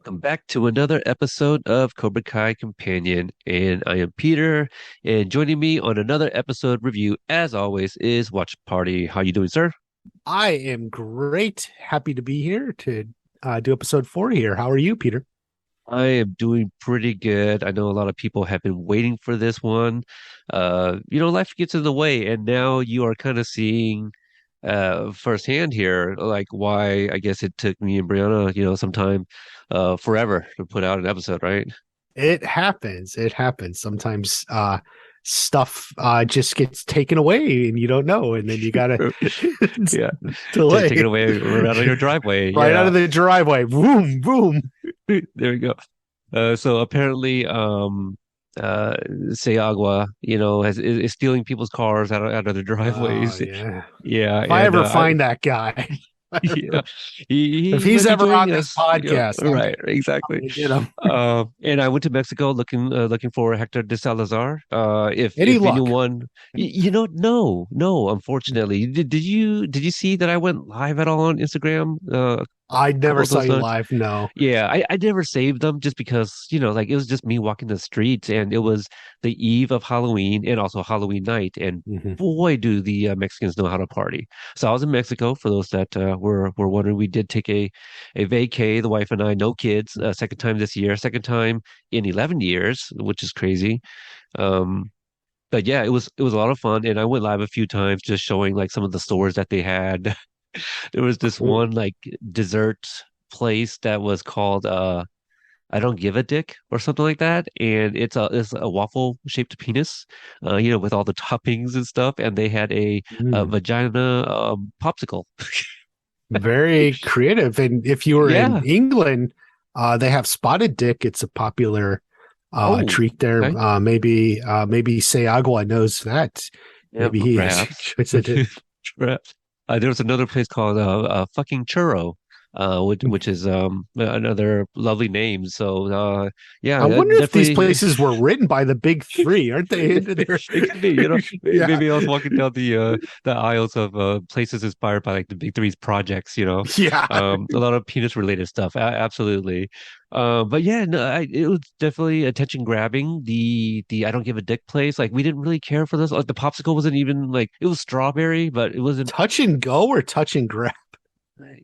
Welcome back to another episode of Cobra Kai Companion. And I am Peter. And joining me on another episode review, as always, is Watch Party. How you doing, sir? I am great. Happy to be here to do episode 4 here. How are you, Peter? I am doing pretty good. I know a lot of people have been waiting for this one. Life gets in the way, and now you are kind of seeing firsthand here, like why I guess it took me and Brianna, some time forever to put out an episode, right? It happens. It happens. Sometimes stuff just gets taken away and you don't know, and then you gotta Yeah. Take it delay away right out of your driveway. right out Yeah. of the driveway. Boom, boom. There we go. So apparently, Seagua, is stealing people's cars out of their Oh driveways. yeah. Yeah, If I and ever find that guy, yeah, he if he he's might be ever on joining this us. podcast, Right, I'm exactly. gonna get him. And I went to Mexico looking for Hector de Salazar. Any If luck? anyone, no, no, unfortunately. Did you see that I went live at all on Instagram? I A couple never of saw those you times. live. No. Yeah, I never saved them just because, like it was just me walking the streets and it was the eve of Halloween and also Halloween night. And Mhm. boy, do the Mexicans know how to party. So I was in Mexico for those that were wondering. We did take a vacay, the wife and I, no kids, second time this year, second time in 11 years, which is crazy. Um, but yeah, it was a lot of fun. And I went live a few times just showing like some of the stores that they had. There was this Cool. one like dessert place that was called I don't give a dick or something like that, and it's a waffle shaped penis, with all the toppings and stuff, and they had a Mm. vagina popsicle. Very creative. And if you were in Yeah. England, they have spotted dick. It's a popular Oh, treat there. okay. Maybe Seagua knows that. Yeah, Maybe he has perhaps. visited it. Perhaps. There was another place called fucking churro, which is another lovely name. So yeah, I wonder if these definitely. places were written by the big three. Aren't they into their? It could be, Yeah, maybe I was walking down the aisles of places inspired by like the Big Three's projects, yeah. a lot of penis related stuff. Absolutely. But yeah, no, it was definitely attention grabbing. The I don't give a dick place. Like we didn't really care for this. Like the popsicle wasn't even like it was strawberry, but it wasn't. Touch and go or touch and grab.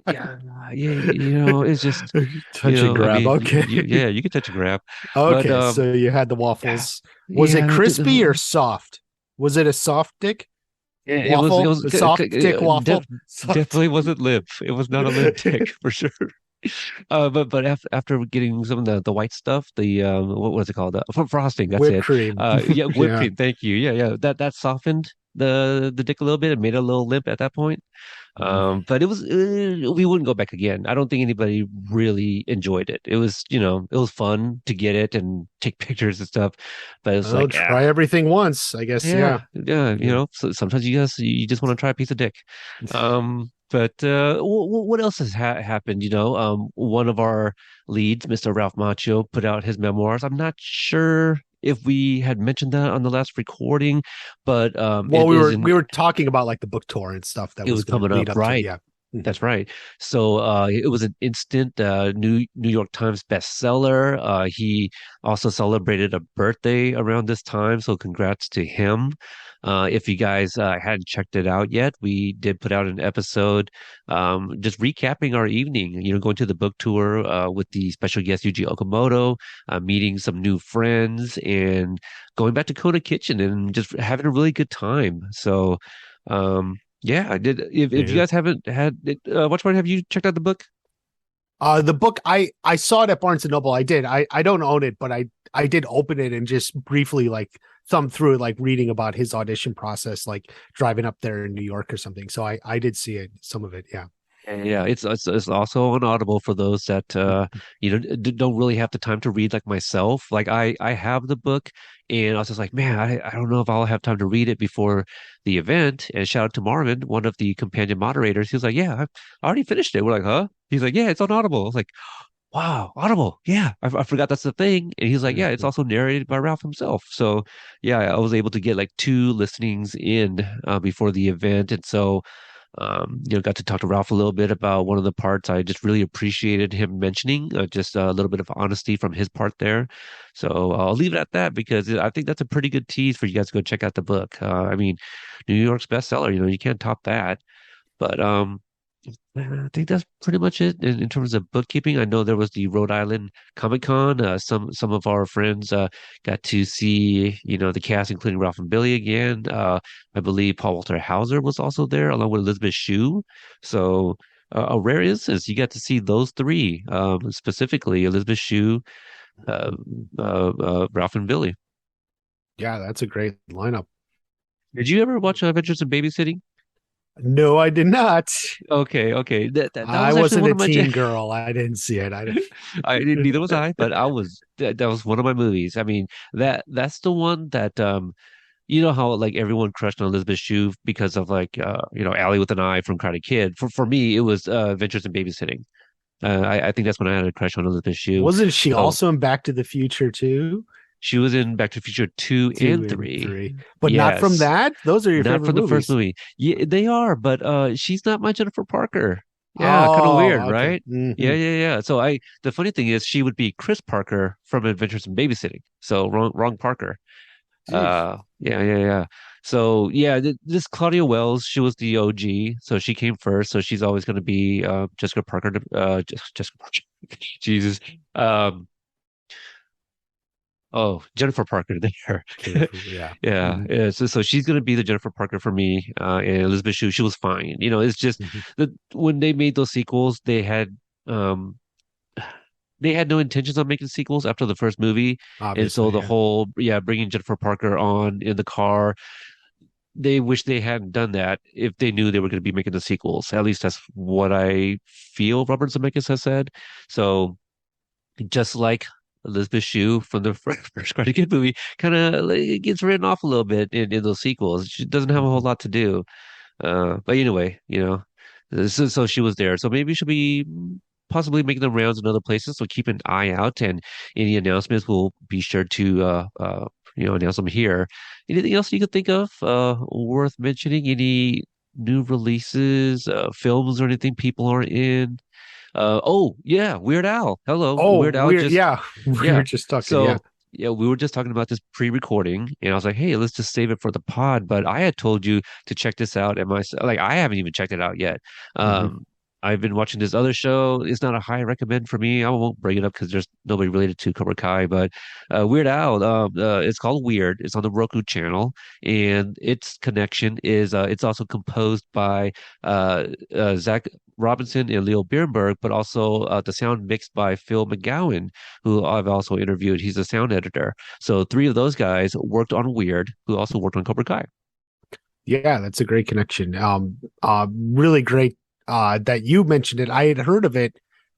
Yeah, yeah, it's just. Touch and I grab. mean, Okay. yeah, you can touch and grab, but Okay. So you had the yeah, waffles. Was it yeah, crispy or soft? Was it a soft dick? it was Waffle? A soft dick waffle? Soft. definitely wasn't lip. It was not a lip tick for sure. But after getting some of the white stuff, the what was it called? Frosting. That's Whipped it. cream. Yeah, whipped Yeah. cream. Thank you. Yeah, yeah. That softened the dick a little bit. It made it a little limp at that point. But it was we wouldn't go back again. I don't think anybody really enjoyed it. It was it was fun to get it and take pictures and stuff. But it was Oh, like try everything once, I guess. yeah, Yeah. yeah, Yeah. so sometimes you just want to try a piece of dick. But what else has happened? One of our leads, Mr. Ralph Macchio, put out his memoirs. I'm not sure if we had mentioned that on the last recording, but Well, it we is were in we were talking about like the book tour and stuff that it was was going to coming lead up, up to it. right? Yeah. Mhm. That's right. So it was an instant New York Times bestseller. He also celebrated a birthday around this time, so congrats to him. If you guys hadn't checked it out yet, we did put out an episode just recapping our evening. Going to the book tour with the special guest Yuji Okamoto, meeting some new friends, and going back to Kona Kitchen and just having a really good time. So. Yeah, I did. If you Yeah. guys haven't had it, Watch Party, have you checked out the book? The book I saw it at Barnes and Noble. I did. I don't own it, but I did open it and just briefly like thumb through it, like reading about his audition process, like driving up there in New York or something. So I did see it, some of it. Yeah. Yeah, it's also on Audible for those that don't really have the time to read like myself. Like I have the book, and I was just like, man, I don't know if I'll have time to read it before the event. And shout out to Marvin, one of the companion moderators. He was like, yeah, I already finished it. We're like, huh? He's like, yeah, it's on Audible. I was like, wow, Audible. Yeah, I forgot that's the thing. And he's like, yeah, it's also narrated by Ralph himself. So yeah, I was able to get like two listenings in before the event, and so. Got to talk to Ralph a little bit about one of the parts. I just really appreciated him mentioning just a little bit of honesty from his part there. So I'll leave it at that because I think that's a pretty good tease for you guys to go check out the book. I mean, New York's bestseller, you can't top that. But I think that's pretty much it in terms of bookkeeping. I know there was the Rhode Island Comic Con. Some of our friends got to see, the cast, including Ralph and Billy again. I believe Paul Walter Hauser was also there, along with Elizabeth Shue. So a rare instance, you got to see those three, specifically Elizabeth Shue, uh, Ralph and Billy. Yeah, that's a great lineup. Did you ever watch Adventures in Babysitting? No, I did not. Okay, okay. That I was actually wasn't one a of my teen girl. I didn't see it. I didn't. neither was I, but that was one of my movies. I mean, that's the one that you know how like everyone crushed on Elizabeth Shue because of like Allie with an Eye from Karate Kid. For me, it was Adventures in Babysitting. I think that's when I had a crush on Elizabeth Shue. Wasn't she So also in Back to the Future too? she was in Back to the Future 2 Two and and 3. three, but not from Yes. that. Those are your Not favorite from the first movies. movie. Yeah, they are, but she's not my Jennifer Parker. Yeah, kind of weird, Oh, okay. right? Yeah, Hmm. yeah, yeah. So the funny thing is she would be Chris Parker from Adventures in Babysitting. So wrong Parker. Jeez. Yeah, yeah, yeah. So yeah, this Claudia Wells, she was the OG, so she came first. So she's always going to be Jessica Parker. Jessica Parker. Jesus. Um, Oh, Jennifer Parker there. Jennifer, yeah. Yeah, Hmm. yeah. So she's gonna be the Jennifer Parker for me. And Elizabeth Shue, she was fine. It's just Hmm. that when they made those sequels, um they had no intentions on making sequels after the first movie, and so Obviously, the yeah. whole bringing Jennifer Parker on in the car, they wish they hadn't done that if they knew they were going to be making the sequels. At least that's what I feel Robert Zemeckis has said. So just like Elizabeth Shue from the first Karate Kid movie, kind of like, gets written off a little bit in those sequels. She doesn't have a whole Hmm. lot to do. But anyway, so she was there. So maybe she'll be possibly making the rounds in other places. So keep an eye out, and any announcements we'll be sure to announce them here. Anything else you could think of worth mentioning? Any new releases, films or anything people are in? Oh yeah, Weird Al. Hello, Oh, Weird Al weird. just Yeah, we were yeah. just talking. Yeah. So yeah, we were just talking about this pre-recording, and I was like, "Hey, let's just save it for the pod." But I had told you to check this out, and I haven't even checked it out yet. Hmm. I've been watching this other show. It's not a high recommend for me. I won't bring it up because there's nobody related to Cobra Kai. But Weird Al, it's called Weird. It's on the Roku channel, and its connection is it's also composed by Zach Robinson and Leo Birnberg, but also the sound mixed by Phil McGowan, who I've also interviewed. He's a sound editor. So three of those guys worked on Weird, who also worked on Cobra Kai. Yeah, that's a great connection. Really great that you mentioned it. I had heard of it,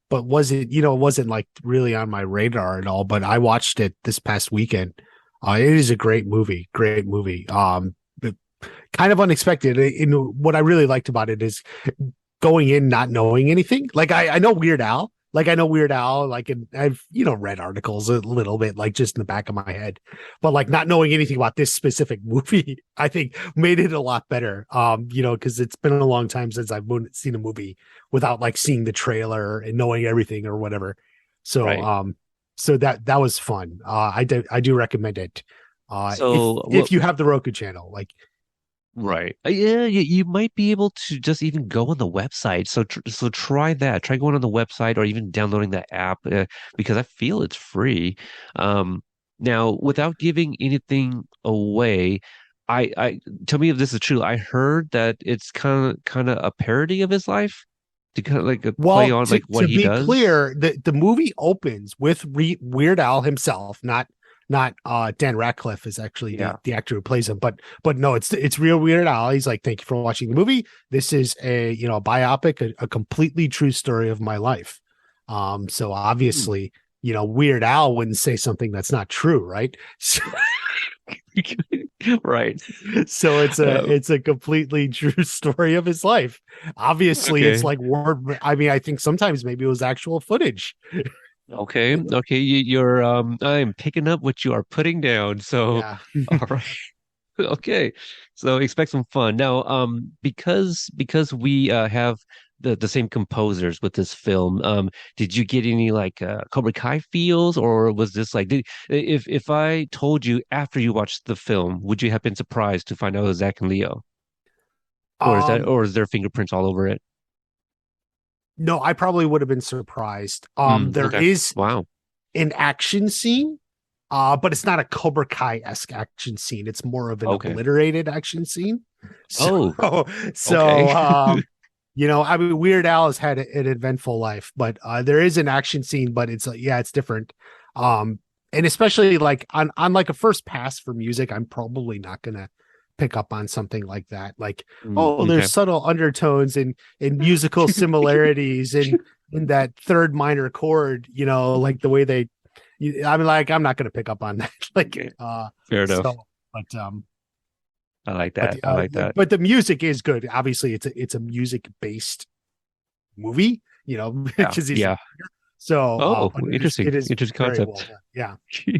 but it wasn't like really on my radar at all. But I watched it this past weekend. It is a great movie, great movie. But kind of unexpected. What I really liked about it is going in not knowing anything. Like I know Weird Al. Like I know Weird Al, like and I've read articles a little bit, like just in the back of my head, but like not knowing anything about this specific movie, I think made it a lot better. Because it's been a long time since I've seen a movie without like seeing the trailer and knowing everything or whatever. So, Right. so that was fun. I do recommend it. If So what? if you have the Roku channel, like Right. Yeah, you might be able to just even go on the website. So try that. Try going on the website or even downloading the app because I feel it's free. Um, Now, without giving anything away, I tell me if this is true. I heard that it's kind of a parody of his life to kind of like a play Well, on to like what to he be does. clear, the movie opens with Weird Al himself, not Dan Ratcliffe is actually Yeah. the actor who plays him, but no, it's real Weird Al. He's like, thank you for watching the movie. This is a biopic, a completely true story of my life. So Hmm. obviously, Weird Al wouldn't say something that's not true, right? So, Right. so it's a Uh, it's a completely true story of his life. Obviously, it's okay. like word. I mean, I think sometimes maybe it was actual footage. Okay. Okay. I'm picking up what you are putting down. So, Yeah. all right. Okay, so expect some fun now. Because we have the same composers with this film. Did you get any like Cobra Kai feels, or was this like if I told you after you watched the film, would you have been surprised to find out it was Zach and Leo, Um, or is there fingerprints all over it? no, I probably would have been surprised. There Okay, is wow. an action scene, but it's not a Cobra Kai-esque action scene. It's more of an Okay. obliterated action scene. So, Oh, so okay. I mean, Weird Al has had an eventful life, but there is an action scene, but it's yeah, it's different. Um, and especially like on like a first pass for music, I'm probably not gonna pick up on something like that. Like, oh, there's Okay. subtle undertones and musical similarities in that third minor chord, like the way they I mean, like, I'm not going to pick up on that. Like, Okay. Fair enough. so, but, I like that. I like that. but the music is good. Obviously, it's a music based movie, Yeah. because he's Yeah. so, Oh, but interesting. it is Interesting very well concept. done. Yeah.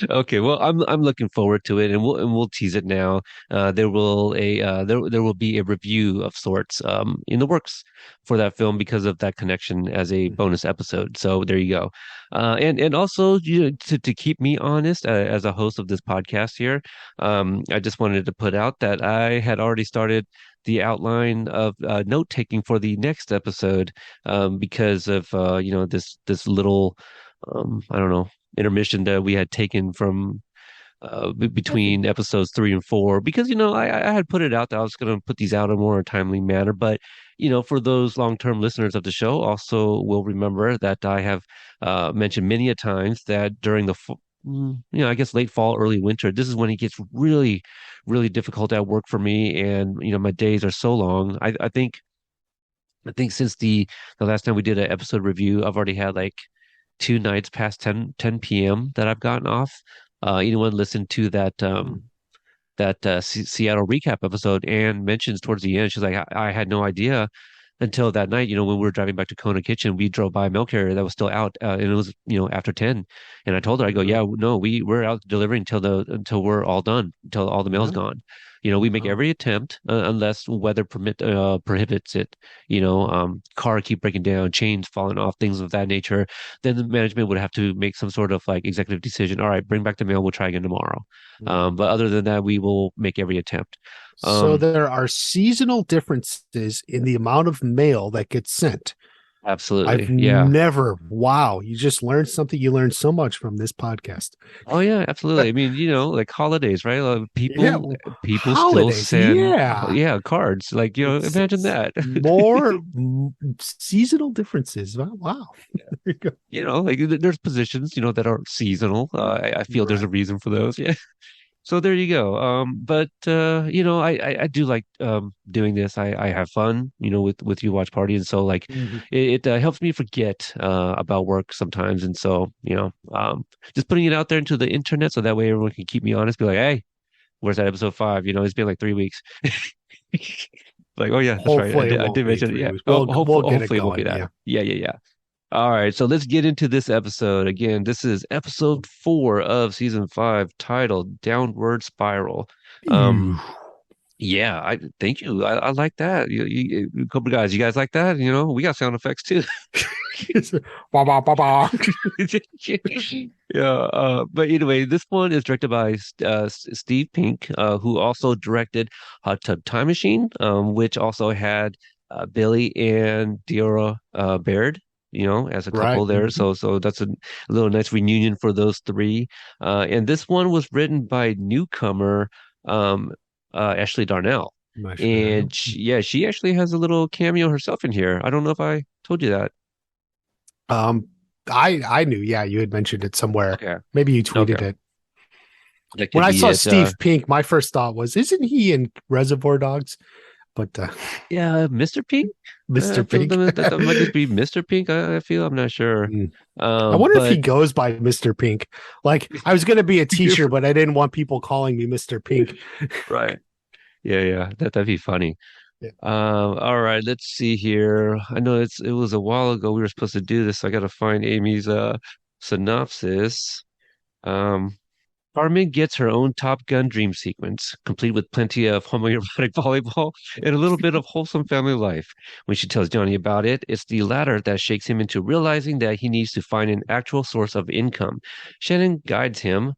Okay, well, I'm looking forward to it, and we'll tease it now. There will be a review of sorts in the works for that film because of that connection as a bonus episode. So there you go. And also to keep me honest as a host of this podcast here, I just wanted to put out that I had already started the outline of note taking for the next episode because of this little I don't know intermission that we had taken from between episodes 3 and 4 because I had put it out that I was going to put these out in a more timely manner, but for those long-term listeners of the show also will remember that I have mentioned many a times that during I guess late fall, early winter, this is when it gets really, really difficult at work for me, and my days are so long. I think since the last time we did an episode review, I've already had like 2 nights past 10 p.m. that I've gotten off. Anyone listened to that Seattle recap episode and mentions towards the end, she's like, I had no idea until that night, when we were driving back to Kona Kitchen, we drove by a mail carrier that was still out, and it was, after 10. And I told her, I go, yeah, no, we're out delivering until we're all done, until all the mail's Yeah. gone. We make Oh. every attempt, unless weather prohibits it. Car keep breaking down, chains falling off, things of that nature. Then the management would have to make some sort of like executive decision. All right, bring back the mail. We'll try again tomorrow. But other than that, we will make every attempt. So Um, there are seasonal differences in the amount of mail that gets sent. I've Absolutely. Yeah. never, wow, you just learned something. You learned so much from this podcast. Oh yeah, absolutely. I mean, like holidays, right? Yeah. People still Holidays. send Yeah. yeah, cards. Like, imagine It's that. more seasonal differences. Wow. Wow. Like there's positions, that are seasonal. I feel there's a Right. reason for those. Yeah. So there you go. But I do like doing this. I have fun, with you watch party, and so like Mhm. it helps me forget about work sometimes, and so just putting it out there into the internet so that way everyone can keep me honest. Be like, hey, where's that episode 5? It's been like 3 weeks. Like, oh yeah, that's right. Hopefully it I won't did be mention it. three Yeah. weeks. Oh, We'll get it hopefully it won't be going. that. Yeah. Yeah, yeah, yeah. All right, so let's get into this episode. Again, this is episode 4 of season 5, titled Downward Spiral. Ew. Um, yeah, I thank you. I like that. Couple guys, you guys like that? We got sound effects too. Ba, ba, ba, ba. Yeah, but anyway, this one is directed by Steve Pink, who also directed Hot Tub Time Machine, which also had Billy and Diora Baird, as a couple Right. there. Mhm. So that's a little nice reunion for those three. And this one was written by newcomer um, Ashley Darnell. Actually, I And know. she actually has a little cameo herself in here. I don't know if I told you that. Um, I knew. Yeah, you had mentioned it somewhere. Okay. Maybe you Okay. tweeted it. That When could I be saw it. Steve Pink, my first thought was, isn't he in Reservoir Dogs? But Yeah, Mr. Pink. I Mr. feel Pink. that might just be Mr. Pink. I feel I'm not sure. Hmm. I wonder if he But goes by Mr. Pink. Like, I was going to be a teacher, but I didn't want people calling me Mr. Pink. right. Yeah, yeah. That'd be funny. Yeah. All right, let's see here. I know it was a while ago we were supposed to do this, so I gotta find Amy's synopsis. Um, Carmen gets her own Top Gun dream sequence, complete with plenty of homoerotic volleyball and a little bit of wholesome family life. When she tells Johnny about it, it's the latter that shakes him into realizing that he needs to find an actual source of income. Shannon guides him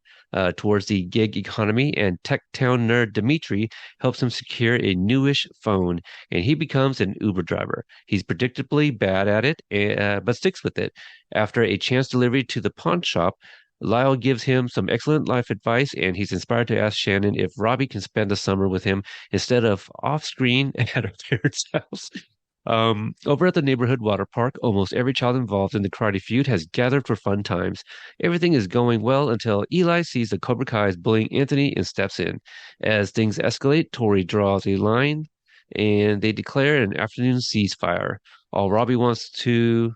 towards the gig economy, and tech town nerd Dimitri helps him secure a newish phone, and he becomes an Uber driver. He's predictably bad at it, but sticks with it. After a chance delivery to the pawn shop, Lyle gives him some excellent life advice, and he's inspired to ask Shannon if Robbie can spend the summer with him instead of off screen at her parents' house. Over at the neighborhood water park, almost every child involved in the karate feud has gathered for fun times. Everything is going well until Eli sees the Cobra Kai is bullying Anthony and steps in. As things escalate, Tori draws a line and they declare an afternoon ceasefire. All Robbie wants to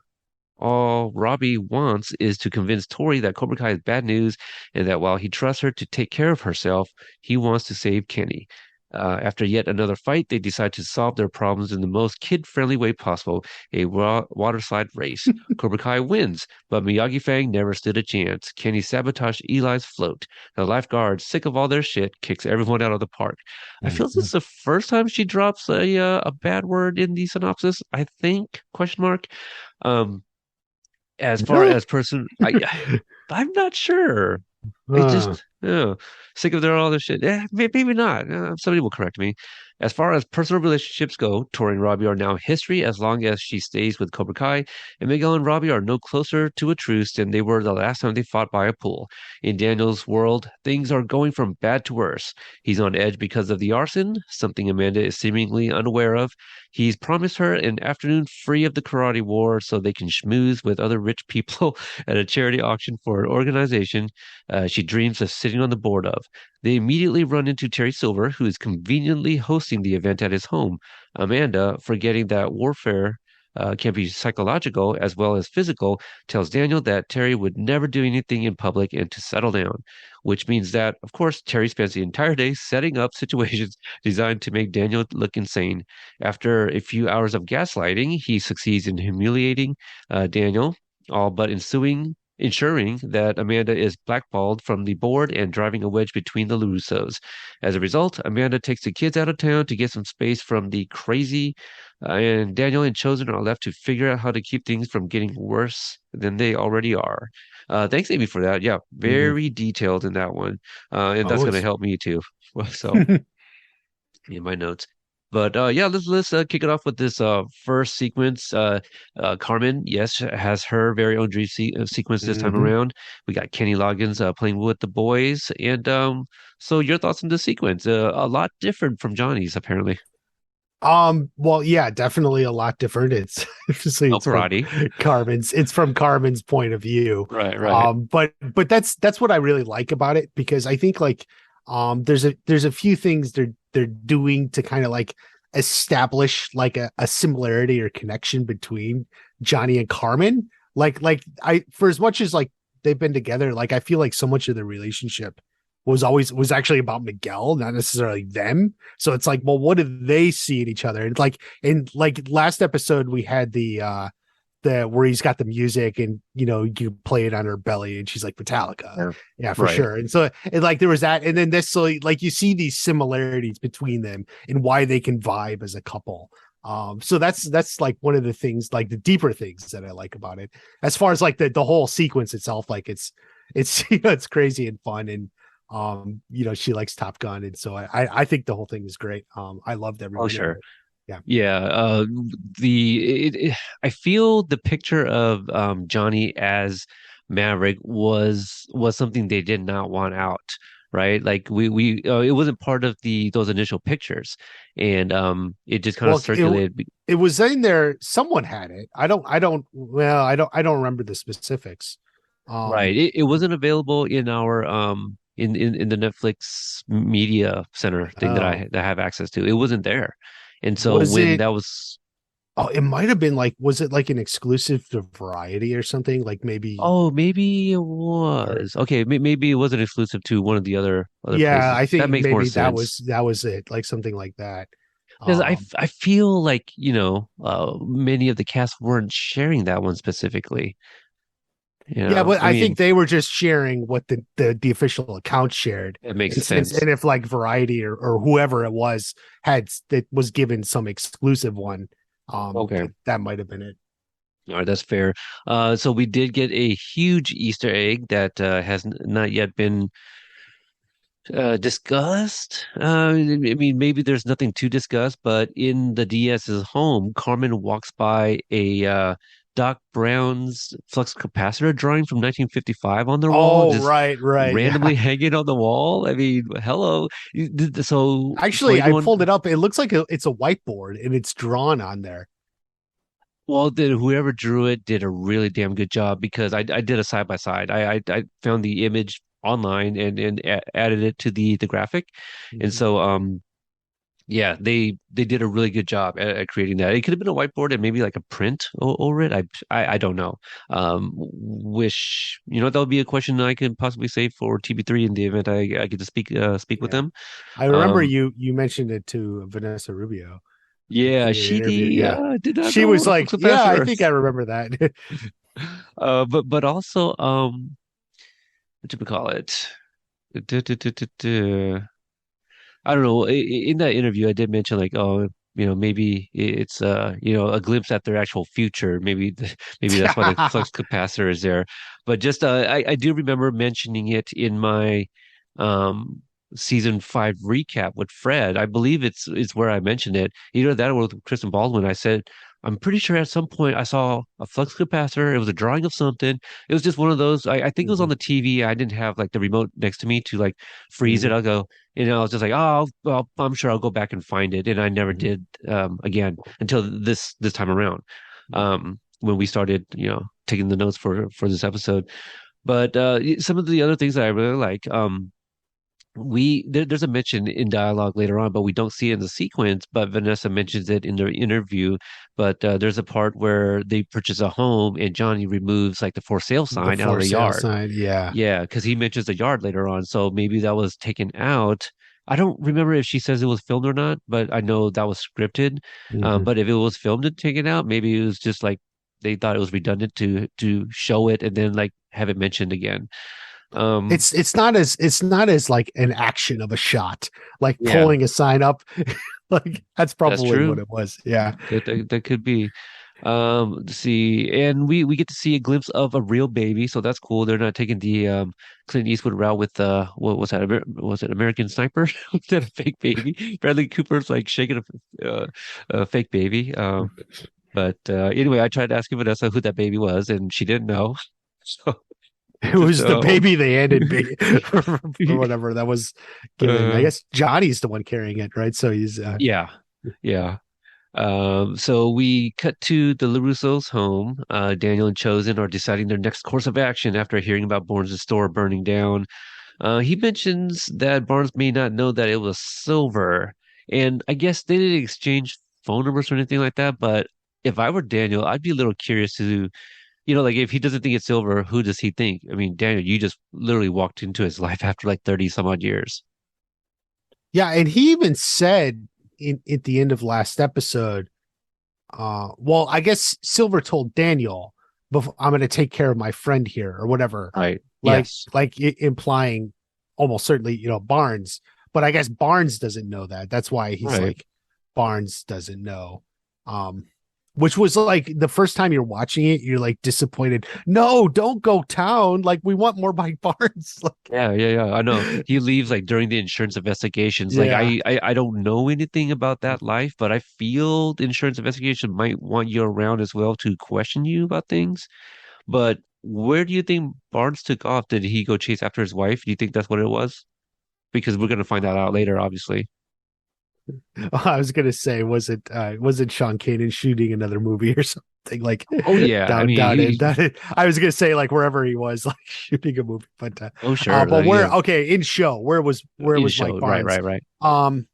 all Robbie wants is to convince Tori that Cobra Kai is bad news and that while he trusts her to take care of herself, he wants to save Kenny. After yet another fight, they decide to solve their problems in the most kid-friendly way possible, a water slide race. Cobra Kai wins, but Miyagi Fang never stood a chance. Kenny sabotaged Eli's float. The lifeguard, sick of all their shit, kicks everyone out of the park. I feel this is the first time she drops a bad word in the synopsis, I think, question mark. Um, as far Really? as person, I'm not sure. I Uh, just sick of their all this shit. Maybe not. Somebody will correct me. As far as personal relationships go, Tori and Robbie are now history as long as she stays with Cobra Kai, and Miguel and Robbie are no closer to a truce than they were the last time they fought by a pool. In Daniel's world, things are going from bad to worse. He's on edge because of the arson, something Amanda is seemingly unaware of. He's promised her an afternoon free of the karate war so they can schmooze with other rich people at a charity auction for an organization she dreams of sitting on the board of. They immediately run into Terry Silver, who is conveniently hosting the event at his home. Amanda, forgetting that warfare can be psychological as well as physical, tells Daniel that Terry would never do anything in public and to settle down, which means that, of course, Terry spends the entire day setting up situations designed to make Daniel look insane. After a few hours of gaslighting, he succeeds in humiliating Daniel, all but ensuring that Amanda is blackballed from the board and driving a wedge between the Russos. As a result, Amanda takes the kids out of town to get some space from the crazy, and Daniel and Chosen are left to figure out how to keep things from getting worse than they already are. Thanks, Amy, for that. Yeah, mhm. very detailed in that one, and that's Oh, going to it's help me too. So in my notes. But yeah, let's kick it off with this first sequence. Carmen, yes, has her very own sequence this time Mhm. around. We got Kenny Loggins playing with the boys, and so your thoughts on the sequence? A lot different from Johnny's, apparently. Well, yeah, definitely a lot different. It's obviously No it's from karate. Carmen's point of view. Right, right. But that's what I really like about it because I think like there's a few things they're doing to kind of like establish like a similarity or connection between Johnny and Carmen. Like I for as much as like they've been together, like I feel like so much of the relationship was actually about Miguel, not necessarily them. So it's like, well, what do they see in each other? And like in like last episode, we had the where he's got the music and you play it on her belly and she's like Metallica. Yeah. Yeah, for Right. sure. And so and like there was that, and then this so like you see these similarities between them and why they can vibe as a couple. So that's like one of the things, like the deeper things that I like about it. As far as like the whole sequence itself, like it's it's crazy and fun, and she likes Top Gun, and so I think the whole thing is great. I loved every Oh, minute of sure. it. Yeah. Yeah, I feel the picture of Johnny as Maverick was something they did not want out, right? Like we it wasn't part of the those initial pictures, and it just kind of Well, circulated. it was in there. Someone had it. I don't remember the specifics. Right. Um, It wasn't available in our in the Netflix media center thing that oh, I have access to. It wasn't there, and so was when it? that was Oh, it might have been like, was it like an exclusive to Variety or something? Like maybe, Oh, maybe it or was. Okay, maybe it wasn't exclusive to one of the other yeah, places. I That think makes more maybe sense. that was it, like something like that. Because Um, I feel like, many of the cast weren't sharing that one specifically. Yeah, but I I think mean, they were just sharing what the official account shared. it makes And since sense. and if like Variety or whoever it was had that was given some exclusive one, Okay. that might have been it. All right, that's fair. So we did get a huge Easter egg that has not yet been discussed. I mean, maybe there's nothing to discuss, but in the Diaz's home, Carmen walks by a Doc Brown's flux capacitor drawing from 1955 on their wall, Oh, just right, yeah. randomly hanging on the wall. I mean, hello. So for Actually, I anyone, pulled it up. It looks like it's a whiteboard and it's drawn on there. well, then whoever drew it did a really damn good job because I did a side by side. I found the image online and added it to the graphic, and Mhm. so yeah, they did a really good job at creating that. It could have been a whiteboard and maybe like a print over it. I don't know. Wish that would be a question I could possibly save for TB3 in the event I get to speak with Yeah, them. I remember Um, you mentioned it to Vanessa Rubio yeah, in an interview. Yeah, did not she know was what a like, flux "Yeah, I capacitor think I is. remember that." But also what do we call it? Du- du- du- du- du. I don't know. In that interview, I did mention like, oh, maybe it's a glimpse at their actual future. Maybe maybe that's why the flux capacitor is there. But just I do remember mentioning it in my um season 5 recap with Fred. I believe it's where I mentioned it. Either that or with Kristen Baldwin. I said I'm pretty sure at some point I saw a flux capacitor. It was a drawing of something. It was just one of those. I think it was on Mhm, the TV. I didn't have like the remote next to me to like freeze it. mhm, I'll go. I was just like, oh, well, I'm sure I'll go back and find it, and I never mhm, did again until this time around, mhm. when we started, taking the notes for this episode. But some of the other things that I really like, there's a mention in dialogue later on, but we don't see it in the sequence. But Vanessa mentions it in their interview. But there's a part where they purchase a home, and Johnny removes like the for sale The sign out of for the sale yard. sign, yeah. Yeah, because he mentions the yard later on, so maybe that was taken out. I don't remember if she says it was filmed or not, but I know that was scripted. Mhm. But if it was filmed and taken out, maybe it was just like they thought it was redundant to show it and then like have it mentioned again. Um, It's not as like an action of a shot, like yeah, pulling a sign up. Like that's that's probably what true. it was. Yeah. That could be. Let's see, and we get to see a glimpse of a real baby, so that's cool. They're not taking the Clint Eastwood route with what was that? Was it American Sniper? Was that a fake baby? Bradley Cooper's like shaking a fake baby. But anyway, I tried to ask Vanessa who that baby was, and she didn't know. So It just was the baby they handed for whatever that was given. I uh, guess Johnny's the one carrying it, right? So he's yeah, yeah. So we cut to the LaRusso's home. Daniel and Chosen are deciding their next course of action after hearing about Barnes' store burning down. He mentions that Barnes may not know that it was silver, and I guess they didn't exchange phone numbers or anything like that. But if I were Daniel, I'd be a little curious to, like if he doesn't think it's silver, who does he think? I mean, Daniel, you just literally walked into his life after like 30 some odd years. yeah, and he even said in at the end of last episode, well, I guess Silver told Daniel, before, I'm going to take care of my friend here or whatever, Right. like Yes. implying almost certainly, Barnes. But I guess Barnes doesn't know that. That's why he's Right. like Barnes doesn't know. Um, which was like the first time you're watching it, you're like disappointed. No, don't go town. Like we want more Mike Barnes. Yeah. I know. He leaves like during the insurance investigations. Like Yeah. I don't know anything about that life, but I feel the insurance investigation might want you around as well to question you about things. But where do you think Barnes took off? Did he go chase after his wife? Do you think that's what it was? Because we're gonna find that out later, obviously. I was gonna say, was it Sean Kanan shooting another movie or something like Oh yeah. I mean down in I was gonna say like wherever he was like shooting a movie, but oh sure. but Like, where okay in show where in the was Mike show. Right, Barnes? right, right. Um,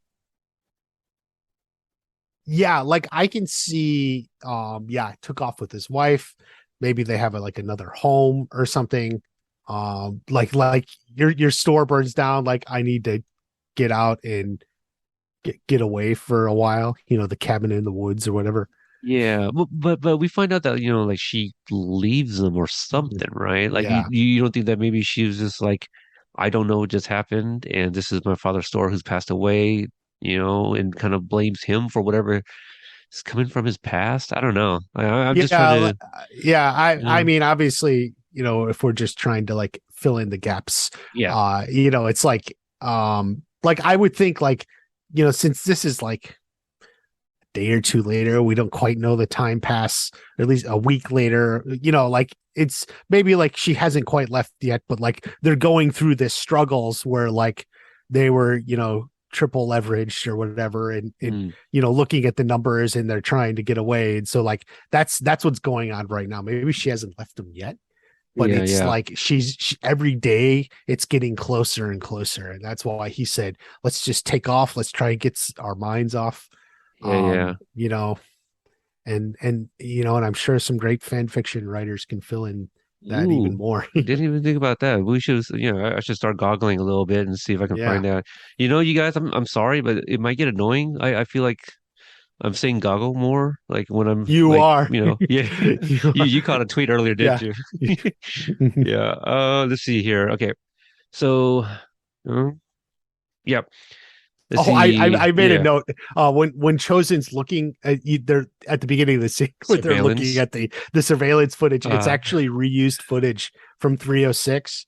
yeah, like I can see, yeah, took off with his wife. Maybe they have like another home or something. Like your store burns down. Like I need to get out and get away for a while. The cabin in the woods or whatever. Yeah, but we find out that like she leaves them or something, right? Like Yeah. you don't think that maybe she was just like, I don't know what just happened, and this is my father's store who's passed away, and kind of blames him for whatever is coming from his past. I don't know. I'm just trying Yeah, to, yeah. I uh, mean, obviously, if we're just trying to like fill in the gaps, yeah, it's like I would think like, since this is like a day or two later, we don't quite know the time pass, or at least a week later, like it's maybe like she hasn't quite left yet, but like they're going through this struggles where like they were, triple leveraged or whatever, and mm, looking at the numbers, and they're trying to get away, and so like that's what's going on right now. Maybe she hasn't left them yet, but yeah, it's yeah, like every day it's getting closer and closer, and that's why he said, let's just take off, let's try and get our minds off. yeah, yeah. You know, and I'm sure some great fan fiction writers can fill in that even Ooh, more. didn't even think about that. We should, I should start goggling a little bit and see if I can Yeah, find out. You guys, I'm sorry, but it might get annoying. I feel like I'm saying goggle more, like when I'm you like, are. yeah. You are. You caught a tweet earlier, didn't Yeah. you? Yeah. Let's see here. Okay. So, uh, yeah. Let's Oh, I, see. I I made a Yeah. note. When Chosen's looking at they're at the beginning of the scene where they're looking Surveillance. at the surveillance footage. It's Uh, actually reused footage from 306.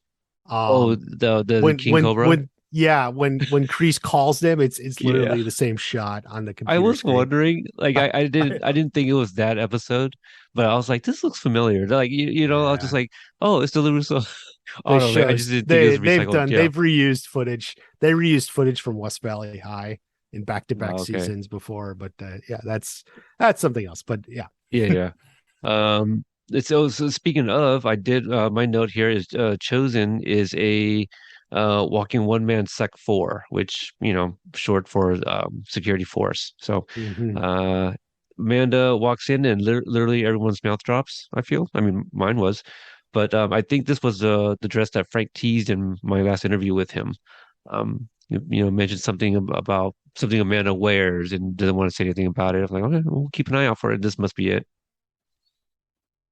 oh, Um, the when King when Cobra. when yeah, when Kreese calls them, it's Yeah. literally the same shot on the I computer was screen. wondering, like, I, I didn't, I didn't think it was that episode, but I was like, this looks familiar. Like, I was just yeah, like, oh, it's the Russo this auto. Like, I just shows didn't think it was recycled. Yeah. they've reused footage. They reused footage from West Valley High in back to back Oh, okay. seasons before, but yeah, that's something else. But yeah. Yeah, yeah. So speaking of, I did my note here is chosen is a walking one man sec four, which short for security force. So Hmm. uh Amanda walks in and literally everyone's mouth drops, I feel. I mean mine was. But I think this was the dress that Frank teased in my last interview with him. Mentioned something about something Amanda wears and doesn't want to say anything about it. I'm like, okay, we'll keep an eye out for it. This must be it.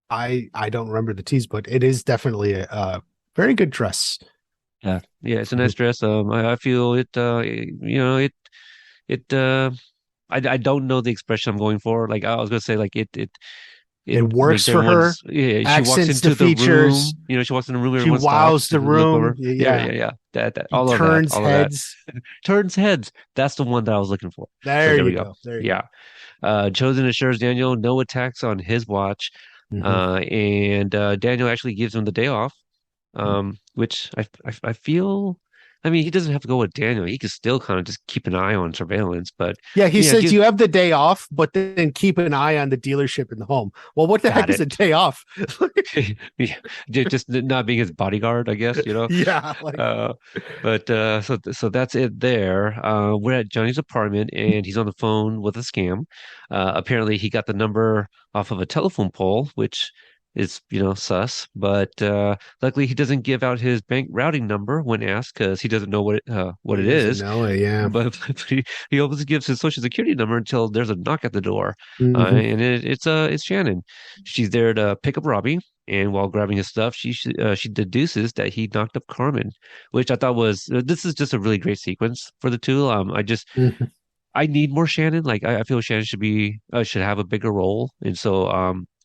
I don't remember the tease, but it is definitely a very good dress. Yeah, yeah, it's a nice dress. I feel it. It. I don't know the expression I'm going for. Like I was gonna say, like it It makes works for her, everyone's. Yeah, she walks accents the into the features. room. She walks in the room. She Everyone stops wows to the look room. over. Yeah, Yeah, yeah, yeah. That she all of that, turns all of that. heads. Turns heads. That's the one that I was looking for. So There there we you go. go. There you Yeah. Chosen assures Daniel no attacks on his watch. go. Hmm. And Daniel actually gives him the day off. Which I feel. I mean, he doesn't have to go with Daniel. He could still kind of just keep an eye on surveillance, but Yeah, he yeah, says you have the day off, but then keep an eye on the dealership and the home. Well, what the heck got is it. a day off? Yeah, just not being his bodyguard, I guess. Yeah, like Uh, but so that's it there. We're at Johnny's apartment, and he's on the phone with a scam. Apparently, he got the number off of a telephone pole, which is sus. But luckily, he doesn't give out his bank routing number when asked because he doesn't know what he it doesn't is. know it. Yeah. But he always gives his social security number until there's a knock at the door, Hmm. and it's Shannon. She's there to pick up Robbie, and while grabbing his stuff, she deduces that he knocked up Carmen, which I thought was this is just a really great sequence for the two. I need more Shannon. Like I feel Shannon should have a bigger role, and so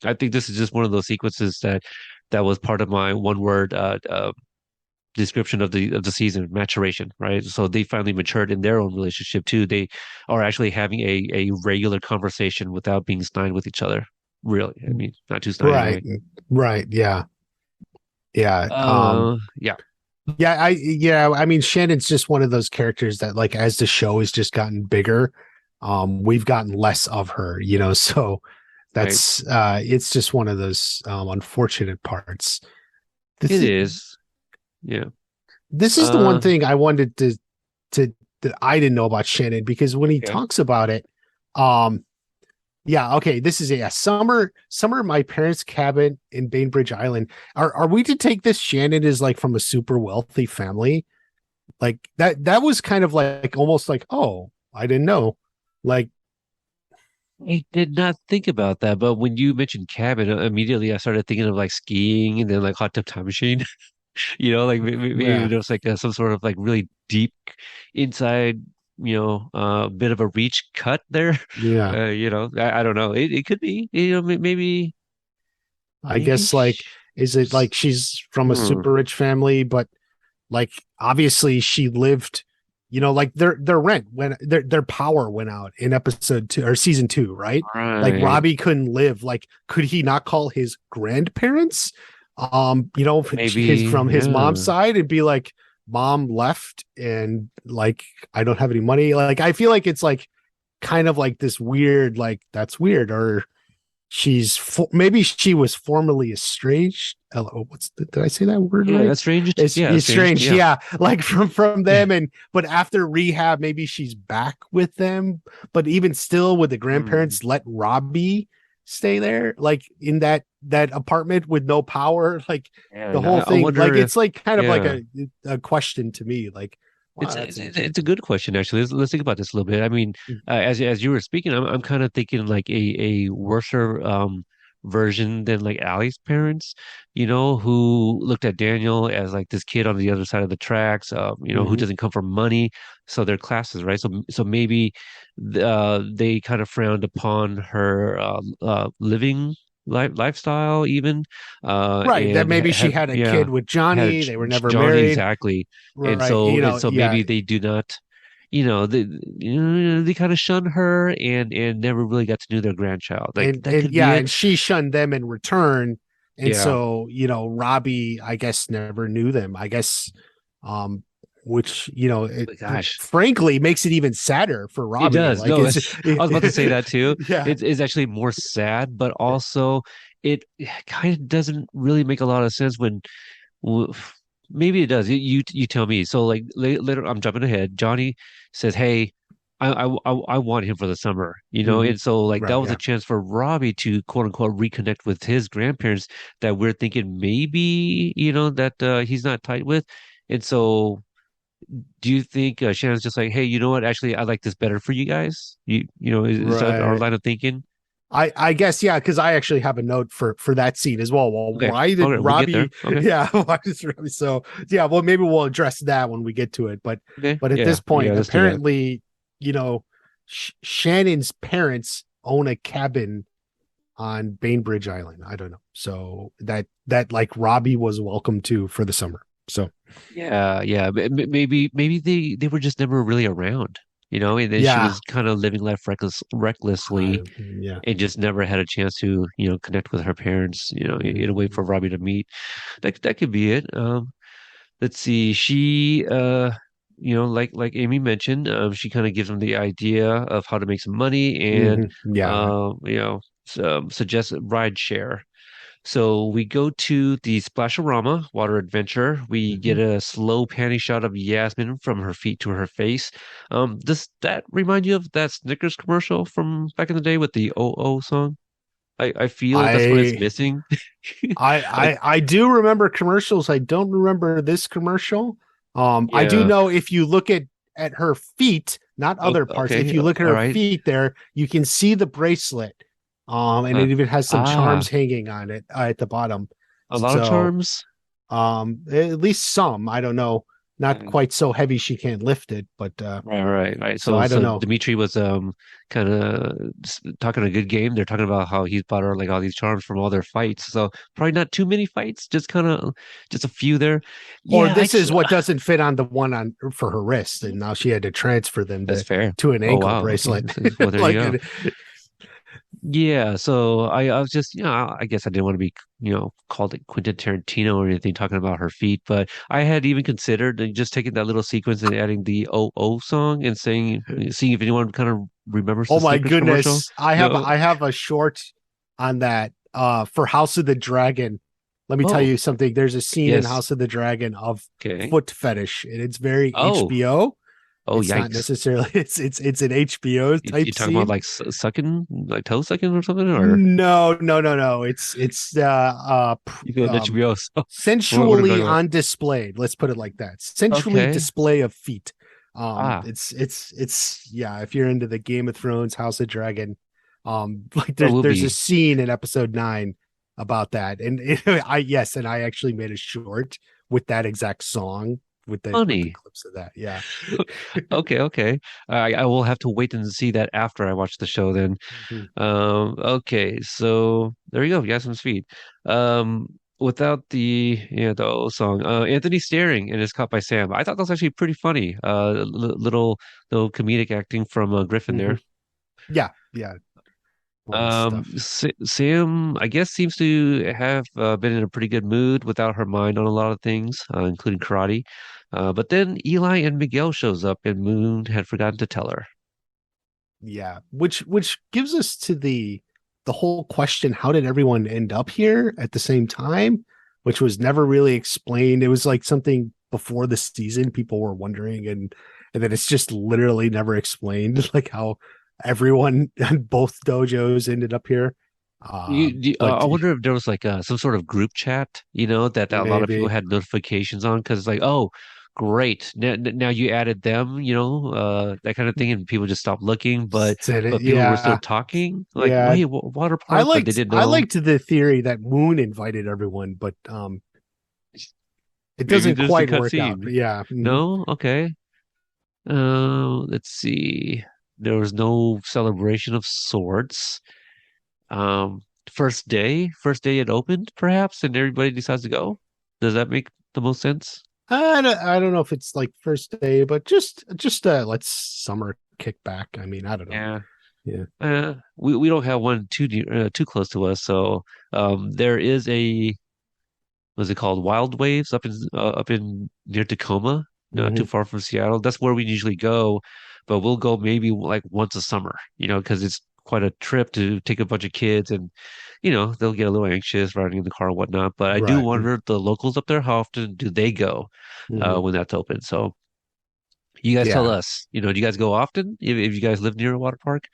I think this is just one of those sequences that was part of my one word description of the season maturation, right? So they finally matured in their own relationship too. They are actually having a regular conversation without being snide with each other. Really, I mean, not too snide Right. anyway. Right. Yeah. Yeah. Yeah, Yeah. I mean, Shannon's just one of those characters that, like, as the show has just gotten bigger, we've gotten less of her, so right. that's it's just one of those unfortunate parts. This It is is. Yeah. this is the one Uh, thing I wanted to that I didn't know about Shannon, because when he okay. talks about it, um, yeah, okay, this is a summer at my parents' cabin in Bainbridge Island. Are we to take this Shannon is like from a super wealthy family? Like that was kind of like almost like, oh, I didn't know. Like I did not think about that, but when you mentioned cabin, immediately I started thinking of like skiing and then like hot tub time machine. Like maybe Yeah, there's like some sort of like really deep inside, bit of a reach cut there. yeah. I don't know. It could be, maybe I maybe. guess like, is it like she's from a Hmm, super rich family, but like obviously she lived, like their rent when their power went out in episode 2 or season 2, right? Like right. Robbie couldn't live. Like, could he not call his grandparents, his Maybe, from his mom's yeah. side and be like, mom left and like I don't have any money. Like I feel like it's like kind of like this weird, like that's weird, or maybe she was formerly estranged. Hello, did I say that word Yeah, right? estranged. It's Yeah, estranged. estranged, Yeah. yeah, like from them, and but after rehab, maybe she's back with them. But even still, would the Hmm. grandparents let Robbie stay there, like in that apartment with no power? Like Yeah, the and whole I thing, wonder like if, it's like kind of like yeah. a question to me, like wow, It's that's it's an it's a good question actually. Let's think about this a little bit. I mean, as you were speaking, I'm kind of thinking like a worser version than like Allie's parents, who looked at Daniel as like this kid on the other side of the tracks, who Mhm. doesn't come from money, so they're classes, right? So maybe they kind of frowned upon her living lifestyle even, Right, that and maybe she had had a yeah kid with had Johnny. They were never Johnny married. exactly. And Right. so and so Yeah. maybe they do not, they kind of shun her and never really got to know their grandchild. Like that And could be yeah, it. and she shunned them in return. And Yeah. so, Robbie, I guess, never knew them. I guess, um, which, But gosh, frankly makes it even sadder for it Robbie. does. Like No, it's I was about to say that too. yeah. It's actually more sad, but also it kind of doesn't really make a lot of sense when Well, maybe it does. You tell me. So like later, I'm jumping ahead. Johnny says, "Hey, I want him for the summer," Mhm. and so like that Right, was a yeah. chance for Robbie to quote unquote reconnect with his grandparents that we're thinking maybe that he's not tight with, and so do you think Shannon's just like, hey, you know what? Actually, I like this better for you guys. Is that our Right. line of thinking? I guess yeah, because I actually have a note for that scene as well. Well, Okay, why did okay, we'll get there. Robbie? Okay, Yeah, why does Robbie? So yeah, well, maybe we'll address that when we get to it. okay, But at yeah, this yeah. point, Let's do that. apparently, Shannon's parents own a cabin on Bainbridge Island. I don't know. So that like Robbie was welcome to for the summer. So Yeah, yeah. Maybe they were just never really around, and then she yeah, was kind of living life recklessly yeah. and just never had a chance to, connect with her parents, in a way for Robbie to meet. That could be it. Let's see. She like Amy mentioned, she kind of gives him the idea of how to make some money and Yeah. suggests ride share. So we go to the Splasharama water adventure. We get Mhm. a slow panning shot of Yasmin from her feet to her face. Does that remind you of that Snickers commercial from back in the day with the Oh song? I feel that's what it's I missing. I Like, I do remember commercials. I don't remember this commercial. I do yeah. know if you look at her feet, not other parts. If Okay. you look at All her right. feet, there you can see the bracelet. And Uh, it even has some ah, charms hanging on it at the bottom. a lot of So, charms. at least some. I don't know. Not Mm. quite so heavy she can't lift it, but Right. so So I don't so know. Dimitri was kind of talking a good game. They're talking about how he's bought her like all these charms from all their fights. So probably not too many fights, just a few there. Or Yeah, this is what doesn't fit on the one on for her wrist, and now she had to transfer them that's fair. to an Oh ankle wow. Okay. bracelet. Well, there you like go. Yeah, so I was just, I guess I didn't want to be, called it Quentin Tarantino or anything talking about her feet, but I had even considered just taking that little sequence and adding the Oh song and seeing if anyone kind of remembers oh the my Snickers commercial. goodness, I have No. I have a short on that for House of the Dragon. Let me tell Oh, you something. There's a scene in yes. House of the Dragon of Okay. foot fetish, and it's very Oh, HBO. oh, It's not yikes. necessarily it's an HBO You type talking about scene. like sucking, like toe sucking or something, or No. It's you go to HBO? So what are we sensually talking about? on display. Let's put it like that. Sensually Okay. display of feet. Ah, It's yeah. If you're into the Game of Thrones, House of Dragon, Like That will there's a be scene in episode 9 about that, and and I actually made a short with that exact song with the funny. clips of that. Yeah. Okay, okay. I will have to wait and see that after I watch the show then. Mhm. Okay, so there you go. You got some speed. Without the O song, Anthony staring and is caught by Sam. I thought that was actually pretty funny. Little comedic acting from Griffin there. Mhm. Yeah, yeah, all this stuff. Sam, I guess, seems to have been in a pretty good mood without her mind on a lot of things, including karate. But then Eli and Miguel shows up, and Moon had forgotten to tell her. Yeah, which gives us to the whole question: how did everyone end up here at the same time? Which was never really explained. It was like something before the season people were wondering, and then it's just literally never explained, like how everyone in both dojos ended up here. I But wonder if there was like some sort of group chat, that a lot of people maybe had notifications on because it's like, oh, great, now you added them, that kind of thing, and people just stopped looking, but said it. but people were still Yeah, talking, like, yeah. hey, water park, but they didn't I know. liked the theory that Moon invited everyone, but it Maybe doesn't there's a quite work out. cutscene. But yeah. Mhm. No, okay. Let's see. There was no celebration of sorts. Um, first day it opened, perhaps, and everybody decides to go. Does that make the most sense? I don't know if it's like first day, but just let's summer kickback. I mean, I don't know. Yeah. Yeah. We don't have one too close to us, so there is a what's it called? Wild Waves up in near Tacoma, not too Hmm. far from Seattle. That's where we usually go, but we'll go maybe like once a summer, because it's quite a trip to take a bunch of kids and they'll get a little anxious riding in the car and whatnot. But I do Right. wonder the locals up there, how often do they go Hmm. when that's open? So you guys tell Yeah. us, do you guys go often if you guys live near a water park?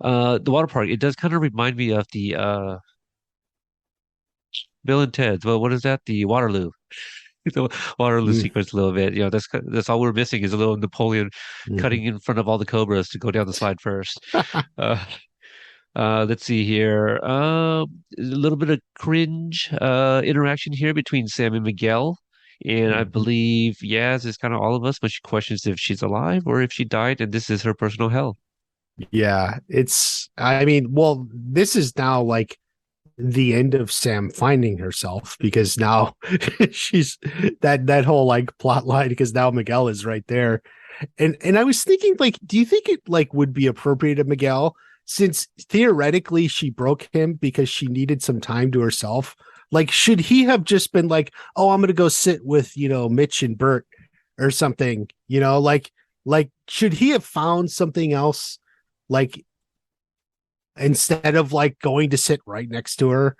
The water park, it does kind of remind me of the Bill and Ted's. Well, what is that? The Waterloo. The Waterloo Mm. sequence a little bit. That's all we're missing is a little Napoleon Mhm. cutting in front of all the Cobras to go down the slide first. Uh, let's see here. A little bit of cringe interaction here between Sam and Miguel. And I Mhm. believe Yaz is kind of all of us, but she questions if she's alive or if she died, and this is her personal hell. Yeah. I mean, well, this is now like the end of Sam finding herself because now she's that whole like plot line because now Miguel is right there. And I was thinking, like, do you think it like would be appropriate of Miguel since theoretically she broke him because she needed some time to herself? Like, should he have just been like, "Oh, I'm gonna go sit with Mitch and Bert or something"? Like should he have found something else, like instead of like going to sit right next to her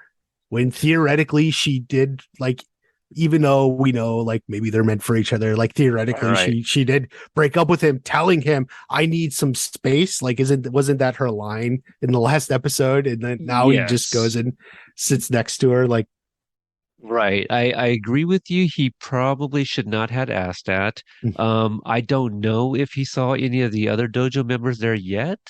when theoretically she did like even though we know like maybe they're meant for each other, like All theoretically right. she did break up with him telling him I need some space, like isn't wasn't that her line in the last episode, and then now he just Yes. goes and sits next to her like. Right. I agree with you. He probably should not have asked that. I don't know if he saw any of the other dojo members there yet.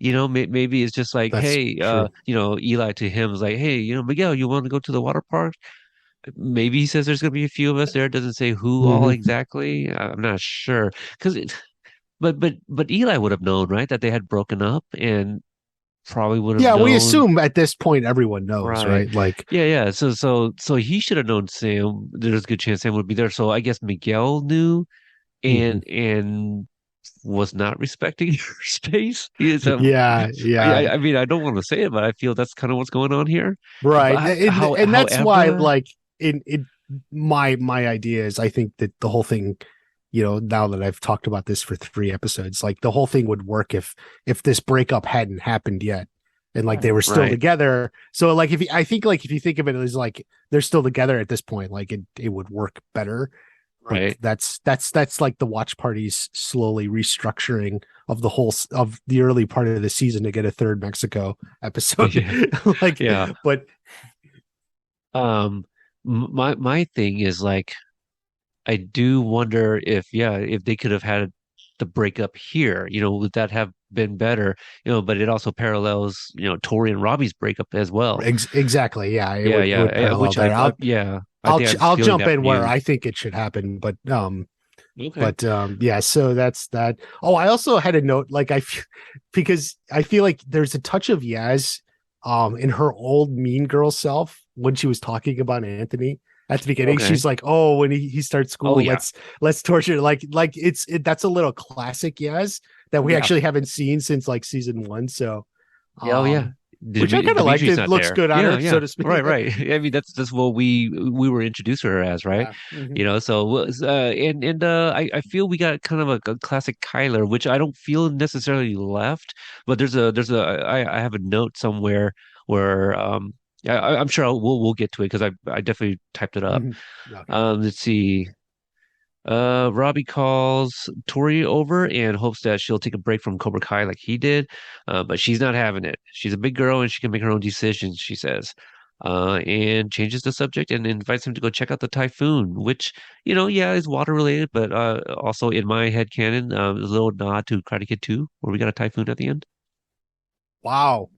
Maybe it's just like, That's hey, true. Eli to him is like, hey, Miguel, you want to go to the water park? Maybe he says there's going to be a few of us there. It doesn't say who all Mm-hmm. exactly. I'm not sure. But Eli would have known, right, that they had broken up and probably would have Yeah, we known. assume at this point everyone knows, Right. right? Like. Yeah, yeah. So he should have known Sam. There's a good chance Sam would be there. So I guess Miguel knew Mhm. and was not respecting her space. He is Yeah, yeah. I mean I don't want to say it, but I feel that's kind of what's going on here. Right. But And that's why however, like in my idea is I think that the whole thing, now that I've talked about this for 3 episodes, like the whole thing would work if this breakup hadn't happened yet and like they were still right. together. So like I think like if you think of it as like they're still together at this point, like it would work better. But Right. that's like the watch parties slowly restructuring of the whole of the early part of the season to get a third Mexico episode. Yeah. Like, Yeah. but Um my thing is like I do wonder if, yeah, if they could have had the breakup here, would that have been better, but it also parallels, Tori and Robbie's breakup as well. Exactly. Yeah, it Yeah, would yeah, parallel which there. yeah, I think I'm I'll stealing jump that in from where you. I think it should happen, Okay. yeah, so that's that. Oh, I also had a note because I feel like there's a touch of Yaz in her old mean girl self when she was talking about Anthony at the beginning. Okay. She's like, "Oh, when he starts Oh school, yeah. let's torture." That's a little classic Yaz that we Yeah. actually haven't seen since like season 1. So, Yeah, oh yeah. um, which I kind of liked. Dimitri's It not looks there. good on Yeah, her, so yeah. to Right, speak. right. I mean, that's what we were introduced to her as, right? Yeah. Mhm. So I feel we got kind of a classic Kyler, which I don't feel necessarily left, but I have a note somewhere where I'm sure we'll get to it because I definitely typed it up. Mhm. Okay. Let's see. Robbie calls Tori over and hopes that she'll take a break from Cobra Kai like he did, but she's not having it. She's a big girl and she can make her own decisions, she says. And changes the subject and invites him to go check out the typhoon, which, yeah, is water related, but also in my head canon, a little nod to Karate Kid 2, where we got a typhoon at the end. Wow.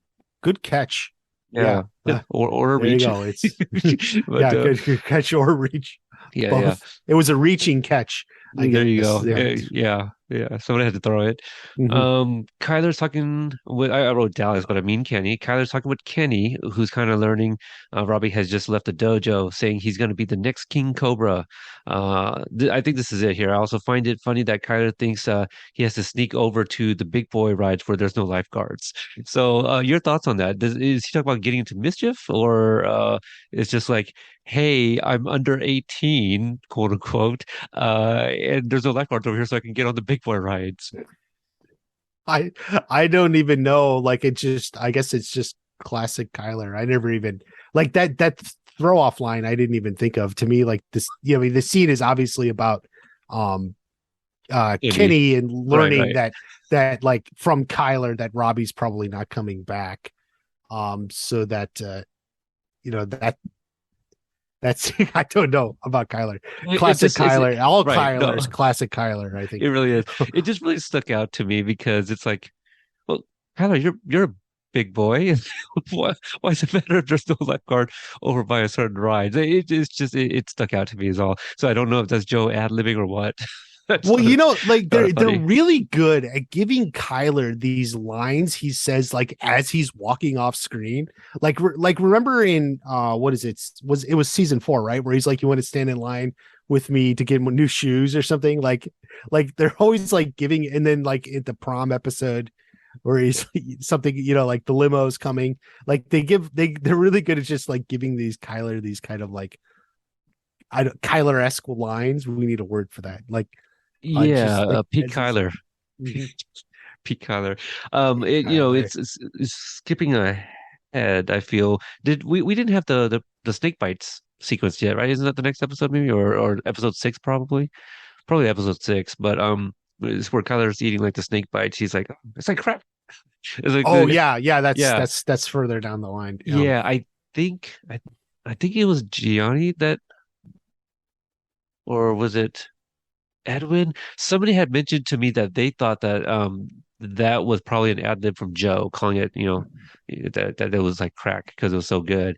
Good catch. Yeah, Yeah. yeah, or a There you reach. go. It's But yeah, good catch or reach. yeah, yeah. Both. It was a reaching catch, I There you guess. go. Yeah. Yeah, yeah. Someone had to throw it. Mhm. Kyler's talking with I wrote Dallas, but I mean Kenny. Kyler's talking with Kenny, who's kind of learning. Robbie has just left the dojo, saying he's going to be the next King Cobra. I think this is it here. I also find it funny that Kyler thinks he has to sneak over to the big boy rides where there's no lifeguards. So, your thoughts on that? Is he talking about getting into mischief, or it's just like, hey, I'm under 18, quote unquote, and there's no lifeguards over here, so I can get on the big boy rides. I I don't even know. Like I guess it's just classic Kyler. I never even like that throw off line I didn't even think of. To me, like this, I mean, the scene is obviously about um Any, Kenny and right, learning right. that like from Kyler that Robbie's probably not coming back. So that you know that's I don't know about Kyler. It Classic just it's Kyler. All right. No, Kyler's classic Kyler, I it think. really is. It just really stuck out to me because it's like, well, Tyler, you're a big boy. Why does it matter if there's no lifeguard over by a certain ride? It's just it stuck out to me as all. So I don't know if that's Joe ad-libbing or what. I just Well, like thought it they're funny. really good at giving Kyler these lines he says like as he's walking off screen. Like remember in what is it? It was season 4, right? Where he's like, "You want to stand in line with me to get new shoes or something?" Like they're always like giving, and then like at the prom episode where he's something, like the limo's coming. Like they're really good at just like giving these Kyler these kind of like I don't Kyler-esque lines. We need a word for that. Like Yeah, just like Pete as he's Kyler. mhm. Pete Kyler. Kyler. It's skipping ahead. I feel did we didn't have the snake bites sequence yet, right? Isn't that the next episode maybe or episode 6 probably? Probably episode 6. But it's where Kyler's eating like the snake bites. He's like, it's like crap. It's like Oh yeah, yeah. yeah, That's further down the line. yeah. Think I think it was Gianni that, or was it Edwin? Somebody had mentioned to me that they thought that that was probably an ad lib from Joe, calling it, that it was like crack because it was so good.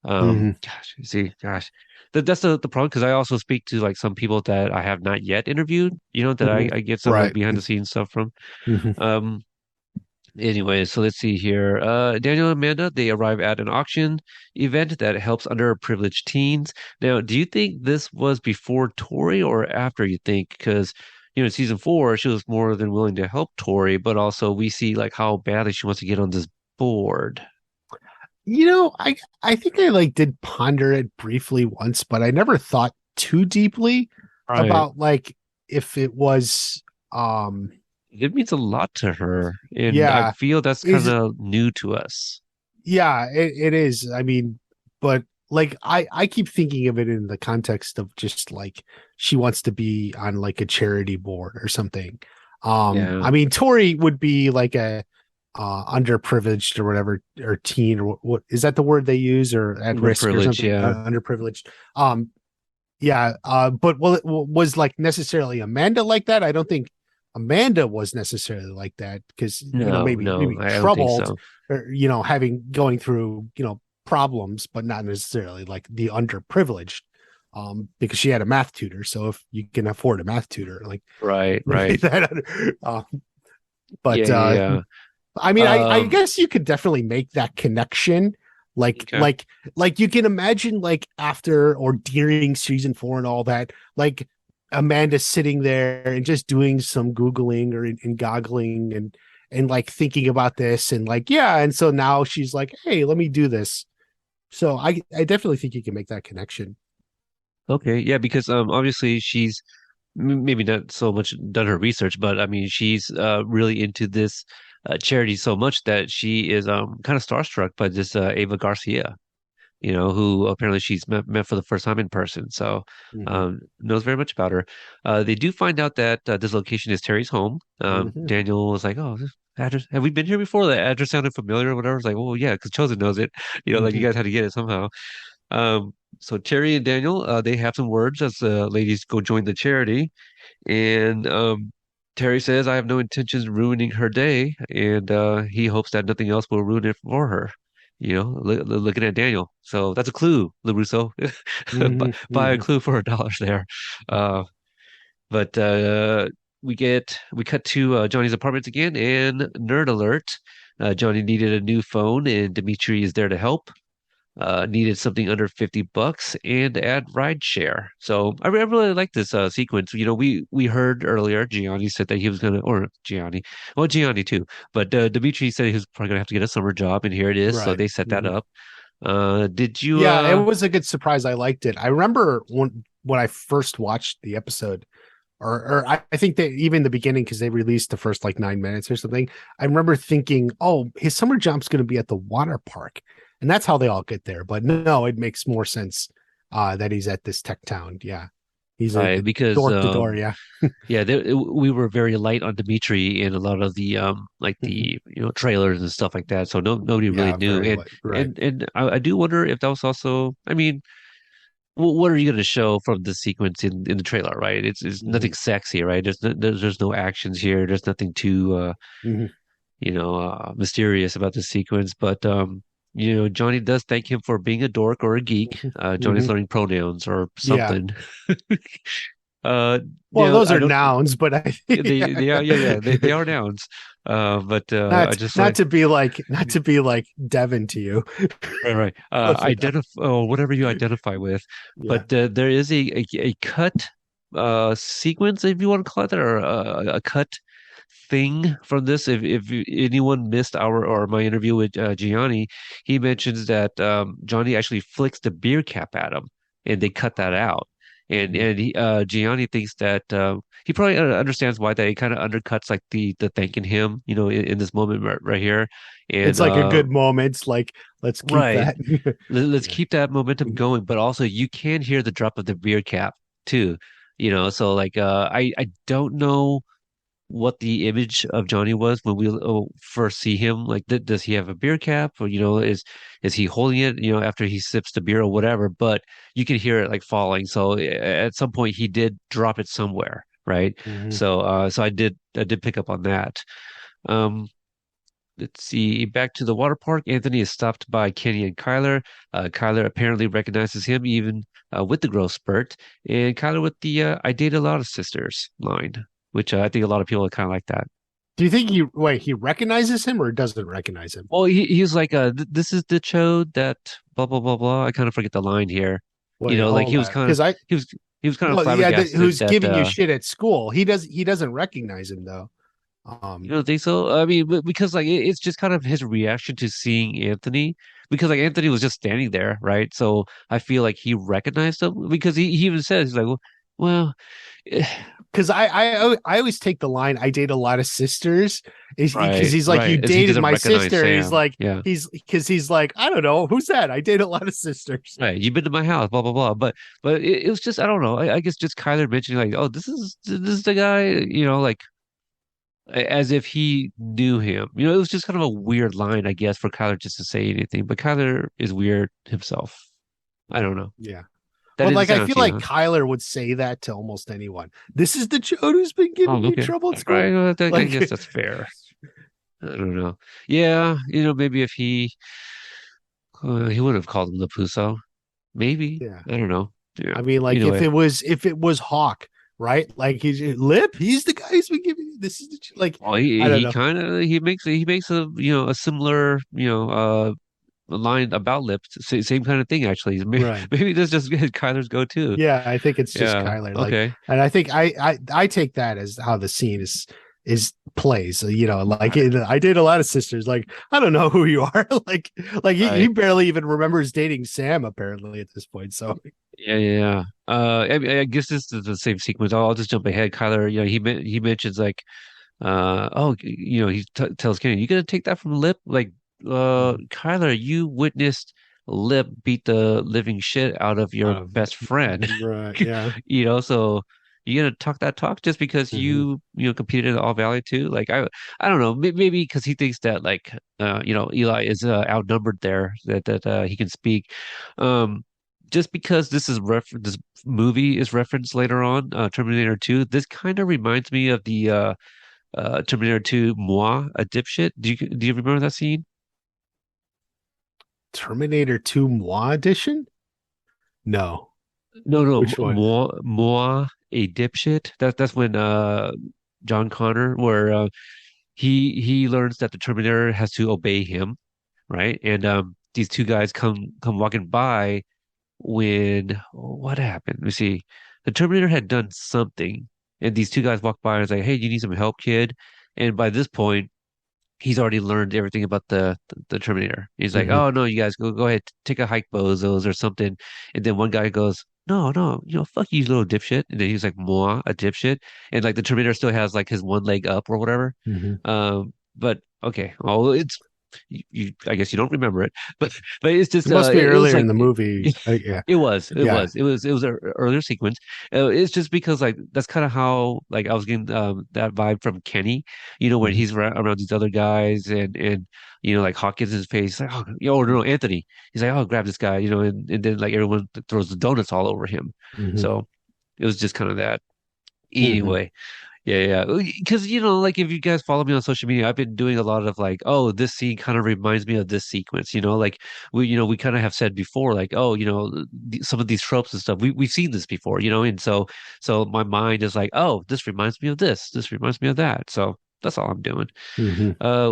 Mhm. Gosh, see, gosh, that's the problem because I also speak to like some people that I have not yet interviewed, that Mhm. I get some like Right. behind the scenes stuff from. Mhm. Um, Anyway, so let's see here. Daniel and Amanda, they arrive at an auction event that helps underprivileged teens. Now, do you think this was before Tori or after you think? Because, in season 4, she was more than willing to help Tori, but also we see like how badly she wants to get on this board. I think I like did ponder it briefly once, but I never thought too deeply Right. about like if it was It means a lot to her, and I yeah, feel that's kind is of new to us. yeah, it is. I mean, but like I keep thinking of it in the context of just like she wants to be on like a charity board or something. Yeah, I mean, Tori would be like a underprivileged or whatever, or teen, or what is that the word they use, or at risk or underprivileged. something, Yeah. underprivileged. Yeah, but well, it was like necessarily Amanda like that. I don't think Amanda was necessarily like that because No, no, maybe I don't think troubled, so. or having going through problems, but not necessarily like the underprivileged. Because she had a math tutor, so if you can afford a math tutor, like Right, maybe right. that. But Yeah, yeah, I mean, yeah. I guess you could definitely make that connection. Like, Okay. like, like you can imagine, like after or during season 4 and all that, like Amanda sitting there and just doing some googling or and goggling and like thinking about this and like yeah, and so now she's like, hey, let me do this. So I definitely think you can make that connection. Okay, yeah, because obviously she's maybe not so much done her research, but I mean she's really into this charity so much that she is kind of starstruck by this Ava Garcia, who apparently she's met for the first time in person. So Mm-hmm. knows very much about her. They do find out that this location is Terry's home. Mm-hmm. Daniel was like, "Oh, this address, have we been here before? The address sounded familiar or whatever." It's like, "Oh yeah, because Chosen knows it. Like you Mm-hmm. guys had to get it somehow." So Terry and Daniel, they have some words as the ladies go join the charity, and Terry says, "I have no intentions of ruining her day," and he hopes that nothing else will ruin it for her. Looking at Daniel. So that's a clue, LaRusso. Mm-hmm. Buy a Mm-hmm. clue for $1 there. Uh, but we cut to Johnny's apartment again, and nerd alert. Johnny needed a new phone, and Dimitri is there to help. Needed something under $50 and add ride share. So I really like this sequence. We heard earlier Gianni said that he was gonna, or Gianni, well Gianni too, but Dimitri said he was probably gonna have to get a summer job, and here it is. So Right. they set that Mm-hmm. up. Did you? Yeah, it was a good surprise. I liked it. I remember when I first watched the episode, or I think that even the beginning because they released the first like 9 minutes or something. I remember thinking, oh, his summer job's going to be at the water park, and that's how they all get there. But no, it makes more sense that he's at this tech town. Yeah, he's a Right, because door to door. Yeah. yeah, we were very light on Dimitri and a lot of the like Mhm. the trailers and stuff like that. So nobody really Yeah, knew, very and right. I do wonder if that was also. I mean, what are you going to show from the sequence in the trailer, right? It's Hmm. nothing sexy, right? There's no actions here. There's nothing too Hmm. mysterious about the sequence. But Johnny does thank him for being a dork or a geek. Johnny's Hmm. learning pronouns or Yeah. something. uh, Well, those I are don't. nouns, but I yeah. They are, yeah, they are nouns. But I not just not like. to be like not to be like Devin to you. Right, right. Close enough. Identify or whatever you identify with, Yeah. but there is a cut sequence, if you want to call it that, or a cut thing from this. If anyone missed our or my interview with Gianni, he mentions that Johnny actually flicks the beer cap at him, and they cut that out. Gianni thinks that he probably understands why that it kind of undercuts like the thanking him, in this moment right here, and It's like a good moment. Like, let's keep right. that. Let's Yeah. keep that momentum going, but also you can hear the drop of the beer cap too. So like I don't know what the image of Johnny was when we first see him. Like, does he have a beer cap, or is he holding it? After he sips the beer or whatever. But you can hear it like falling. So at some point he did drop it somewhere, right? Mhm. So I did pick up on that. Um, Let's see. Back to the water park. Anthony is stopped by Kenny and Kyler. Kyler apparently recognizes him even with the growth spurt. And Kyler with the I date a lot of sisters line, which I think a lot of people kind of like that. Do you think he recognizes him or doesn't recognize him? Well, he's like, this is the chode that blah, blah, blah, blah. I kind of forget the line here. Wait, Like hold on. Because I he was kind of well, yeah, flabbergasted who's that, giving you shit at school? He doesn't recognize him though. you don't think so? I mean, because like it's just kind of his reaction to seeing Anthony, because like Anthony was just standing there, right? So I feel like he recognized him because he even says he's like, well, eh, Because I always take the line I date a lot of sisters is because right, he's like you right, as he dated doesn't my recognize sister. He's Sam. like Yeah, he's like I don't know who's that. I date a lot of sisters. right. You've been to my house, blah blah blah. But it was just I don't know. I guess just Kyler mentioning like, oh, this is the guy, like as if he knew him. It was just kind of a weird line, I guess, for Kyler just to say anything. But Kyler is weird himself. I don't know. Yeah. That But didn't like, I stand out feel to you, like huh? Kyler would say that to almost anyone. This is the Chode who's been Oh, giving me okay. trouble at All right. school. Well, I Like, guess that's fair. I don't know. Yeah, maybe if he would have called him Lapuso. Maybe. yeah. I don't know. Yeah. I mean, like Either way. if it was Hawk, right? Like he's Lip, he's the guy who's been giving you this is like Well, I don't he know. kind of he makes a a similar line about lips. Same kind of thing actually. Maybe, Right. maybe that's just Kyler's go to. Yeah, I think it's just Yeah. Kyler. Like, Okay. and I think I take that as how the scene is plays. Like Right. I date a lot of sisters. Like, I don't know who you are. like he Right. barely even remembers dating Sam apparently at this point. So Yeah. Yeah. Yeah. I guess this is the same sequence. I'll just jump ahead. Kyler, he mentions like, he tells Kenny, "You gonna take that from Lip?" Like, Mhm. Kyler, you witnessed Lip beat the living shit out of your um, best friend. right, yeah. So you gonna talk that talk just because Hmm. competed in the All Valley too? Like, I don't know, maybe because he thinks that like, Eli is outnumbered there, that he can speak. Um, just because this movie is referenced later on, Terminator 2. This kind of reminds me of the Terminator 2, Moi, a dipshit. Do you remember that scene? Terminator 2 Moi edition? No. No, no, Which one? Moi, a dipshit. That's when John Connor, where he learns that the Terminator has to obey him, right? And these two guys come walking by when what happened? Let me see. The Terminator had done something, and these two guys walk by and it's like, "Hey, you need some help, kid?" And by this point, he's already learned everything about the Terminator. He's like, Hmm. "Oh no, you guys go ahead, take a hike, bozos, or something." And then one guy goes, "No, no, fuck you, little dipshit." And then he's like, "Moi, a dipshit," and like the Terminator still has like his one leg up or whatever. Hmm. But okay, well, I guess you don't remember it, but it's just It must be it was earlier like in the movie. Yeah. Yeah. it was an earlier sequence. It's just because like that's kind of how like I was getting that vibe from Kenny, when Hmm. he's around these other guys and like Hawkins in his face, like, oh, no, Anthony. He's like, oh, grab this guy, and then like everyone throws the donuts all over him. Hmm. So it was just kind of that. Hmm. Anyway, yeah, yeah. Because, like if you guys follow me on social media, I've been doing a lot of like, oh, this scene kind of reminds me of this sequence, like we kind of have said before, like, oh, some of these tropes and stuff, we've seen this before, and so my mind is like, oh, this reminds me of this. This reminds me of that. So that's all I'm doing. Hmm.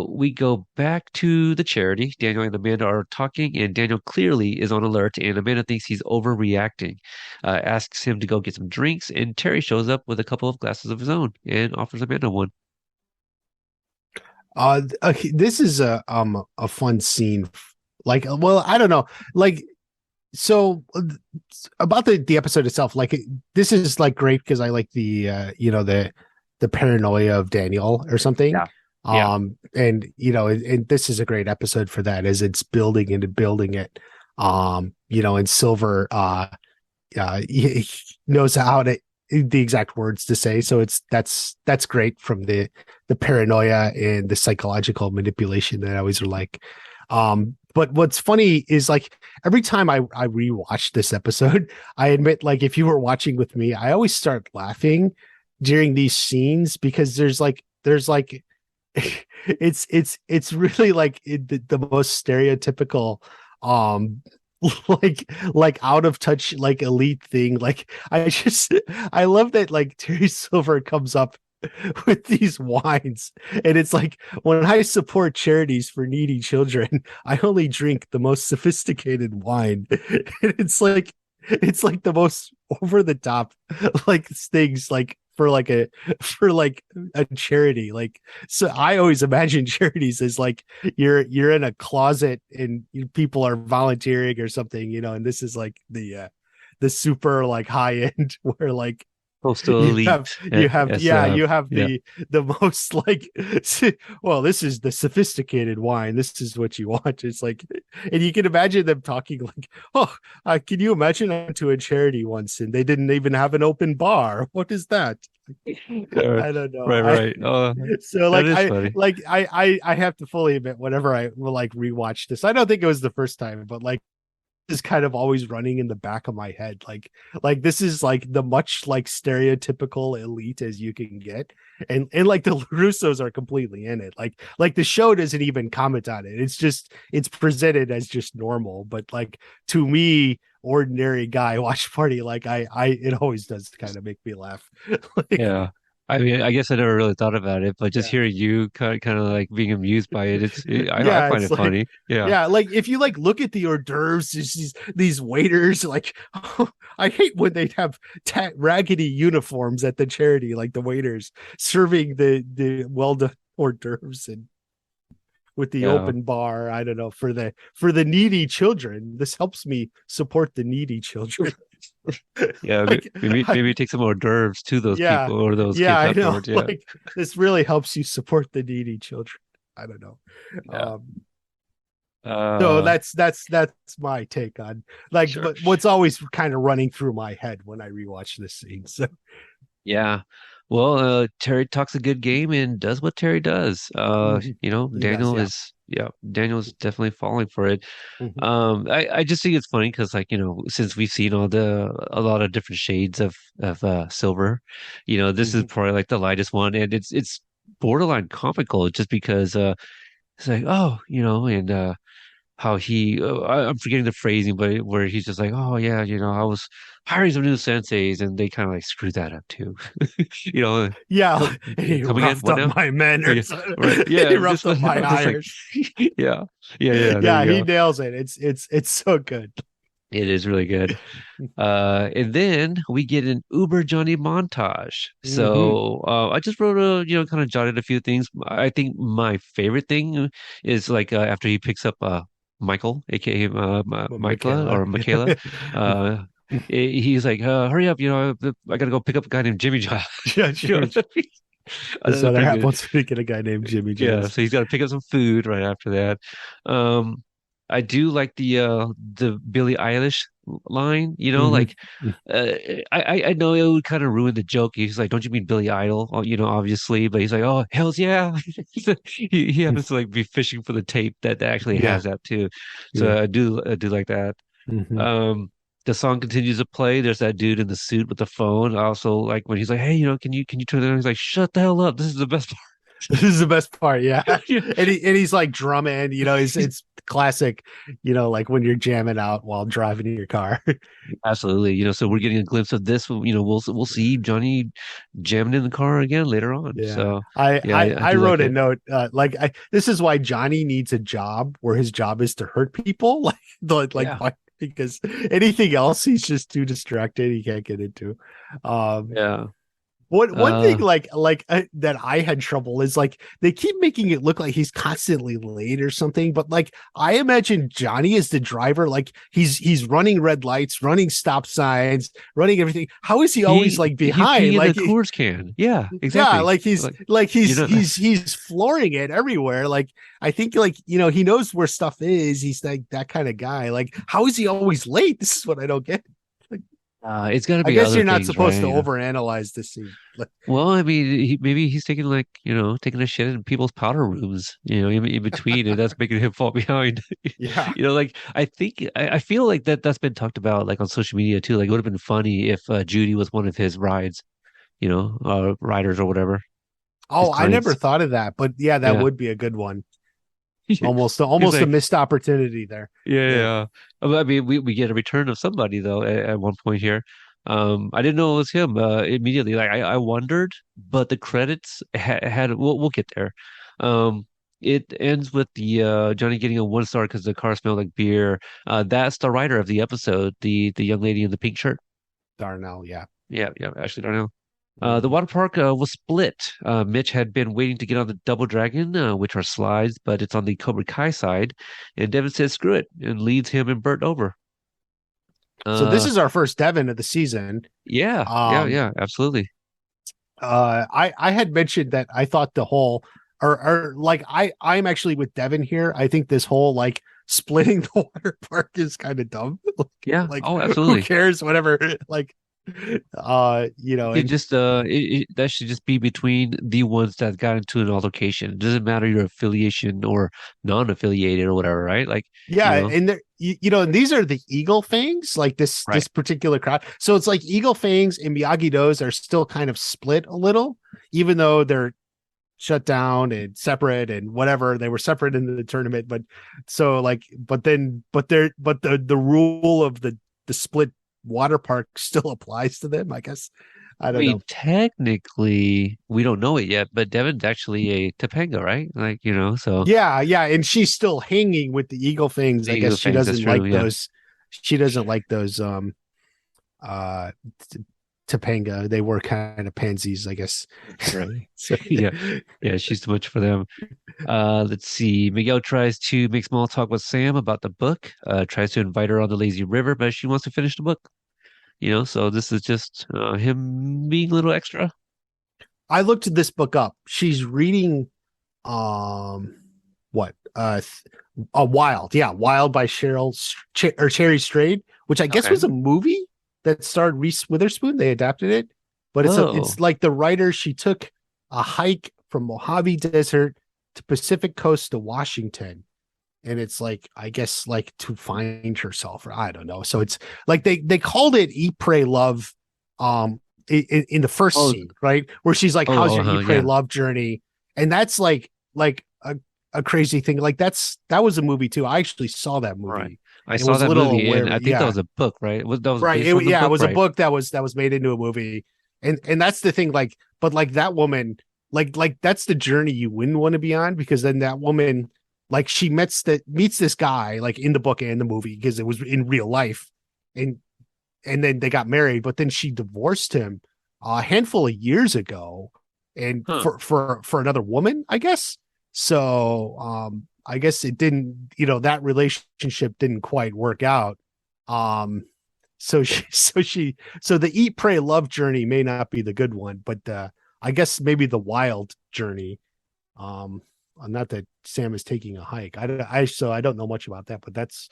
We go back to the charity. Daniel and Amanda are talking, and Daniel clearly is on alert, and Amanda thinks he's overreacting. Asks him to go get some drinks, and Terry shows up with a couple of glasses of his own and offers Amanda one. Okay, this is a fun scene. Like, well, I don't know. Like, so about the episode itself, like this is like great because I like the paranoia of Daniel or something. Yeah. Yeah. And and this is a great episode for that as it's building into building it. And Silver he knows how to the exact words to say. So that's great from the paranoia and the psychological manipulation that I always like. But what's funny is like every time I rewatch this episode, I admit like if you were watching with me, I always start laughing during these scenes because there's like it's really like the most stereotypical um like out of touch like elite thing. Like I love that like Terry Silver comes up with these wines and it's like when I support charities for needy children I only drink the most sophisticated wine. It's like the most over the top like things like for like a charity. Like, so I always imagine charities as like you're in a closet and people are volunteering or something, and this is like the super like high end where like Coastal you have elite. you have yeah SF. you have Yeah. the most like well, this is the sophisticated wine, this is what you want. It's like, and you can imagine them talking like, oh, can you imagine I went to a charity once and they didn't even have an open bar, what is that? Uh, I don't know. right, I right. Oh, so that like is I funny. like I have to fully admit whenever I will like rewatch this, I don't think it was the first time, but like is kind of always running in the back of my head. Like this is like the much like stereotypical elite as you can get. And like the Russos are completely in it. Like the show doesn't even comment on it. It's just it's presented as just normal. But like to me, ordinary guy watch party, like I it always does kind of make me laugh. Like Yeah. I mean, I guess I never really thought about it, but just yeah. hearing you kind of like being amused by it, I Yeah, find it's it like funny. Yeah. yeah, like if you like look at the hors d'oeuvres, these waiters, like I hate when they have raggedy uniforms at the charity, like the waiters serving the well done hors d'oeuvres and with the Yeah. open bar. I don't know for the needy children. This helps me support the needy children. Yeah. Like Maybe take some hors d'oeuvres to those yeah, people or those yeah, kids I know. afterwards. Yeah. Like this really helps you support the needy children. I don't know. Yeah. So Uh, that's my take on like sure. but what's always kind of running through my head when I rewatch this scene. So Yeah. Well, Terry talks a good game and does what Terry does. mhm. He does, yeah. Daniel's definitely falling for it. Mhm, I just think it's funny because like, since we've seen a lot of different shades of silver, this is mhm. probably like the lightest one and it's borderline comical just because it's like, oh, and how I'm forgetting the phrasing, but where he's just like, oh yeah, I was hiring some new senseis and they kind of like screwed that up too. You know, Yeah, come, and he come again? roughed What up now? my men or Yeah, something. right. He Yeah, just roughed up my I'm just like, hires. yeah, yeah. There Yeah, you he go. nails it. It's so good. It is really good. And then we get an Uber Johnny montage. Hmm. So I just wrote kind of jotted a few things. I think my favorite thing is like after he picks up Michael, aka Michaela Michaela. or Michaela. Uh, he's like, hurry up, I gotta go pick up a guy named Jimmy Giles. Yeah, You know Jimmy. what I mean? This That's other pretty half good. wants to get a guy named Jimmy Yeah, Giles. so he's got to pick up some food right after that. Um, I do like the Billie Eilish line, Hmm. like uh, I know it would kind of ruin the joke. He's like, "Don't you mean Billy Idol?" Obviously, but he's like, "Oh, hell's yeah!" He happens to like be fishing for the tape that actually Yeah, has that too. yeah. So I do like that. Hmm. Um, the song continues to play. There's that dude in the suit with the phone. I also like when he's like, "Hey, can you turn that on?" He's like, "Shut the hell up! This is the best This is the best part, yeah. part." And he's like drumming, it's classic, like when you're jamming out while driving in your car. Absolutely. So we're getting a glimpse of this. We'll see Johnny jamming in the car again later on. Yeah. So I yeah, I I I do like wrote a it. note this is why Johnny needs a job where his job is to hurt people Yeah. why because anything else he's just too distracted he can't get into. Um Yeah. one thing Uh, that I had trouble is like they keep making it look like he's constantly late or something, but like I imagine Johnny is the driver, like he's running red lights, running stop signs, running everything. How is he always like he's behind? peeing in the Like Coors can. Yeah, yeah, exactly. like he's Like like you're not. he's flooring it everywhere. Like I think like he knows where stuff is. He's like that kind of guy. Like how is he always late? This is what I don't get. Like It's got to I be guess other you're not things, supposed to right? overanalyze the scene. Like Well, I mean, maybe he's taking like taking a shit in people's powder rooms, in between, and that's making him fall behind. yeah. Like I feel like that's been talked about like on social media too. Like it would have been funny if Judy was one of his rides, riders or whatever, his Oh, I never clients. thought of that, but yeah, that Yeah. would be a good one. He's Almost a like, missed opportunity there. yeah, Yeah. yeah. I mean, we get a return of somebody though at one point here. I didn't know it was him immediately. Like I wondered, but the credits had we'll get there. Um, it ends with the Johnny getting a 1 star because the car smelled like beer. That's the writer of the episode, the young lady in the pink shirt. Darnell, yeah. Yeah, yeah, Ashley Darnell. The Mhm. water park was split. Mitch had been waiting to get on the Double Dragon, which are slides, but it's on the Cobra Kai side. And Devin says, screw it, and leads him and Bert over. So this Uh, is our first Devon of the season. yeah, yeah, Um yeah, absolutely. I had mentioned that I thought the whole or like I'm actually with Devin here. I think this whole like splitting the water park is kind of dumb. Yeah, Like oh, who absolutely. cares? Whatever. Like You just that should just be between the ones that got into an altercation. It doesn't matter your affiliation or non-affiliated or whatever, right? Like, you Yeah, know, and and these are the Eagle Fangs, like this right. particular crowd. So it's like Eagle Fangs and Miyagi Do's are still kind of split a little, even though they're shut down and separate and whatever. They were separate in the tournament, but so like, but the rule of the split water park still applies to them, I guess. I I don't know. mean, technically, we don't know it yet, but Devin's actually a Topanga, right? Like, so Yeah, yeah, and she's still hanging with the Eagle Fangs. I the guess other she things, that's doesn't true. like Yeah. those. She doesn't like those uh Topanga. They were kind of pansies, I guess. Right. So, Yeah. Yeah. She's too much for them. Let's see. Miguel tries to make small talk with Sam about the book, tries to invite her on the lazy river, but she wants to finish the book. So this is just him being a little extra. I looked this book up. She's reading um what a Wild, yeah, Wild by Cherry Strayed, which I guess Okay. was a movie that starred Reese Witherspoon. They adapted it, but it's Oh, like the writer, she took a hike from Mojave Desert to Pacific Coast to Washington, and it's like, I guess, like to find herself, or I don't know. So it's like they called it Eat Pray Love in the first oh, scene, right, where she's like, how's your Eat Pray yeah. Love journey, and that's like a crazy thing. Like that was a movie too. I actually saw that Right. movie I and saw was a that little movie, aware and of I it. think that Yeah, was a book, right? That was right. based on the Yeah, it book, was a right? book that was made into a movie, and that's the thing. Like, but like that woman, like that's the journey you wouldn't want to be on, because then that woman, like, she meets this guy, like, in the book and the movie, because it was in real life, and then they got married, but then she divorced him a handful of years ago, and Huh. for another woman, I guess. So I guess it didn't, that relationship didn't quite work out. Um so she so the Eat Pray Love journey may not be the good one, but I guess maybe the Wild journey. Um Not that Sam is taking a hike. I don't know much about that, but that's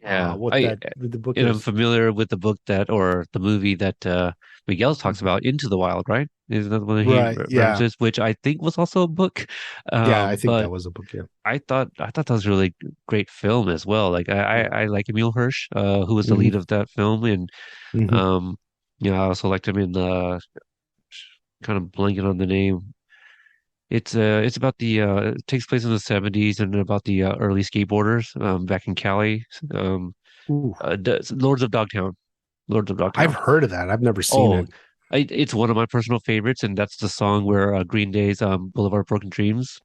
Yeah. what I that the book and I'm is. familiar with the book that or the movie that Miguel talks Mhm. about, Into the Wild, right? Is that the one that he Right. Yeah. references, which I think was also a book. Yeah, I think But that was a book. Yeah. I thought that was a really great film as well. Like I like Emil Hirsch, who was the Hmm. lead of that film, and Hmm. um, I also liked him in the kind of blanking on the name. It's about it takes place in the 70s and about the early skateboarders back in Cali. Um, Ooh, Lords of Dogtown. Lords of I've Dogtown. heard of that. I've never seen Oh, it. it's one of my personal favorites, and that's the song where Green Day's Boulevard of Broken Dreams.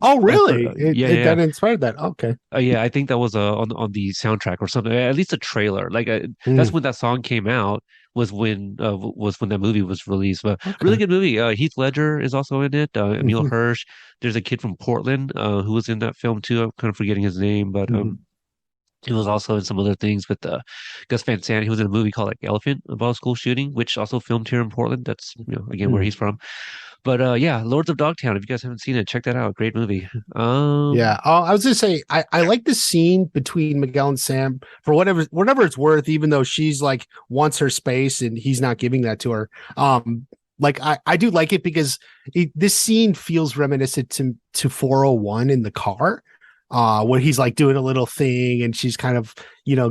Oh, I really? It, yeah, it yeah, that inspired that. Okay. yeah. I think that was on the soundtrack or something. At least a trailer. Like that's Mm, when that song came out. Was when that movie was released. But really okay. good movie. Heath Ledger is also in it. Emil Hmm. Hirsch. There's a kid from Portland who was in that film too. I'm kind of forgetting his name, but Hmm. he was also in some other things with Gus Van Sant. He was in a movie called like Elephant about a school shooting, which also filmed here in Portland. That's again where Mm. he's from. But yeah, Lords of Dogtown. If you guys haven't seen it, check that out. Great movie. Yeah. I was gonna say, I like the scene between Miguel and Sam for whatever it's worth, even though she's like wants her space and he's not giving that to her. Like I do like it because this scene feels reminiscent to 401 in the car. Where he's like doing a little thing and she's kind of,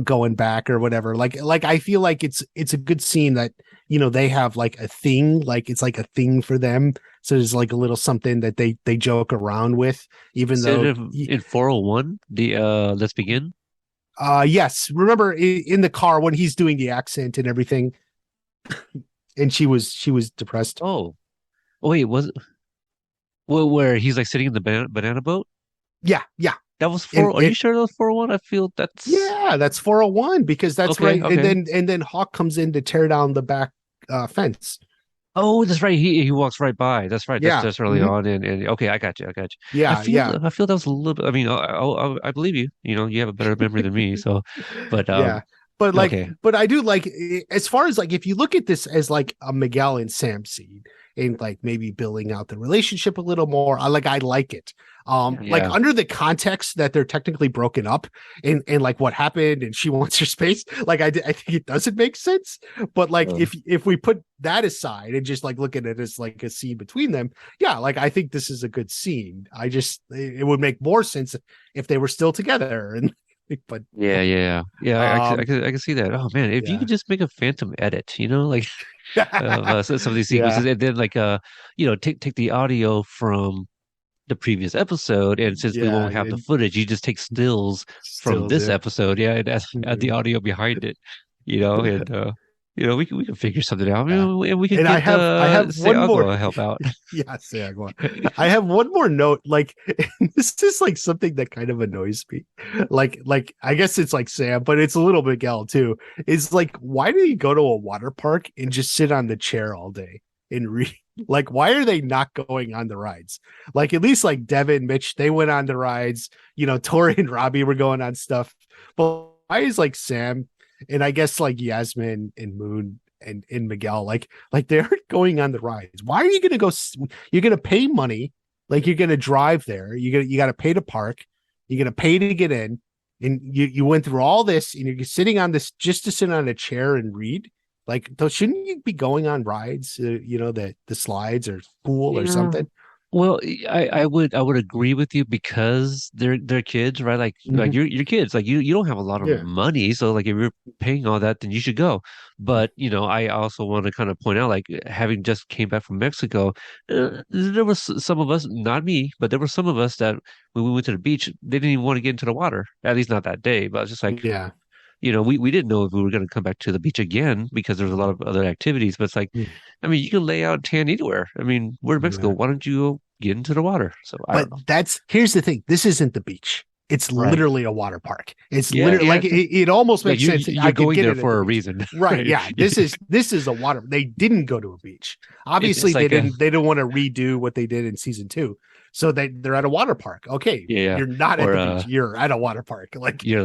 going back or whatever. Like I feel like it's a good scene that, they have like a thing, like it's like a thing for them. So there's like a little something that they joke around with, even Instead though, of in 401, the Let's Begin. yes, remember in the car when he's doing the accent and everything, and she was depressed. Oh, wait, was it where he's like sitting in the banana boat? Yeah, yeah, That was and four. Are you it sure that was 401? I feel that's yeah, that's 401 because that's okay. right. And Okay. then Hawk comes in to tear down the back fence. Oh, that's right. He walks right by. That's right. That's Yeah, just early mhm, on. And okay, I got you. I got you. yeah, yeah, I feel that was a little bit. I mean, I believe you. You have a better memory than me. So, but yeah. But like, okay. but I do like, as far as like, if you look at this as like a Miguel and Sam scene, and like maybe building out the relationship a little more. I like it. Like Yeah. under the context that they're technically broken up and like what happened and she wants her space, like I think it doesn't make sense. But like Uh, if we put that aside and just like look at it as like a scene between them, yeah, like I think this is a good scene. It would make more sense if they were still together and but yeah. um I can see that. Oh man, if you yeah. could just make a phantom edit, like some of these Yeah, sequences, and then take the audio from the previous episode, and since we yeah, won't have the and footage, you just take stills from still this do. episode, yeah, and add the audio behind it, and we can figure something out, Yeah. and we could And get I have one Seago more. to help out. Yes, yeah, go on. I have one more note. Like this is like something that kind of annoys me. Like I guess it's like Sam, but it's a little Miguel too. Is like, why do you go to a water park and just sit on the chair all day and read? Like, why are they not going on the rides? Like, at least like Devin, Mitch, they went on the rides. Tori and Robbie were going on stuff. But why is like Sam and I guess like Yasmin and Moon and Miguel like they're going on the rides? Why are you going to go? You're going to pay money, like you're going to drive there. You got to pay to park. You're going to pay to get in, and you went through all this, and you're sitting on this just to sit on a chair and read. Like, shouldn't you be going on rides? The slides or pool or Yeah. something. Well, I would agree with you because they're kids, right? Like Mm-hmm. you're kids, like you don't have a lot of Yeah, money, so like if you're paying all that, then you should go. But I also want to kind of point out, like having just came back from Mexico, there was some of us, not me, but there were some of us that when we went to the beach, they didn't even want to get into the water, at least not that day. But it's just like yeah. we didn't know if we were going to come back to the beach again because there's a lot of other activities. But it's like, I mean, you can lay out and tan anywhere. I mean, we're in Mexico. Yeah. Why don't you go get into the water? So I But don't know. here's the thing. This isn't the beach. It's Right. literally a water park. It's Yeah, literally yeah. like it almost Like makes sense. you're I could going get there it at the for a beach. reason, Right. right? Yeah. This is a water. They didn't go to a beach. Obviously It's like a they didn't want to redo what they did in season 2. So they're at a water park. Okay. yeah, You're not at or the beach. You're at a water park. Like you're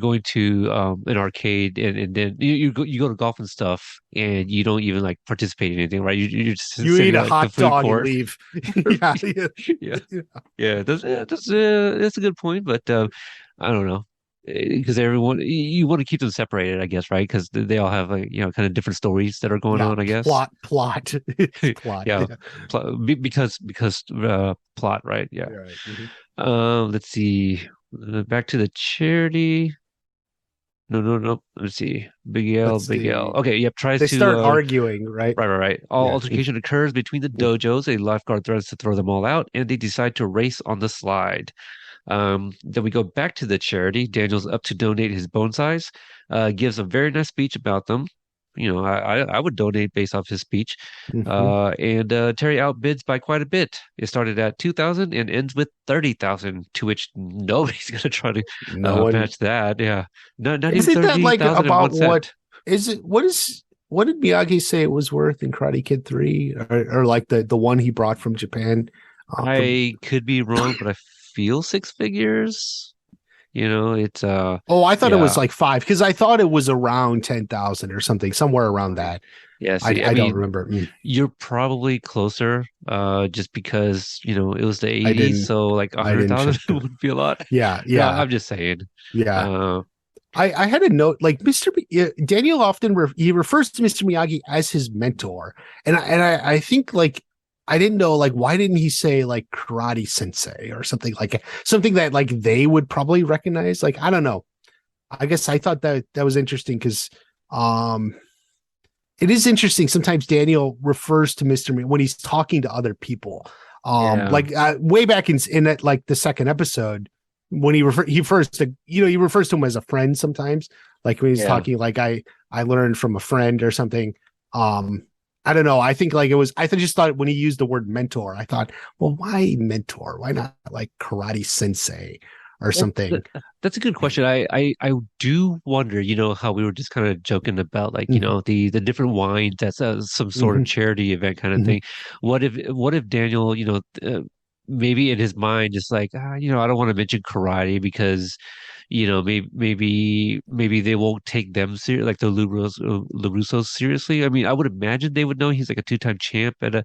going to an arcade and then you go to golf and stuff and you don't even like participate in anything, right? You're just you eat sitting a at the hot food dog and court. leave. Yeah. Yeah. Yeah. Yeah, that's a good point, but I don't know because everyone you want to keep them separated, I guess, right? Because they all have like kind of different stories that are going Yeah. on, I guess. Plot. It's plot. Yeah, Yeah. because plot, right? Yeah. You're right. Mhm. Let's see. Back to the charity. No, no, no. Let's see. Let's Big L. see. Okay, yep. Tries They to start arguing, right? right. All Yeah. altercation occurs between the dojos. A lifeguard threatens to throw them all out, and they decide to race on the slide. Then we go back to the charity. Daniel's up to donate his bonsais, gives a very nice speech about them. I would donate based off his speech. Mhm. And Terry outbids by quite a bit. It started at 2,000 and ends with 30,000, to which nobody's gonna try to No one. match that. Yeah, not even Isn't that like 30,000 and one about what cent. is it? What did Miyagi say it was worth in Karate Kid 3, or like the one he brought from Japan? From I could be wrong, but I feel six figures. It's Oh, I thought it was yeah. like 5 because I thought it was around 10,000 or something, somewhere around that. Yeah, I see, I I don't mean, remember. you're probably closer, just because, it was the I 80s, didn't. so like a I hundred didn't thousand check that. would be a lot. Yeah, No, yeah, I'm just saying. yeah. Uh, I had a note like Daniel often he refers to Mr. Miyagi as his mentor, and I think like I didn't know like why didn't he say like karate sensei or something that like they would probably recognize. Like I don't know. I guess I thought that was interesting because um it is interesting sometimes Daniel refers to Mr. Miyagi when he's talking to other people. yeah, Like way back in that like the second episode when he refers to he refers to him as a friend sometimes, like when he's yeah. talking like I learned from a friend or something. I don't know, I think like it was just thought when he used the word mentor I thought, well, why mentor, why not like karate sensei or Well, something. that's a good question. I do wonder, how we were just kind of joking about like, Mhm, the different wines that's some sort of mhm, charity event kind of mhm. thing. What if Daniel, maybe in his mind just like, I don't want to mention karate because maybe they won't take them serious, like the LaRussos seriously. I mean, I would imagine they would know he's like a two-time champ at a,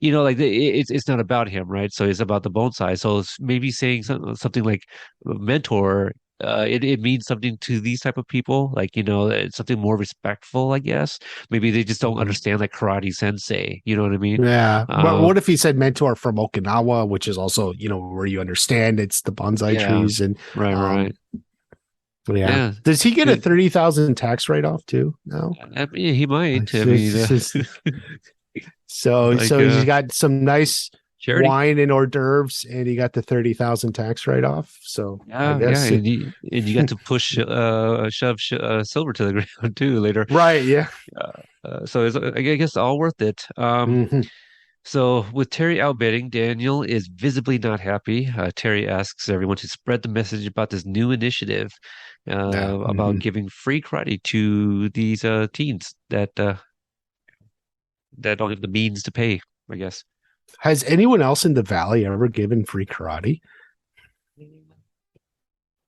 like it's not about him, right? So it's about the bone size. So it's maybe saying something like mentor. It means something to these type of people, like it's something more respectful, I guess. Maybe they just don't Mhm. understand like karate sensei. You know what I mean? Yeah. But Uh, what if he said mentor from Okinawa, which is also, where you understand it's the bonsai yeah, trees and right, um right, yeah. yeah. Does he get a Good. 30,000 tax write-off too? No. I mean, he might. I So, mean, like so he's got some nice charity. wine and hors d'oeuvres and he got the 30,000 tax write-off. So I Yeah, yeah, guess and you got to push shove silver to the ground too later. right, yeah. So I guess all worth it. Hmm. So with Terry outbidding, Daniel is visibly not happy. Terry asks everyone to spread the message about this new initiative, Yeah. about Hmm. giving free karate to these teens that don't have the means to pay, I guess. Has anyone else in the valley ever given free karate?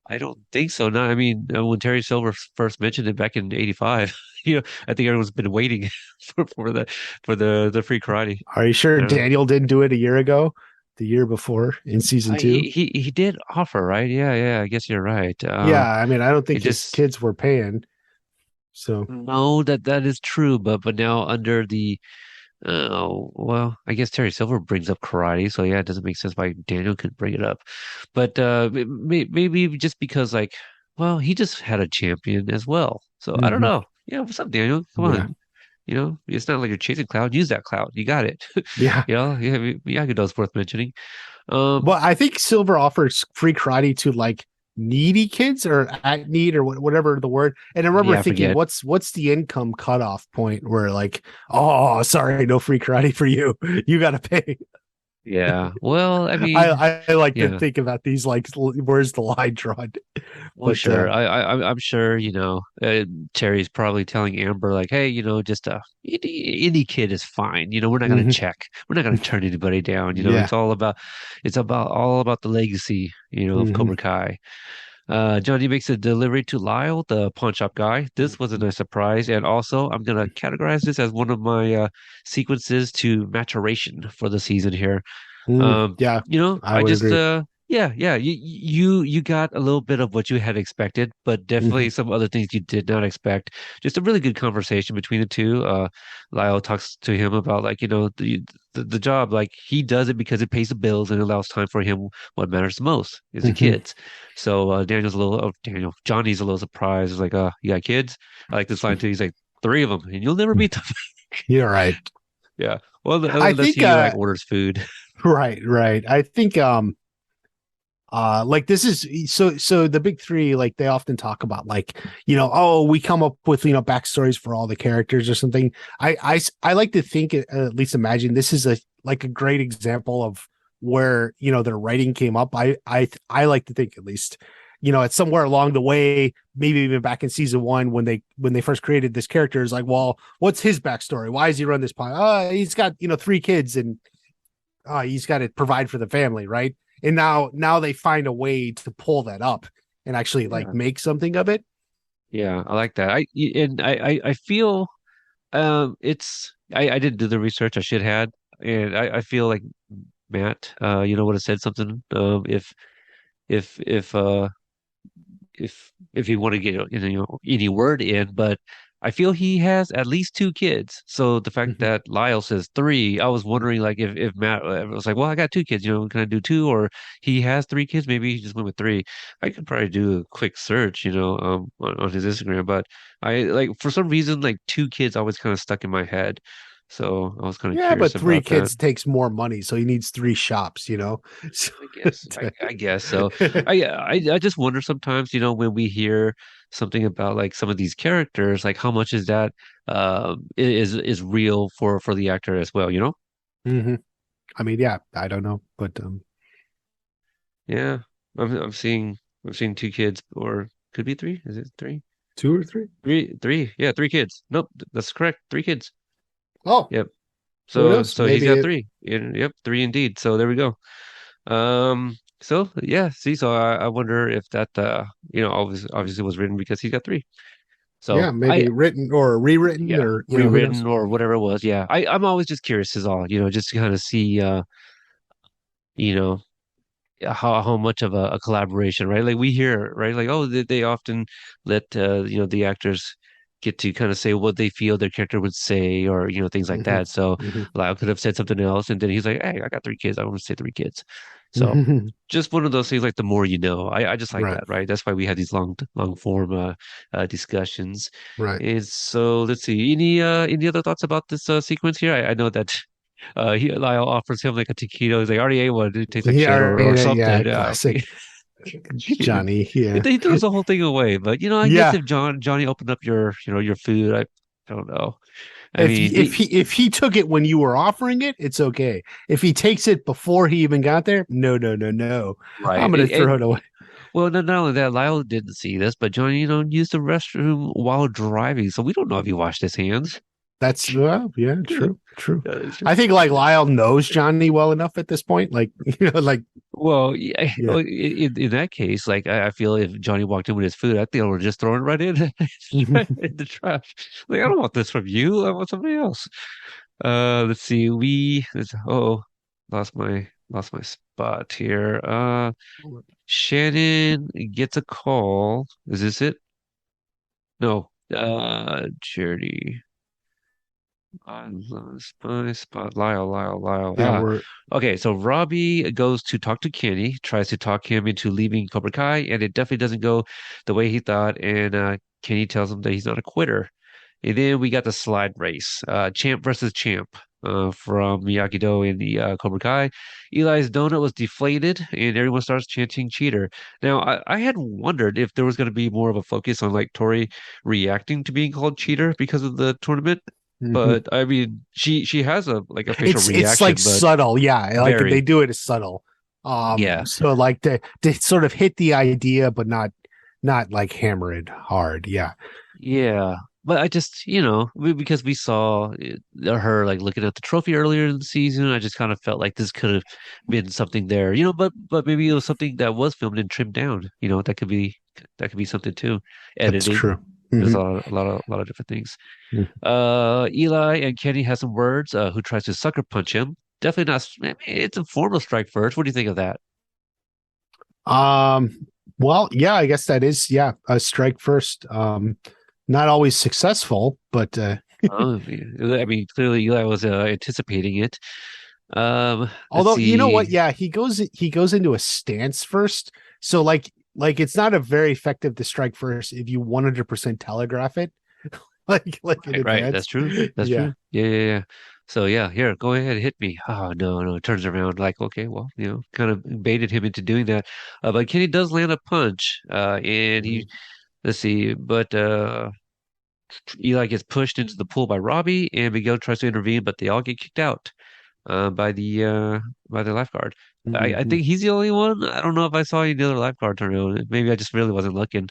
I don't think so. No, I mean, when Terry Silver first mentioned it back in '85, I think everyone's been waiting for the free karate. Are you sure I don't know. Daniel didn't do it a year ago, the year before in season two? He did offer, right? Yeah, yeah. I guess you're right. Yeah, I mean, I don't It think his just kids were paying. So, no, that is true, but now under the well, I guess Terry Silver brings up karate, so yeah, it doesn't make sense why Daniel could bring it up. But maybe just because like, well, he just had a champion as well, so I don't mhm. know. Yeah, what's up, Daniel? Come Yeah, on, it's not like you're chasing cloud. Use that cloud. You got it. yeah. Yeah, Yakudo's worth mentioning. Um, Well, I think Silver offers free karate to like needy kids or at need or whatever the word. And I remember yeah, I thinking, forget. what's the income cutoff point where like, oh, sorry, no free karate for you. You got to pay. Yeah, well, I I, mean, I like to yeah. think about these like where's the line drawn? Well, But sure. I'm sure, Terry's probably telling Amber like, hey, just any kid is fine. We're not gonna mhm, check. We're not gonna turn anybody down. yeah. It's all about the legacy, of Hmm. Cobra Kai. Johnny makes a delivery to Lyle, the pawn shop guy. This was a nice surprise, and also I'm gonna categorize this as one of my sequences to maturation for the season here. Yeah, I I would just agree. yeah, you got a little bit of what you had expected, but Hmm. definitely some other things you did not expect. Just a really good conversation between the two. Lyle talks to him about like, the job, like he does it because it pays the bills and allows time for him. What matters the most is the Hmm. kids. So Johnny's a little surprised. He's like, you got kids? I like this line too. He's like, three of them, and you'll never meet them. You're right. Yeah. Well, I unless think he like orders food. right. I think like this is so the big three, like they often talk about like, oh, we come up with, backstories for all the characters or something. I like to think, at least imagine this is a great example of where, their writing came up. I like to think at least, it's somewhere along the way, maybe even back in season one when they first created this character is like, well, what's his backstory? Why does he run this pond? He's got, three kids and he's got to provide for the family, right? And now they find a way to pull that up and actually like Yeah. make something of it. Yeah, I like that. I feel I didn't do the research I should had, and I feel like Matt would have said something if if uh if he wanted to get any word in, but I feel he has at least two kids. So the fact Mhm. that Lyle says three, I was wondering like if Matt was like, well, I got two kids, can I do two? Or he has three kids, maybe he just went with three. I could probably do a quick search, on his Instagram, but I like for some reason like two kids always kind of stuck in my head. So I was kind of Yeah, curious but three about that. kids takes more money, so he needs three shops. So, I guess I guess so. I just wonder sometimes, when we hear something about like some of these characters, like how much is that is real for the actor as well, you know? hmm. I mean, yeah, I don't know, but Yeah. I'm seeing two kids or could be three. Is it three? two or three. Three. Yeah, three kids. Nope, that's correct. Three kids. Oh, Yep. who So knows? so he's Maybe got it. three. Yep, three indeed. So there we go. So yeah, see, so I wonder if that obviously was written because he got three. Yeah, So I maybe written or rewritten, yeah, or who knows? rewritten or whatever it was. Yeah, I'm always just curious is all, just to kind of see you know how much of a collaboration, right? Like we hear, right? Like, oh, they often let the actors get to kind of say what they feel their character would say, or things like Hmm. that. So Hmm. Lyle could have said something else, and then he's like, "Hey, I got three kids. I want to say three kids." So just one of those things. Like the more you know, I just like Right, that, right? That's why we have these long form discussions. right. And so let's see. Any other thoughts about this sequence here? I know that Lyle offers him like a taquito. He's like, I already ate one. It tastes like shit Yeah, or yeah, something. classic Johnny. Yeah, He throws the whole thing away. But I guess yeah. if Johnny opened up your food, I don't know. I If he, mean, if he took it when you were offering it, it's okay. If he takes it before he even got there, no, no, no, no. I'm right. gonna throw it away. Well, not only that, Lyle didn't see this, but Johnny, used the restroom while driving, so we don't know if he washed his hands. That's well, yeah, true, true. It's I just- think like Lyle knows Johnny well enough at this point. Like, like Well, yeah, yeah. well, in that case, like I feel if Johnny walked in with his food, I think I would just throw it right in, in the trash. Like I don't want this from you. I want somebody else. Let's see. Lost my spot here. Shannon gets a call. Is this it? No. Charity. I lost my spot. Lyle. Yeah, we're Okay. So Robbie goes to talk to Kenny, tries to talk him into leaving Cobra Kai, and it definitely doesn't go the way he thought. And Kenny tells him that he's not a quitter. And then we got the slide race, champ versus champ, from Miyagi-Do in the Cobra Kai. Eli's donut was deflated, and everyone starts chanting cheater. Now, I had wondered if there was going to be more of a focus on like Tori reacting to being called cheater because of the tournament. mhm. But I mean, she has a like a facial It's like reaction, but subtle, yeah. Like they very, do it as subtle. yeah. So like they sort of hit the idea, but not like hammer it hard. Yeah. Yeah, but I just, because we saw her like looking at the trophy earlier in the season, I just kind of felt like this could have been something there, but maybe it was something that was filmed and trimmed down, that could be something too. That's true. Editing. There's Hmm. a lot of different things. Eli and Kenny has some words. Who tries to sucker punch him? Definitely not. I mean, it's a form of strike first. What do you think of that? Um, well, yeah, I guess that is, yeah, a strike first. Not always successful, but I mean, clearly Eli was anticipating it. Let's although you know what, see. yeah, he goes into a stance first. So like it's not a very effective to strike first if you 100% telegraph it like in Right. That's advance. true. That's Yeah. true. Yeah. So yeah, here, go ahead, hit me. Oh no, no, turns around like, okay, well, kind of baited him into doing that. But Kenny does land a punch. And Mhm. let's see, but Eli gets pushed into the pool by Robbie, and Miguel tries to intervene, but they all get kicked out by the lifeguard. I Mhm. think he's the only one. I don't know if I saw any other lifeguard turn around. Maybe I just really wasn't looking.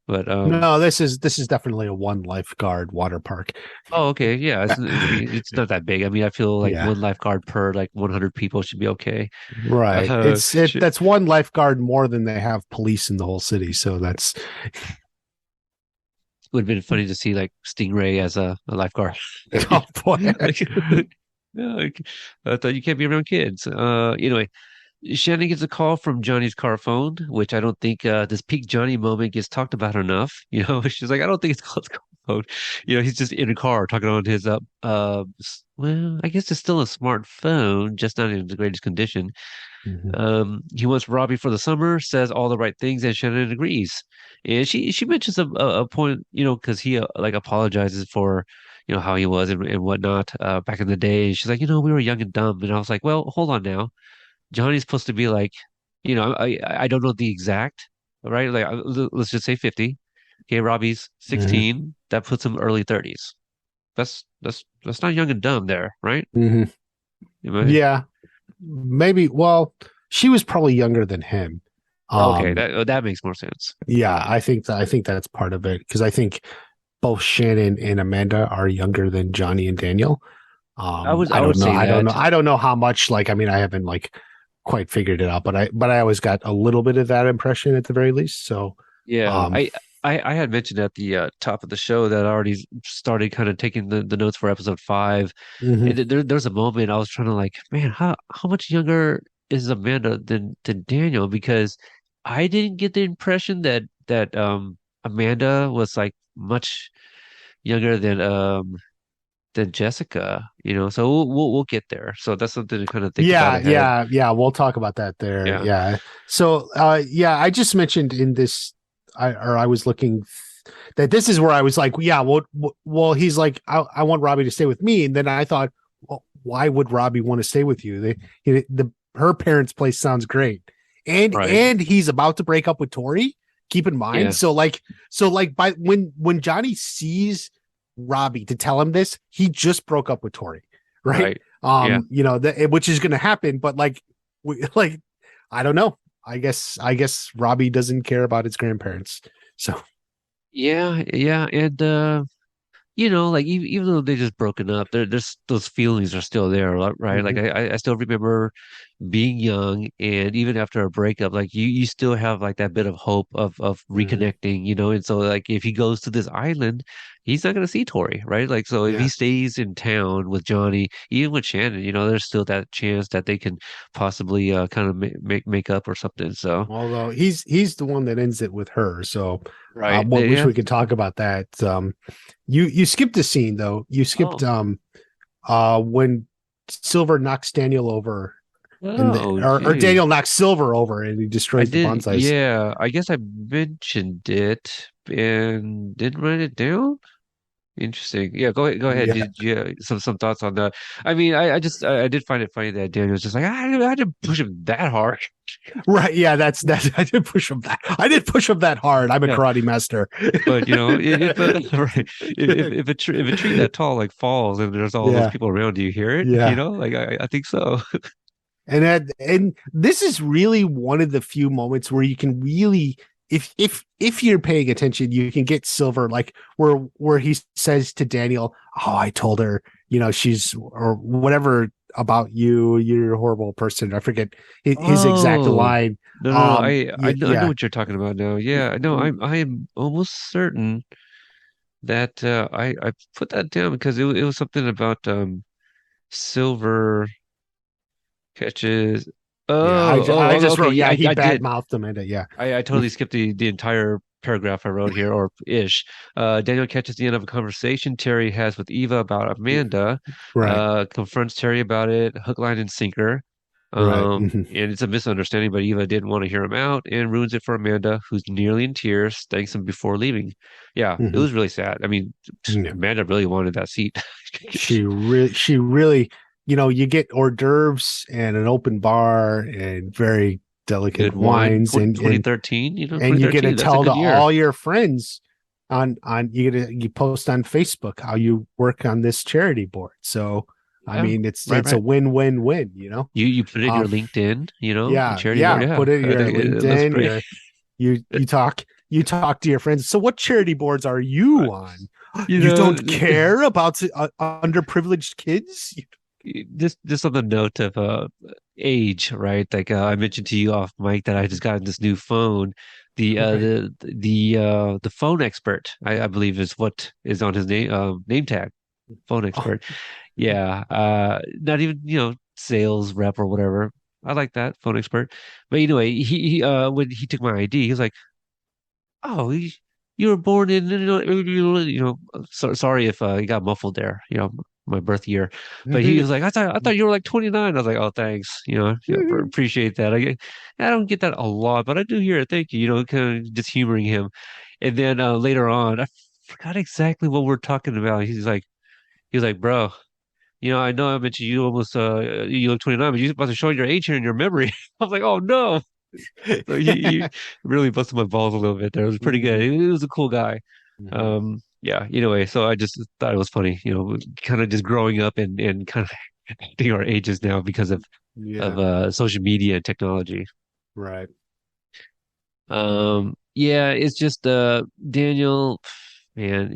But No, this is definitely a one lifeguard water park. oh, okay, yeah. I mean, it's not that big. I mean, I feel like Yeah. one lifeguard per like 100 people should be okay. Right. It's it Should, that's one lifeguard more than they have police in the whole city. So that's would have been funny to see like Stingray as a lifeguard. oh boy. Like, yeah, like, I thought you can't be around kids. Anyway, Shannon gets a call from Johnny's car phone, which I don't think this peak Johnny moment gets talked about enough. She's like, I don't think it's called car phone. He's just in a car talking on his well, I guess it's still a smartphone, just not in the greatest condition. Mhm. He wants Robbie for the summer, says all the right things, and Shannon agrees. And she mentions a point, because he like apologizes for, how he was and whatnot back in the day. She's like, we were young and dumb, and I was like, well, hold on now. Johnny's supposed to be like, I don't know the exact, right? Like let's just say 50. Okay, Robbie's Mhm. 16. That puts him early 30s. That's not young and dumb there, right? Mhm. Am I- Yeah. Maybe well, she was probably younger than him. Okay, Um that makes more sense. yeah, I think that's part of it because I think both Shannon and Amanda are younger than Johnny and Daniel. I would I I would don't know. say I don't know. that. I don't know how much. Like, I mean, I haven't like quite figured it out, but I always got a little bit of that impression at the very least. So, Yeah, um, I had mentioned at the top of the show that I already started kind of taking the notes for episode five. mhm. And there's a moment I was trying to like, man, how much younger is Amanda than Daniel? Because I didn't get the impression that Amanda was like much younger than Jessica, you know. So we'll get there. So that's something to kind of think about Yeah, ahead. yeah. We'll talk about that there. Yeah. Yeah. So, yeah, I just mentioned in this, I was looking that this is where I was like, yeah, well, he's like, I want Robbie to stay with me, and then I thought, well, why would Robbie want to stay with you? Her parents' place sounds great, Right. and he's about to break up with Tori. Keep in mind, Yeah. so like by when Johnny sees Robbie to tell him this, he just broke up with Tori, right? Right. Yeah. Which is going to happen, but like I don't know. I guess Robbie doesn't care about his grandparents. So Yeah. Yeah. And you know, like even though they just broken up, there's those feelings are still there, right? Like mhm. I still remember being young, and even after a breakup, like you still have like that bit of hope of Mhm. reconnecting, you know. And so like if he goes to this island, he's not gonna see Tori, right? Like so if he Yeah. stays in town with Johnny, even with Shannon, you know, there's still that chance that they can possibly kind of make up or something. So Although he's the one that ends it with her, so right, what wish yeah. we could talk about that. You skipped a scene though. You skipped Oh, when Silver knocks Daniel over in the oh, or geez. Daniel knocks Silver over and he I destroys the did, bonsais. yeah. I guess I mentioned it and didn't write it down. Interesting. Yeah, go ahead. Go ahead. Yeah. Did you some thoughts on that? I mean, I did find it funny that Daniel was just like, I didn't push him that hard. Right. Yeah, that's I did push him that. I did push him that hard. I'm a Yeah, karate master. but you know, if right, if a tree that tall like falls and there's all those Yeah. people around, do you hear it? You Yeah. know, like I think so. And this is really one of the few moments where you can really, if you're paying attention, you can get Silver like where he says to Daniel, "Oh, I told her, she's or whatever about you. You're a horrible person." I forget his exact Oh, line. no. I know Yeah. what you're talking about now. Yeah, no, I am almost certain that I put that down because it was something about silver catches. Yeah. I Oh, just okay. wrote, Yeah, yeah, he I bad did. mouthed Amanda. Yeah. I totally skipped the entire paragraph I wrote here, or ish. Daniel catches the end of a conversation Terry has with Eva about Amanda, Right. confronts Terry about it, hook, line, and sinker. Right. And it's a misunderstanding, but Eva didn't want to hear him out and ruins it for Amanda, who's nearly in tears, thanks him before leaving. Yeah, it Mhm. was really sad. I mean, Yeah. Amanda really wanted that seat. She really, you get hors d'oeuvres and an open bar and very delicate Good wine, wines, and 2013, you know, you get to 2013, that's a tell to good year. all your friends you post on Facebook how you work on this charity board. So I Yeah, mean, it's right, it's a right. win-win-win, you know. You put it in your Um, LinkedIn, you know, the yeah, charity board. yeah. Yeah, Put it in I your think it looks LinkedIn. great. You talk to your friends. So what charity boards are Uh, you on? You You know, don't care about underprivileged kids? just on the note of age, right? Like I mentioned to you off mic that I just got this new phone. Right. The phone expert, I believe is what is on his name tag. Phone Oh, expert. Yeah. Not even, you know, sales rep or whatever. I like that, phone expert. But anyway, he when he took my ID, he was like, "Oh, you were born in, sorry if you got muffled there, you know, my birth year." But he was like, I thought you were like 29." I was like, "Oh, thanks, you know, yeah, appreciate that." I don't get that a lot, but I do hear it. Thank you, you know, kind of just humoring him. And then later on, I forgot exactly what we're talking about. He was like, "Bro, you know, I know I mentioned you almost you look 29, but you're about to show your age here in your memory." I was like, "Oh no." So he really busted my balls a little bit there. It was pretty good. Mhm. He was a cool guy. Mhm. Yeah, anyway, so I just thought it was funny, you know, kind of just growing up and kind of acting our ages now because of Yeah. social media and technology. Right. Yeah, it's just Daniel, man,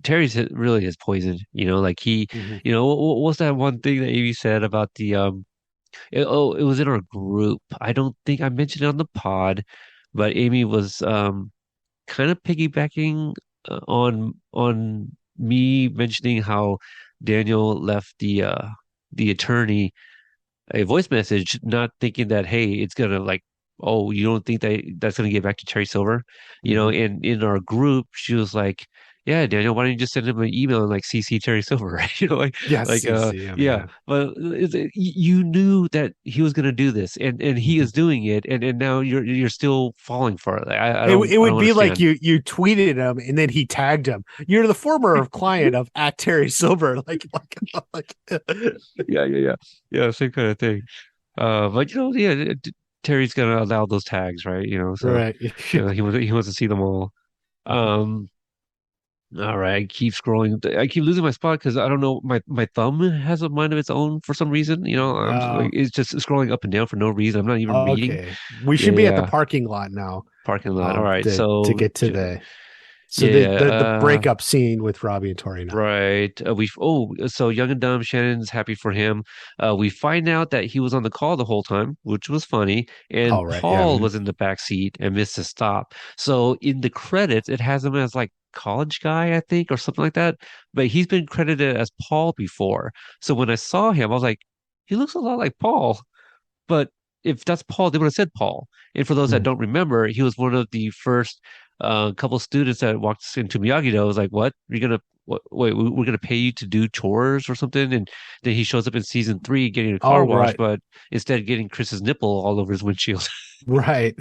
Terry's really his poison, you know, like Mhm. you know, what's that one thing that Amy said about it was in our group. I don't think I mentioned it on the pod, but Amy was kind of piggybacking on me mentioning how Daniel left the attorney a voice message, not thinking that, hey, it's gonna like, oh, you don't think that's gonna get back to Terry Silver, Mhm. and in our group, she was like, yeah, Daniel, why don't you just send him an email and like CC Terry Silver, right? Yes, like CCM, yeah, yeah. but you knew that he was gonna do this, and he Mhm. is doing it, and now you're still falling for it. It I would don't be like understand. you tweeted him and then he tagged him. You're the former client of at Terry Silver, like Yeah, yeah, yeah, yeah, same kind of thing. But yeah, Terry's gonna allow those tags, right? So right. he wants to see them all. Um, all right, I keep scrolling. I keep losing my spot because I don't know. My thumb has a mind of its own for some reason. I'm just like Oh, it's just scrolling up and down for no reason. I'm not even reading. okay. We Yeah, should be at the yeah. parking lot now. Parking lot. All right, To so get to the so yeah, the breakup scene with Robbie and Tori now. right. So Young and Dumb, Shannon's happy for him. We find out that he was on the call the whole time, which was funny, and All right, yeah. Paul was in the back seat and missed a stop. So in the credits, it has him as like college guy, I think, or something like that. But he's been credited as Paul before. So when I saw him, I was like, he looks a lot like Paul. But if that's Paul, they would have said Paul. And for those that Mhm. don't remember, he was one of the first couple students that walked into Miyagi-Do. I was like, "What? You're gonna wait? We're gonna pay you to do chores or something?" And then he shows up in season three getting a car Oh, wash, right. but instead getting Chris's nipple all over his windshield. Right.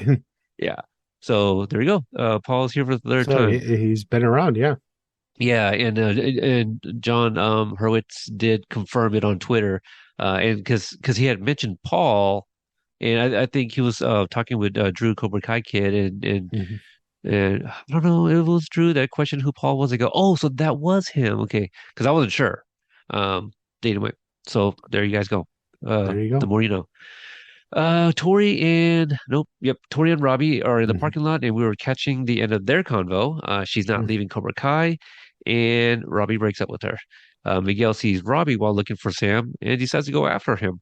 Yeah. So there you go. Paul's here for the third So time. he's been around, yeah. Yeah, and John Hurwitz did confirm it on Twitter, and because he had mentioned Paul. And I think he was talking with Drew Cobra Kai Kid, Mhm. and I don't know if it was Drew that questioned who Paul was. I go, oh, so that was him, okay? Because I wasn't sure. Anyway, so there you guys go. There you The go. more you know. Tori and nope, yep, Tori and Robbie are in the Mhm. parking lot, and we were catching the end of their convo. She's not leaving Cobra Kai, and Robbie breaks up with her. Miguel sees Robbie while looking for Sam, and decides to go after him.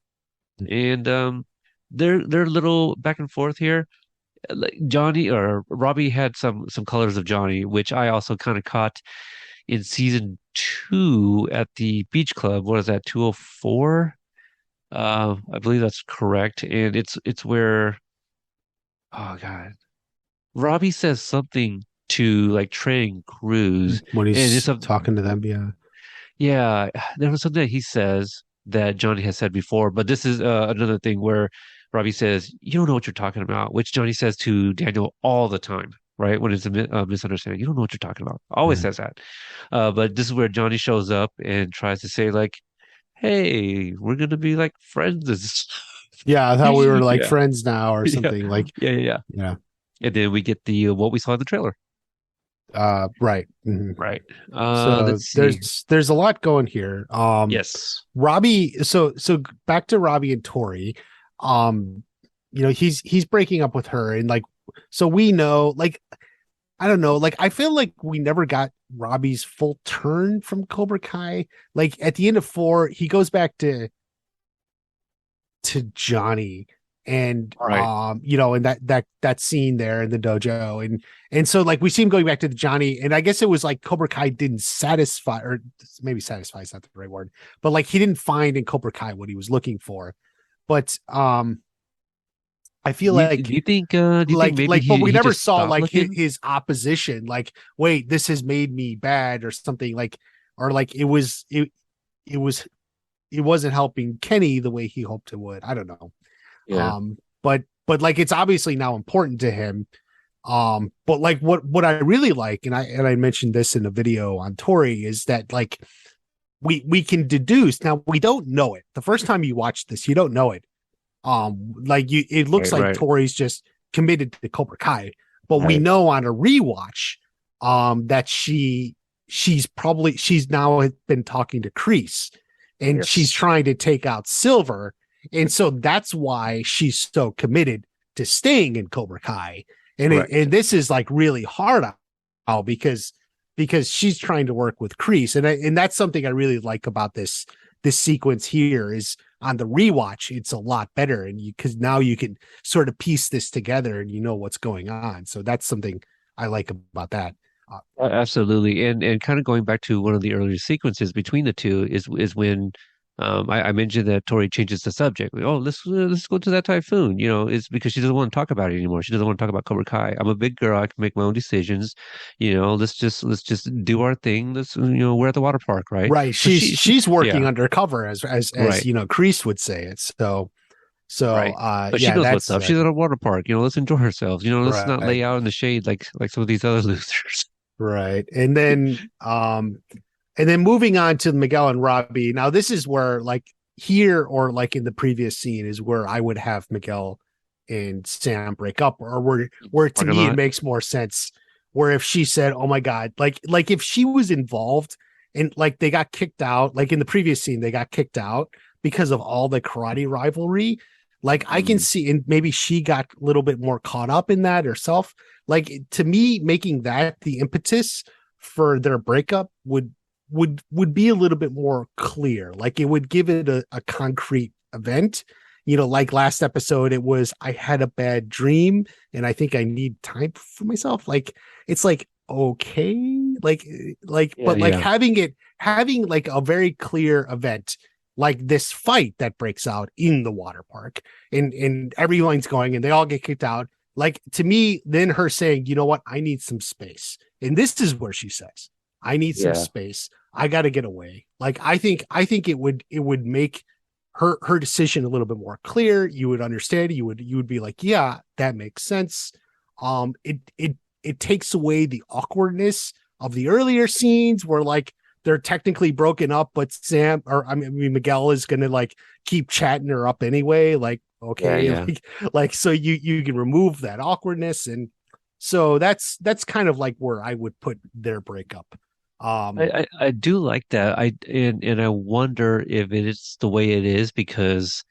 And their little back and forth here. Like Johnny or Robbie had some colors of Johnny, which I also kind of caught in season two at the beach club. What is that, 204? I believe that's correct. And it's where, oh God, Robbie says something to like Trey and Cruz, When and it's he's a talking to them, yeah. yeah, there was something that he says that Johnny has said before, but this is another thing where Robbie says, "You don't know what you're talking about," which Johnny says to Daniel all the time, right? When it's a misunderstanding, you don't know what you're talking about. Always Mhm. says that. But this is where Johnny shows up and tries to say, like, "Hey, we're gonna be like friends." Yeah, I thought we were like Yeah, friends now or yeah, something like, yeah, yeah. yeah. And then we get the what we saw in the trailer, Right. Mhm. right? So Let's see. there's a lot going here. Yes. Robbie, so back to Robbie and Tori. Um, he's breaking up with her and like so we know like I don't know, like I feel like we never got Robbie's full turn from Cobra Kai. Like at the end of four, he goes back to Johnny and All right. and that scene there in the dojo and so like we see him going back to the Johnny and I guess it was like Cobra Kai didn't satisfy or maybe satisfy is not the right word but like he didn't find in Cobra Kai what he was looking for but I feel Do you think maybe but we he never just saw stopped like looking? his opposition like wait this has made me bad or something like or like it was it wasn't helping Kenny the way he hoped it would. I don't know. Yeah. But like it's obviously now important to him. But like what I really like, and I mentioned this in a video on Tori, is that like we can deduce now we don't know it. The first time you watch this, you don't know it. Like you it looks Right, like right, Tori's just committed to Cobra Kai, but we right. know on a rewatch that she's now been talking to Kreese and she's Yes. trying to take out Silver. And so that's why she's so committed to staying in Cobra Kai. Correct. And this is like really hard now because she's trying to work with Kreese. And that's something I really like about this sequence here is on the rewatch, it's a lot better, and you because now you can sort of piece this together and you know what's going on. So that's something I like about that. Absolutely, and kind of going back to one of the earlier sequences between the two is when I mentioned that Tori changes the subject. Oh, let's go to that typhoon. It's because she doesn't want to talk about it anymore. She doesn't want to talk about Cobra Kai. I'm a big girl. I can make my own decisions. Let's just do our thing. We're at the water park, right? Right. So She's working yeah, undercover as right, Kreese would say it. So right. But she yeah, knows what's that's up. She's at a water park. Let's enjoy ourselves. Let's not right. lay out in the shade like some of these other losers. Right. And then moving on to Miguel and Robbie. Now this is where like here or like in the previous scene is where I would have Miguel and Sam break up, or where to Parking me it lot. makes more sense where if she said, "Oh my God," like if she was involved and like they got kicked out, like in the previous scene, they got kicked out because of all the karate rivalry. Like I can Mm, see, and maybe she got a little bit more caught up in that herself. Like to me, making that the impetus for their breakup would be a little bit more clear. Like it would give it a concrete event. Like last episode, it was I had a bad dream and I think I need time for myself. Like it's like okay, yeah, but like yeah. having like a very clear event like this fight that breaks out in the water park and everyone's going and they all get kicked out. Like to me, then her saying, you know what, I need some space. And this is where she says, I need some Yeah. space. I got to get away. Like I think it would make her decision a little bit more clear. You would understand. You would be like, yeah, that makes sense. It takes away the awkwardness of the earlier scenes where like they're technically broken up, but Sam or I mean Miguel is gonna like keep chatting her up anyway. Like Yeah, okay, yeah. like so you can remove that awkwardness, and so that's kind of like where I would put their breakup. Um, I do like that. And I wonder if it is the way it is because,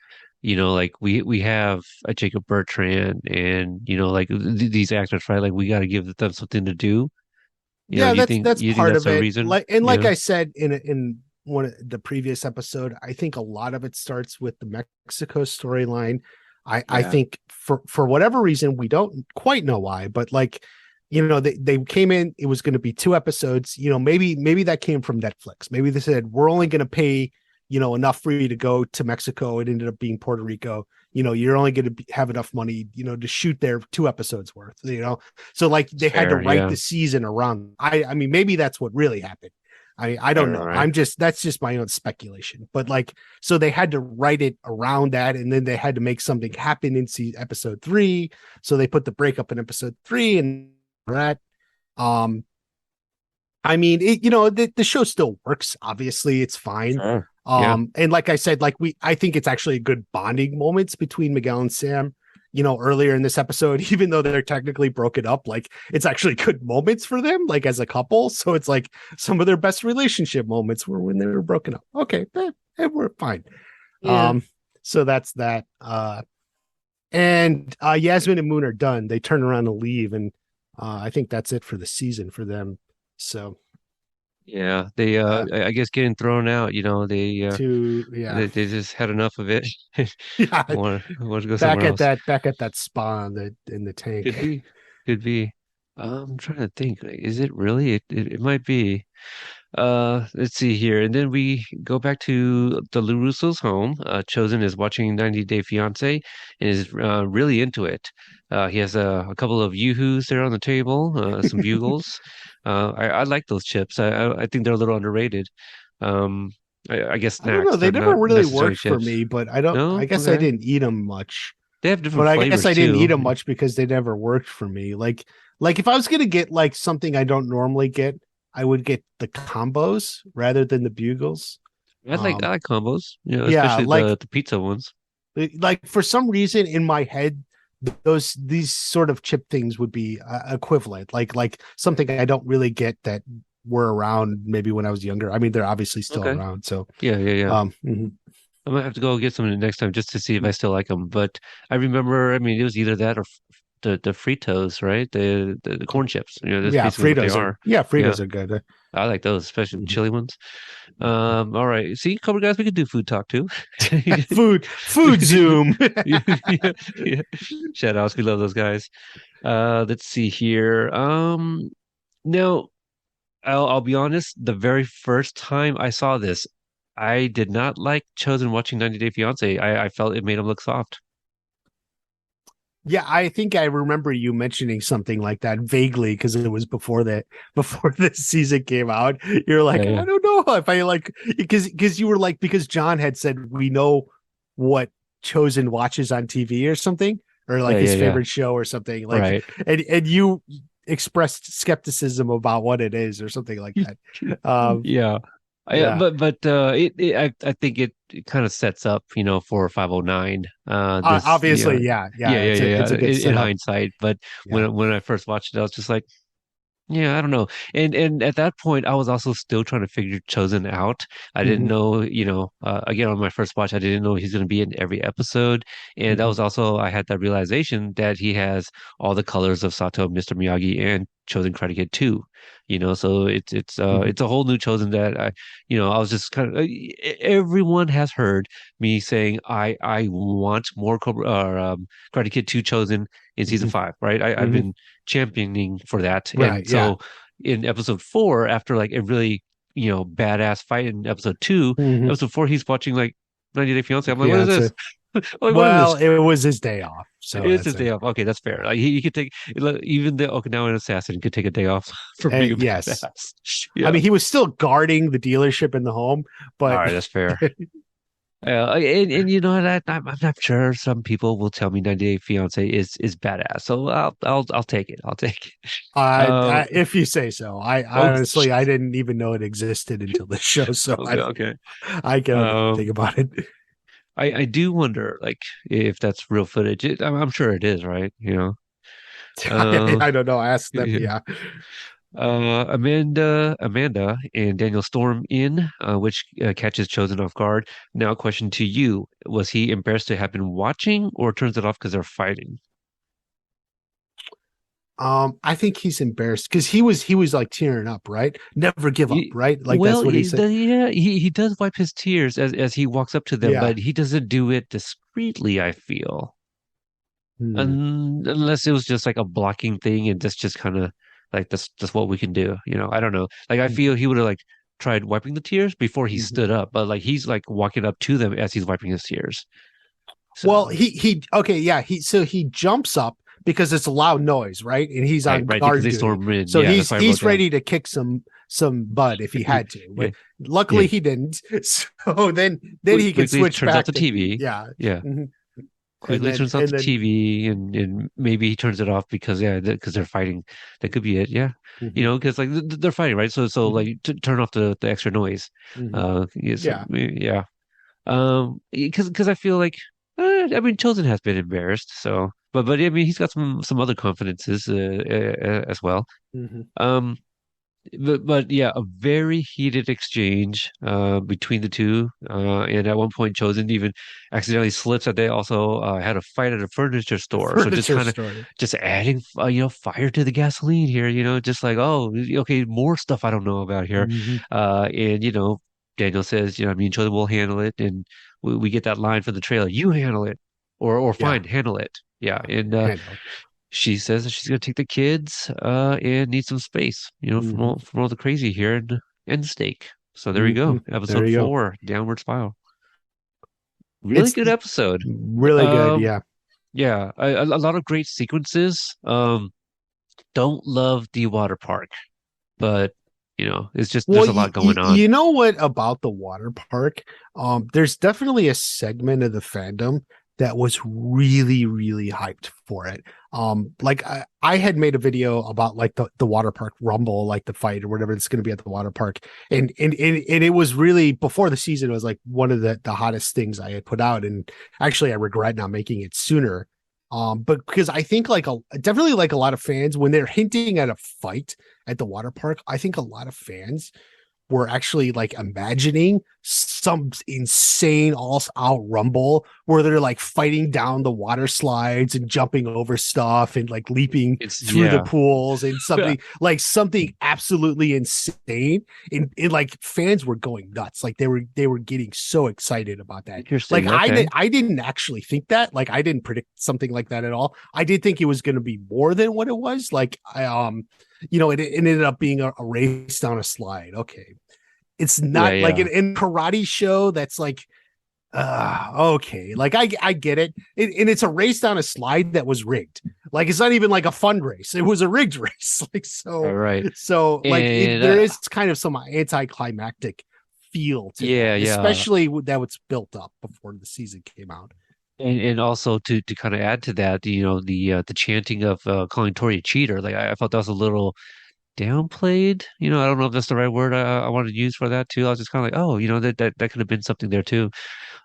like we have a Jacob Bertrand and like these actors, right? Like we got to give them something to do. yeah, Do you that's think that's you think part that's of a it. reason? Like Yeah. I said in one of the previous episode, I think a lot of it starts with the Mexico storyline. I Yeah. think for whatever reason we don't quite know why, but like they came in, it was going to be 2 episodes. Maybe that came from Netflix. Maybe they said we're only going to pay enough for you to go to Mexico. It ended up being Puerto Rico. You're only going to have enough money to shoot their 2 episodes worth. So like It's they had to fair. write Yeah. the season around. I mean maybe that's what really happened. I Right, don't right, know. right. That's just my own speculation. But like so they had to write it around that, and then they had to make something happen in episode 3. So they put the breakup in episode 3 and that. Um, I mean, the show still works. Obviously, it's fine. Sure. Yeah. And like I said, I think it's actually a good bonding moments between Miguel and Sam. Earlier in this episode, even though they're technically broken up, like it's actually good moments for them, like as a couple. So it's like some of their best relationship moments were when they were broken up. Okay, we're fine. Yeah. Um, so that's that. And Yasmin and Moon are done. They turn around and leave, and I think that's it for the season for them. So Yeah. They uh, I guess getting thrown out, yeah, they just had enough of it. yeah, Want to go somewhere else. back at that spa in the Could tank. be. Could be. I'm trying to think. Like, is it really? It might be. Let's see here. And then we go back to the LaRusso's home. Chosen is watching 90 Day Fiance and is really into it. He has a couple of yoo-hoos there on the table, some bugles. I like those chips. I think they're a little underrated. Um, I guess I don't know. snacks. They're They never not really necessarily worked for chips. me, but I don't. I No? guess I Okay. didn't eat them much. They have But different I guess flavors I didn't eat too. them much because they never worked for me. Like if I was gonna get like something I don't normally get, I would get the combos rather than the bugles. I Um, like combos, yeah, especially the pizza ones. like for some reason in my head, these sort of chip things would be equivalent. Like something I don't really get that were around maybe when I was younger. I mean, they're obviously still Okay. around. So, Yeah, yeah, yeah. mhm. I might have to go get some next time just to see if I still like them. But I remember, I mean, it was either that or the Fritos, right? The corn chips. That's Yeah, basically what they are. Yeah, Fritos are good. I like those, especially the Mhm. chili ones. All right. See, Cobra guys, we could do food talk too. Food Zoom. Yeah, yeah, yeah. Shout outs, we love those guys. Let's see here. Now I'll be honest, the very first time I saw this, I did not like Chosen watching 90 Day Fiance. I felt it made him look soft. Yeah, I think I remember you mentioning something like that vaguely because it was before the season came out. You're Yeah, like, I yeah, don't know if I like because you were like because John had said we know what Chosen watches on TV or something or yeah, like yeah, his yeah. favorite show or something like Right. and you expressed skepticism about what it is or something like that. Yeah. Yeah, I think it kind of sets up, for 509. obviously, yeah, Yeah, yeah. yeah, It's yeah, a yeah. good In setup. hindsight, but Yeah. when I first watched it, I was just like, yeah, I don't know. And at that point, I was also still trying to figure Chosen out. I didn't Hmm. know, again, on my first watch, I didn't know he's going to be in every episode. And that Hmm. was also, I had that realization that he has all the colors of Sato, Mr. Miyagi, and Chosen Karate Kid 2. So Hmm. it's a whole new Chosen that I was just kind of, everyone has heard me saying I want more Cobra, or Karate Kid 2 Chosen in season Hmm. 5, right? I've Hmm. been championing for that. And Right. Yeah. so in episode 4, after like a really, badass fight in episode 2, Hmm. episode 4, he's watching like 90 Day Fiance. I'm like, what is this? Fiance. Like, what is Well, this? it was his day off, so It's that's his it. day off. Okay, that's fair. Like he could take even the Okinawan assassin could take a day off from being a Yes, badass. I Yeah. mean he was still guarding the dealership in the home, All but right, that's fair. And you know that I'm not sure some people will tell me 90 Day Fiance is badass. So I'll take it. I'll take it. Um, if you say so, I oh, honestly I didn't even know it existed until this show, so okay, okay. I don't know anything Um, about it. I do wonder, like, if that's real footage. I'm sure it is, right? Uh, I don't know. Ask them. yeah. Yeah. Amanda, and Daniel storm in, which catches Chosen off guard. Now, question to you: was he embarrassed to have been watching, or turns it off because they're fighting? I think he's embarrassed because he was like tearing up, right? Never give up, right? Like that's Well, what he said. yeah, he does wipe his tears as he walks up to them, Yeah. but he doesn't do it discreetly, I feel. Hmm. Unless it was just like a blocking thing and that's just kind of like that's what we can do. I don't know. Like I feel he would have like tried wiping the tears before he Mhm. stood up, but like he's like walking up to them as he's wiping his tears. Well, So he okay, yeah, he jumps up because it's a loud noise, right? And he's right, on right, because guard they duty. stormed in. So Yeah, that's he's why I wrote he's down. ready to kick some butt if he had to. Yeah, But luckily yeah. he didn't. So then he can Quickly switch turns off back the to TV. yeah. Yeah, Mhm. And quickly then turns off and the then TV and maybe he turns it off because yeah, because they're fighting. That could be it. Yeah, mhm, because like they're fighting, right? So mhm, like turn off the extra noise. mhm. Yes, Yeah. yeah. Because I feel like I mean Chosen has been embarrassed, so but I mean he's got some other confidences as well. Mhm. Um, but yeah, a very heated exchange between the two. And at one point, Chosen even accidentally slips that they also had a fight at a furniture store. So just Furniture kind of store. just adding fire to the gasoline here. Just like oh okay, more stuff I don't know about here. Mhm. And Daniel says me and Chosen will handle it, and we get that line for the trailer. You handle it, or Yeah. fine, handle it. Yeah, Yeah. and Handle. she says that she's gonna take the kids and need some space, from Mhm. all the crazy here and steak. So there we go. Mhm. There Episode you go. 4, Downward Spiral. Really It's good episode. really good. Um, Yeah. yeah, a lot of great sequences. Don't love the water park, but it's just Well, there's a lot going on. you know what about the water park? There's definitely a segment of the fandom that was really, really hyped for it. Like I had made a video about like the water park rumble, like the fight or whatever it's going to be at the water park, and it was really before the season. It was like one of the hottest things I had put out, and actually I regret not making it sooner. But because I think definitely like a lot of fans when they're hinting at a fight at the water park, I think a lot of fans were actually like imagining some insane all out rumble where they're like fighting down the water slides and jumping over stuff and like leaping It's through the yeah. pools and something absolutely insane. And like fans were going nuts. Like they were getting so excited about that. Like Interesting. Okay. I didn't actually think that. Like I didn't predict something like that at all. I did think it was going to be more than what it was. Like it ended up being a race down a slide. Okay, it's Yeah, not like yeah. in karate show that's like okay, like I get it. And it's a race down a slide that was rigged. Like it's not even like a fun race, it was a rigged race. Like All right. like And there is kind of some anticlimactic feel to yeah, that, yeah. especially that was built up before the season came out. And also to kind of add to that, the chanting of calling Tori a cheater, like I felt that was a little downplayed. I don't know if that's the right word I wanted to use for that too. I was just kind of like, oh, that could have been something there too.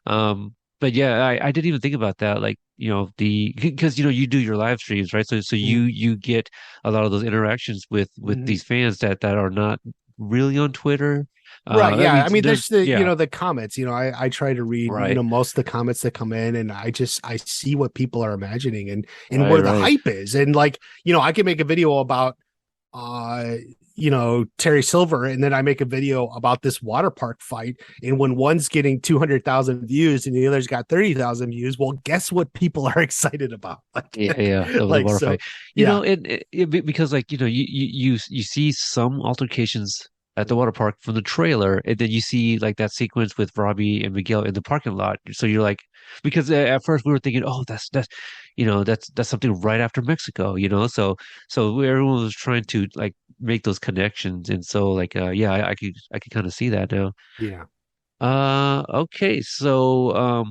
But yeah, I didn't even think about that. Like, the because you do your live streams, right? So Mm-hmm. you get a lot of those interactions with Mm-hmm. these fans that are not really on Twitter. Right. I Yeah. mean, I mean, there's there's the, yeah, the comments, I try to read, right, most of the comments that come in and I see what people are imagining and right, where the right. hype is. And like, I can make a video about, uh, Terry Silver, and then I make a video about this water park fight. And when one's getting 200,000 views and the other's got 30,000 views, well, guess what people are excited about? Like, Yeah, yeah, the like, water so fight. yeah. Because like you see some altercations at the water park from the trailer, and then you see like that sequence with Robbie and Miguel in the parking lot. So you're like, because at first we were thinking, oh, that's something right after Mexico, so everyone was trying to like make those connections, and so like yeah, I could kind of see that now. Yeah. Okay, so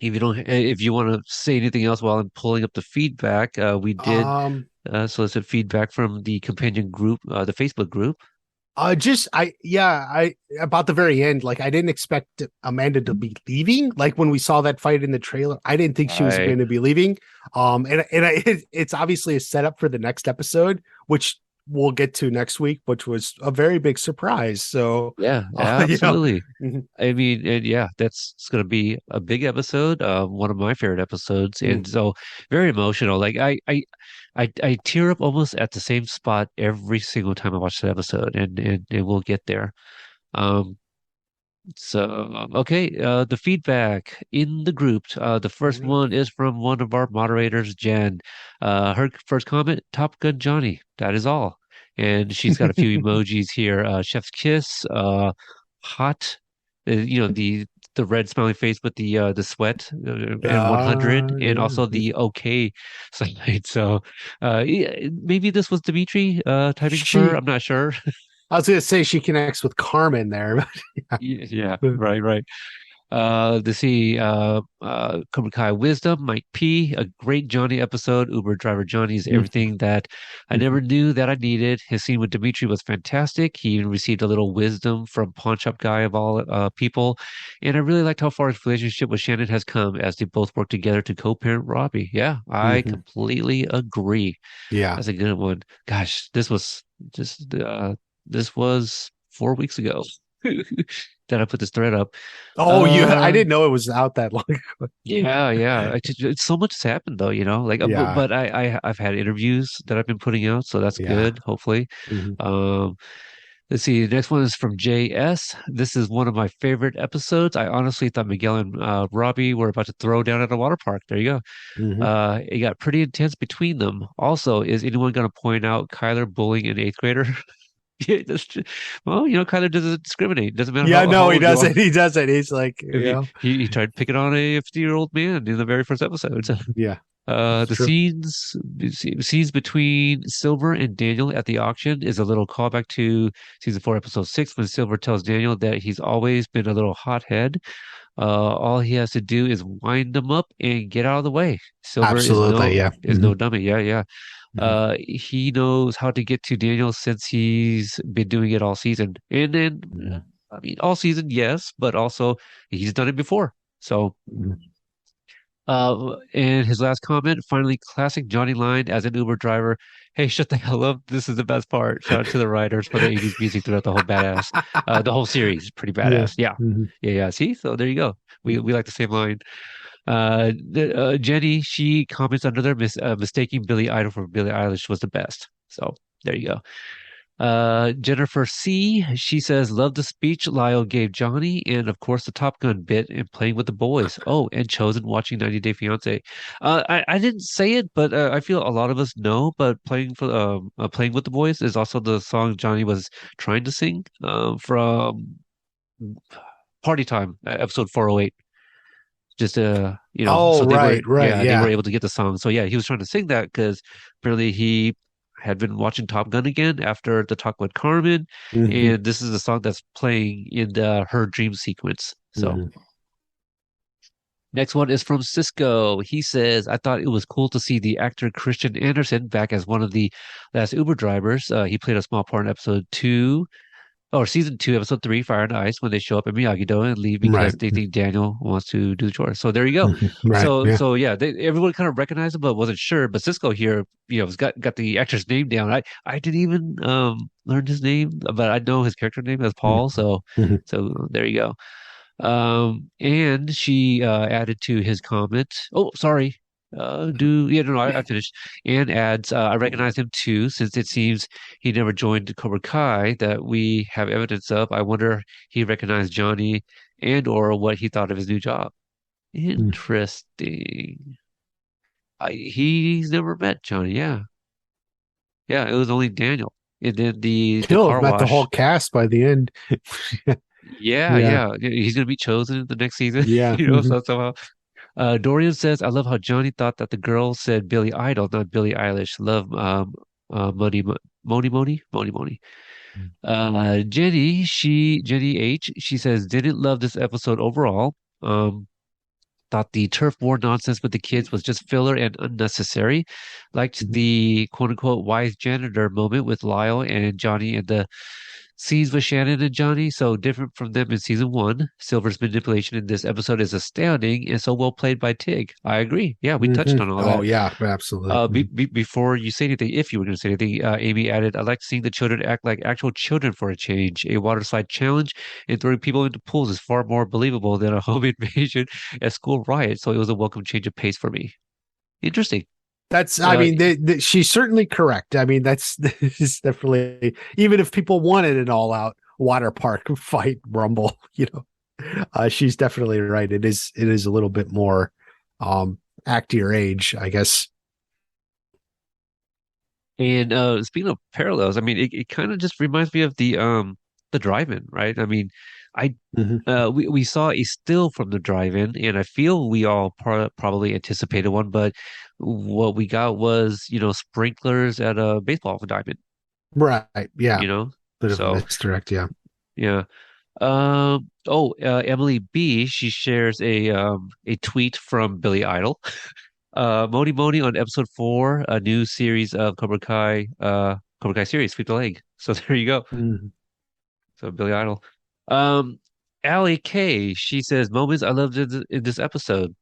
if you want to say anything else while I'm pulling up the feedback, we did Um, solicit feedback from the companion group, the Facebook group. just I about the very end, like I didn't expect Amanda to be leaving. Like when we saw that fight in the trailer, I didn't think she was Right. going to be leaving. It's obviously a setup for the next episode, which we'll get to next week, which was a very big surprise. So, Yeah, you know, absolutely. mhm, I mean, and yeah, that's it's going to be a big episode, one of my favorite episodes, mhm, and so very emotional. Like I tear up almost at the same spot every single time I watch that episode, and we'll get there. Um, So, okay, the feedback in the group. The first mhm. one is from one of our moderators, Jen. Her first comment, Top Gun Johnny. That is all. And she's got a few emojis here. Chef's kiss, hot, the red smiling face with the sweat, and 100, and also Yeah. the okay side. So, yeah, maybe this was Dimitri typing for her. She, I'm not sure. I was going to say she connects with Carmen there, Yeah, but right, right. To see Cobra Kai Wisdom, Mike P, a great Johnny episode. Uber driver Johnny is everything that I never knew that I needed. His scene with Dimitri was fantastic. He even received a little wisdom from Pawn Shop Guy of all people. And I really liked how far his relationship with Shannon has come as they both work together to co-parent Robbie. Yeah, I Mhm. completely agree. Yeah. That's a good one. Gosh, just this was 4 weeks ago that I put this thread up. Oh, I Uh, didn't know it was out that long. yeah, yeah. It's so much has happened though, like, Yeah. but I've had interviews that I've been putting out, so that's Yeah. good, hopefully. Mhm. Um, let's see. The next one is from JS. This is one of my favorite episodes. I honestly thought Miguel and Robbie were about to throw down at a water park. There you go. Mhm. It got pretty intense between them. Also, is anyone going to point out Kyler bullying an eighth grader? Yeah, that's true. Well, Kyler doesn't discriminate. Doesn't matter Yeah, how no, he old you are. doesn't. He doesn't. He's like, If he tried picking on a 50-year-old man in the very first episode. yeah, it's The true. scenes between Silver and Daniel at the auction is a little callback to season 4, episode 6, when Silver tells Daniel that he's always been a little hothead. All he has to do is wind them up and get out of the way. Silver Absolutely. Yeah. is Mhm. no dummy. Yeah, yeah. Mhm. He knows how to get to Daniel since he's been doing it all season. And then, Mhm. I mean, all season, yes, but also he's done it before. So, Mhm. And his last comment, finally, classic Johnny line as an Uber driver. Hey, shut the hell up. This is the best part. Shout out to the writers for the 80s music throughout the whole badass. The whole series, pretty Yeah. badass. Yeah. Hmm. Yeah, yeah. See? So there you go. We like the same line. Jenny, she comments under there, mistaking Billy Idol for Billie Eilish was the best. So there you go. Jennifer C, she says, love the speech Lyle gave Johnny, and of course the Top Gun bit and playing with the boys. Oh, and Chosen watching 90 Day Fiance. I didn't say it, but I feel a lot of us know. But playing with the boys is also the song Johnny was trying to sing from Party Time, episode 408. Just Oh, so right, right. they were Yeah. able to get the song. So yeah, he was trying to sing that because apparently he had been watching Top Gun again after the talk with Carmen, Hmm. and this is the song that's playing in her dream sequence. So Hmm. next one is from Cisco. He says, I thought it was cool to see the actor Christian Anderson back as one of the last Uber drivers. He played a small part in episode two or season two, episode three, Fire and Ice, when they show up in Miyagi-Do and leave because Right. they think Daniel wants to do the chores. So there you go. Hmm. Right. So Yeah. so yeah, everyone kind of recognized him but wasn't sure. But Cisco here, has got the actor's name down. I didn't even learn his name, but I know his character name as Paul. So Hmm. so there you go. And she added to his comment. Oh, sorry. Do yeah, no, no, I finished. And adds, I recognize him too, since it seems he never joined Cobra Kai that we have evidence of. I wonder he recognized Johnny and or what he thought of his new job. Interesting. He's never met Johnny. Yeah, yeah. It was only Daniel, and then the He'll have car met the whole wash. cast by the end. Yeah, Yeah. yeah. He's gonna be chosen in the next season. Yeah. Hmm. So somehow. Dorian says, I love how Johnny thought that the girl said Billy Idol, not Billie Eilish. Love Moni. Jenny H, she says, didn't love this episode overall. Thought the turf war nonsense with the kids was just filler and unnecessary. Liked the quote unquote wise janitor moment with Lyle and Johnny and the scenes with Shannon and Johnny, so different from them in season one. Silver's manipulation in this episode is astounding and so well played by Tig. I agree. Yeah, we Hmm. touched on all Oh, that. yeah, absolutely. Before you say anything, if you were going to say anything, Amy added, I like seeing the children act like actual children for a change. A water slide challenge and throwing people into pools is far more believable than a home invasion and school riot, so it was a welcome change of pace for me. Interesting. That's, I Uh, mean, she's certainly correct. I mean, that's is definitely, even if people wanted an all out water park fight rumble, she's definitely right. It is a little bit more, act to your age, I guess. And speaking of parallels, I mean, it kind of just reminds me of the drive-in, right? I mean, I Hmm. we saw a still from the drive-in, and I feel we all probably anticipated one, but what we got was, sprinklers at a baseball diamond, Right. Yeah. you know? Bit of a So misdirect. Yeah. yeah. Emily B, she shares a tweet from Billy Idol. Moni Moni on episode four, a new series of Cobra Kai series, Sweep the Leg. So there you go. Mhm. So Billy Idol. Um, Allie K, she says moments I loved in this episode.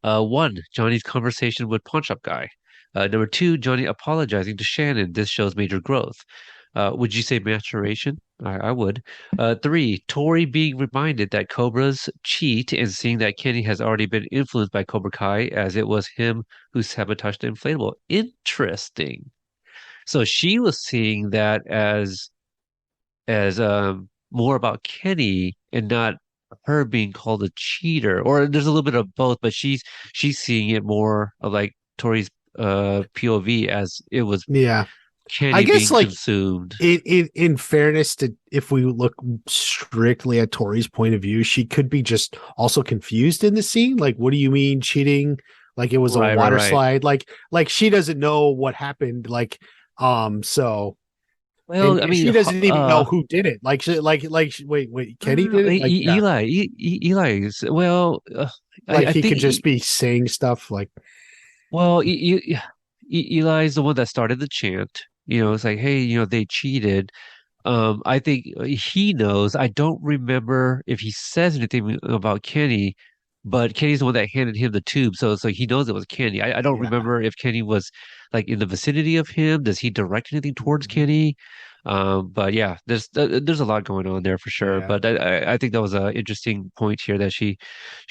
One, Johnny's conversation with pawn shop guy. Number two, Johnny apologizing to Shannon. This shows major growth. Would you say maturation? I would. Three, Tori being reminded that Cobras cheat and seeing that Kenny has already been influenced by Cobra Kai as it was him who sabotaged the inflatable. Interesting. So she was seeing that as more about Kenny and not her being called a cheater. Or there's a little bit of both, but she's seeing it more of like Tori's POV as it was Yeah. I Kenny guess being like consumed. in fairness to, if we look strictly at Tori's point of view, she could be just also confused in the scene. Like, what do you mean cheating? Like it was a Right, water right. slide. Like she doesn't know what happened. So Well, I mean, she doesn't even know who did it. Wait, Kenny did it? Like, yeah, Well, like I he think, could just be saying stuff like, well, Eli's the one that started the chant. It's like, hey, they cheated. I think he knows. I don't remember if he says anything about Kenny, but Kenny's the one that handed him the tube, so he knows it was Kenny. I don't Yeah. remember if Kenny was like in the vicinity of him. Does he direct anything towards Mhm. Kenny? But yeah, there's a lot going on there for sure. Yeah. But I think that was an interesting point here that she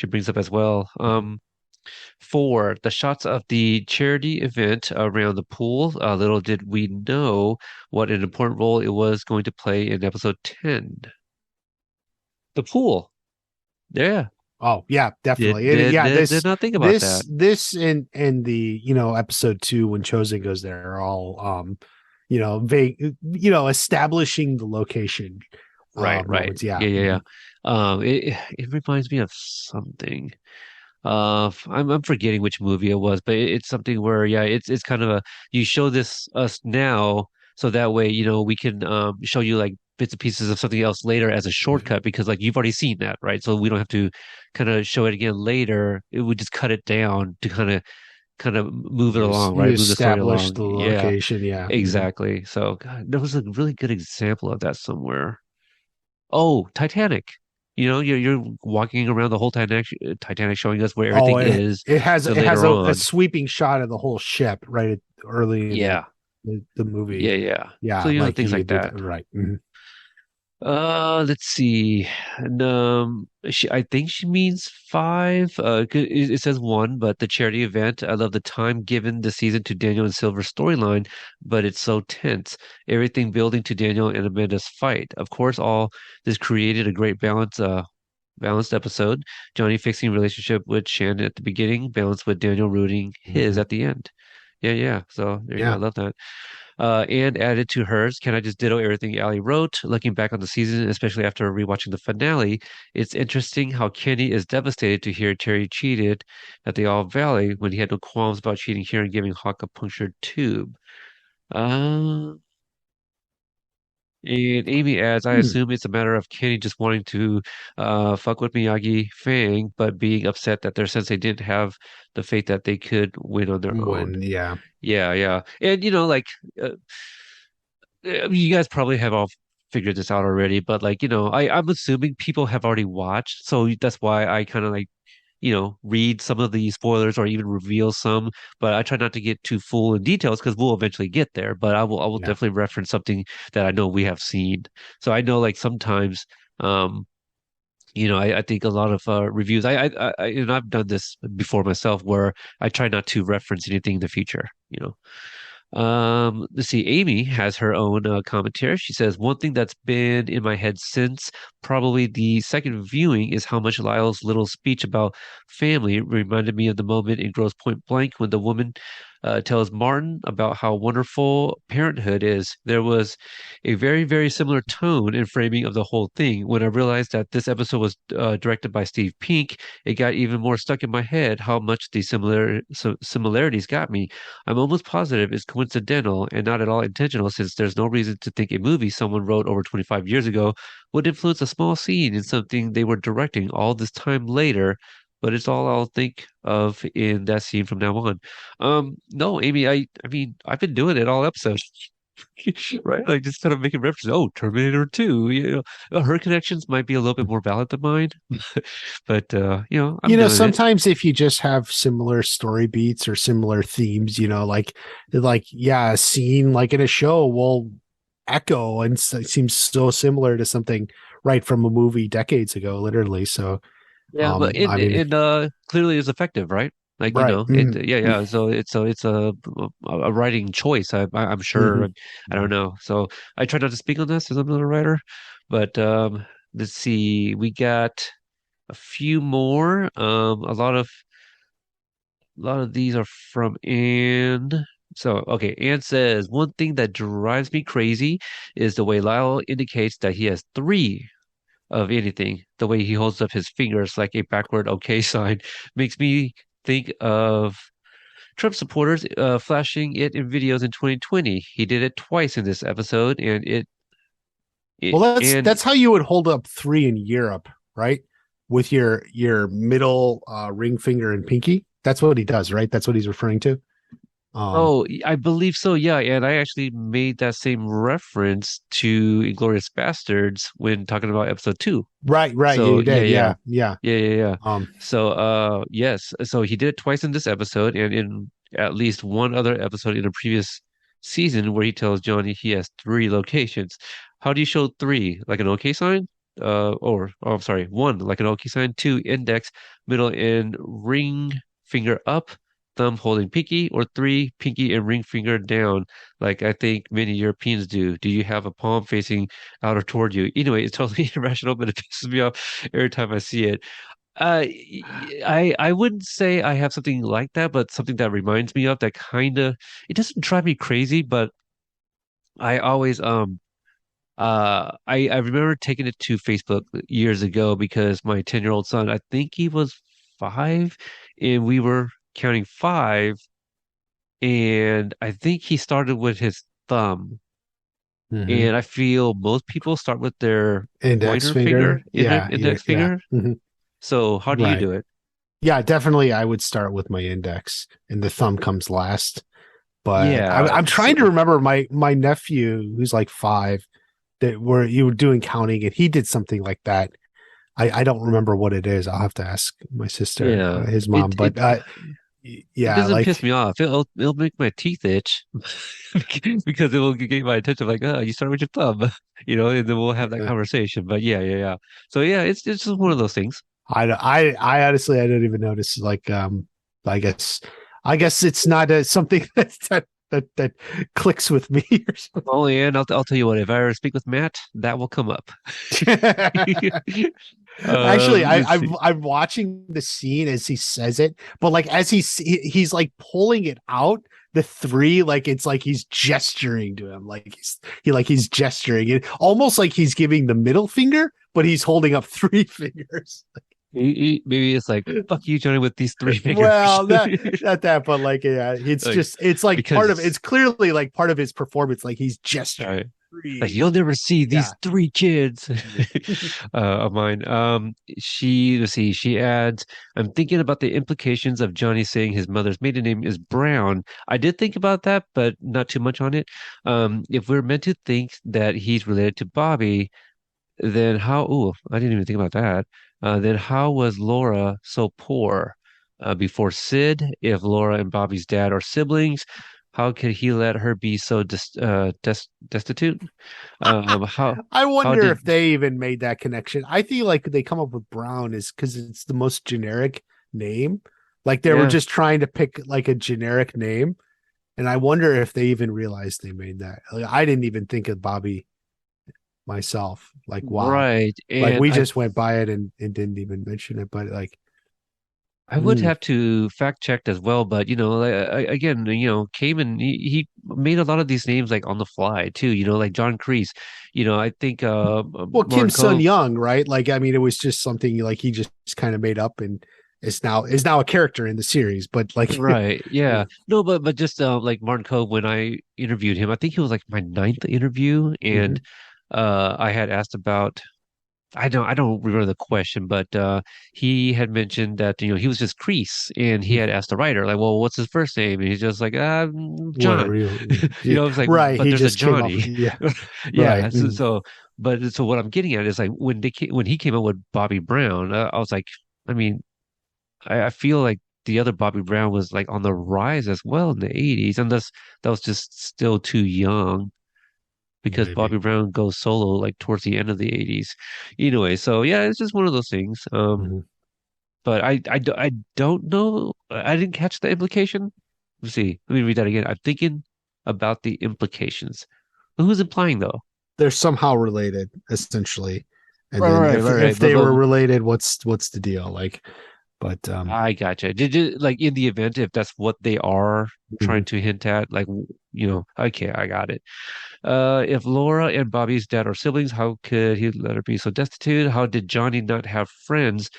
brings up as well. Mhm. For the shots of the charity event around the pool, little did we know what an important role it was going to play in episode 10. The pool. Yeah. Oh yeah, Did definitely. did Yeah, did, did not think about that. this and the episode 2 when Chosen goes there are all vague, establishing the location Right, right. moments. Yeah. Yeah, yeah, yeah. Mhm. It reminds me of something. I'm forgetting which movie it was, but it's something where yeah, it's kind of a you show this us now, so that way we can show you like bits and pieces of something else later as a Mhm. shortcut because like you've already seen that, right? So we don't have to kind of show it again later. It would just cut it down to kind of move it along, You right? Move the story establish along. the Yeah, location. Yeah. Mhm. exactly. So God, there was a really good example of that somewhere. Oh, Titanic. You're walking around the whole Titanic showing us where Oh, everything is. it has Then later a on, sweeping shot of the whole ship early in yeah, the movie. yeah, yeah. So Yeah, like things you like did that. right. Mhm. Let's see. And, I think she means five. It says one, but the charity event. I love the time given this season to Daniel and Silver's storyline, but it's so tense. Everything building to Daniel and Amanda's fight. Of course, all this created a great balanced episode. Johnny fixing relationship with Shannon at the beginning, balanced with Daniel rooting his Mhm. at the end. Yeah, yeah. So there you go. I Yeah. love that. And added to hers, can I just ditto everything Ali wrote? Looking back on the season, especially after rewatching the finale, it's interesting how Kenny is devastated to hear Terry cheated at the All Valley when he had no qualms about cheating here and giving Hawk a punctured tube. Uh, and Amy adds, I Hmm. assume it's a matter of Kenny just wanting to fuck with Miyagi Fang, but being upset that their sensei didn't have the faith that they could win on their own. When yeah. Yeah, yeah. And uh, you guys probably have all figured this out already, but like, I'm assuming people have already watched, so that's why I kind of like, read some of the spoilers or even reveal some, but I try not to get too full in details because we'll eventually get there. But I will Yeah. definitely reference something that I know we have seen. So I know like sometimes, um, I think a lot of reviews, and I've done this before myself where I try not to reference anything in the future. Let's see. Amy has her own commentary. She says, one thing that's been in my head since probably the second viewing is how much Lyle's little speech about family reminded me of the moment in Grosse Point Blank when the woman tells Martin about how wonderful parenthood is. There was a very, very similar tone and framing of the whole thing. When I realized that this episode was directed by Steve Pink, it got even more stuck in my head how much the similarities got me. I'm almost positive it's coincidental and not at all intentional since there's no reason to think a movie someone wrote over 25 years ago would influence a small scene in something they were directing all this time later, but it's all I'll think of in that scene from now on. No, Amy, I mean, I've been doing it all episode. Right? Like just kind of making references. Oh, Terminator 2, her connections might be a little bit more valid than mine, but I'm doing it. Sometimes if you just have similar story beats or similar themes, yeah, a scene like in a show will echo and it seems so similar to something right from a movie decades ago, literally. So, Yeah, but I mean, clearly is effective, right? Like, right. it Mhm. yeah, yeah. So it's a writing choice. I'm sure. Mhm. I don't know. So I try not to speak on this as I'm not a writer, but let's see. We got a few more. A lot of these are from Anne. So, okay, Anne says, one thing that drives me crazy is the way Lyle indicates that he has three of anything. The way he holds up his fingers like a backward okay sign makes me think of Trump supporters flashing it in videos in 2020. He did it twice in this episode, and Well, and that's how you would hold up three in Europe, right? With your middle ring finger and pinky. That's what he does, right? That's what he's referring to. Oh, I believe so. Yeah, and I actually made that same reference to Inglorious Bastards when talking about episode two. Right, So you yeah, did. yeah, Yeah. yeah. Um, So yes, so he did it twice in this episode, and in at least one other episode in a previous season where he tells Johnny he has three locations. How do you show three? Like an OK sign? Or oh, I'm sorry, one like an OK sign, two index, middle, and ring finger up, thumb holding pinky, or three pinky and ring finger down, like I think many Europeans do. Do you have a palm facing out or toward you? Anyway, it's totally irrational, but it pisses me off every time I see it. I wouldn't say I have something like that, but something that reminds me of that kind of it doesn't drive me crazy, but I always I remember taking it to Facebook years ago because my 10-year-old son, I think he was 5, and we were counting five, and I think he started with his thumb. mhm. And I feel most people start with their Index pointer finger, finger. Yeah, index yeah. finger. Mhm. So how do you Right. do it? Yeah, definitely. I would start with my index, and the thumb comes last. But Yeah, I'm trying to remember my nephew who's like 5 that where you were doing counting, and he did something like that. I don't remember what it is. I'll have to ask my sister, yeah. his mom. It But it it yeah, doesn't piss like me off. It'll make my teeth itch because it will get my attention. Like, oh, you start with your thumb, and then we'll have that uh, conversation. But yeah. So yeah, it's just one of those things. I honestly I don't even notice. Like I guess I guess it's not something that clicks with me or Oh, and I'll tell you what. If I ever speak with Matt, that will come up. something. Actually, Let's see. I'm watching the scene as he says it, but like as he's like pulling it out, the three, like it's like he's gesturing to him, like he's gesturing it, almost like he's giving the middle finger, but he's holding up three fingers. Maybe it's like fuck you, Johnny, with these three fingers. Well, not that, but like yeah, it's Like just it's like part of because it's clearly like part of his performance, like he's gesturing uh, like three. you'll never see these Yeah. three kids of mine. Let's see, she adds, I'm thinking about the implications of Johnny saying his mother's maiden name is Brown. I did think about that, but not too much on it. If we're meant to think that he's related to Bobby, then how, oh, I didn't even think about that. Then how was Laura so poor before Sid? If Laura and Bobby's dad are siblings, how could he let her be so destitute? I How wonder did if they even made that connection. I feel like they come up with Brown is because it's the most generic name. Like they were yeah, just trying to pick like a generic name. And I wonder if they even realized they made that. Like, I didn't even think of Bobby myself. Like, wow. right. Like And we I just went by it and didn't even mention it. But like, I would mm, have to fact check as well, but like, again, Cayman, he made a lot of these names like on the fly too, like John Kreese. I think well, Kim Martin Sun Cove. Young, right? Like, I mean, it was just something like he just kind of made up and is now a character in the series. But like, Right. yeah. Yeah. No, but just like Martin Cove, when I interviewed him, I think he was like my ninth interview, Mhm. and I had asked about I don't remember the question, but he had mentioned that he was just Crease, and he had asked the writer like, well, what's his first name? And he's just like, John. Whatever It was like, right. but He there's a just came up. Johnny. Yeah. Yeah. Right. But what I'm getting at is like when he came up with Bobby Brown, I was like, I mean. I feel like the other Bobby Brown was like on the rise as well in the 80s, unless that was just still too young because Maybe. Bobby Brown goes solo like towards the end of the 80s. Anyway, so yeah, it's just one of those things. Mhm. But I don't know. I didn't catch the implication. Let's see. Let me read that again. I'm thinking about the implications. Who's implying though? They're somehow related, essentially. And Right, then right, if right, right. they were But related, what's the deal? Like, but I gotcha. Did you like in the event if that's what they are trying mhm. to hint at, like okay, I got it. If Laura and Bobby's dad are siblings, how could he let her be so destitute? How did Johnny not have friends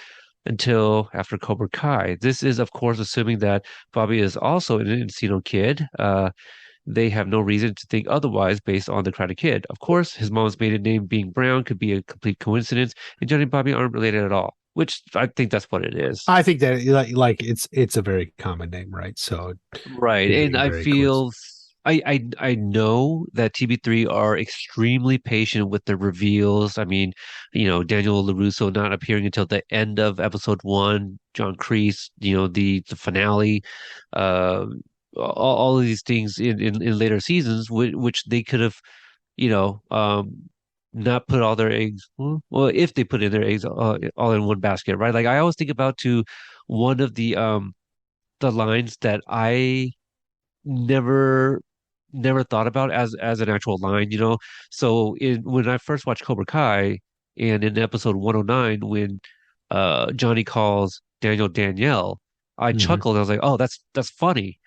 until after Cobra Kai? This is, of course, assuming that Bobby is also an Encino kid. They have no reason to think otherwise based on the Karate Kid. Of course, his mom's maiden name being Brown could be a complete coincidence, and Johnny and Bobby aren't related at all. which I think that's what it is. I think that like it's a very common name, right? So Right. you're And being I very close. feel I know that TB3 are extremely patient with the reveals. I mean, Daniel LaRusso not appearing until the end of episode one, John Kreese, the finale, uh all of these things in later seasons, which they could have, you know, not put all their eggs, well, if they put in their eggs all in one basket, right? Like I always think about to one of the lines that I never never thought about as an actual line, So when I first watched Cobra Kai and in episode 109 when Johnny calls Daniel Danielle, I Hmm. chuckled. I was like, "Oh, that's funny."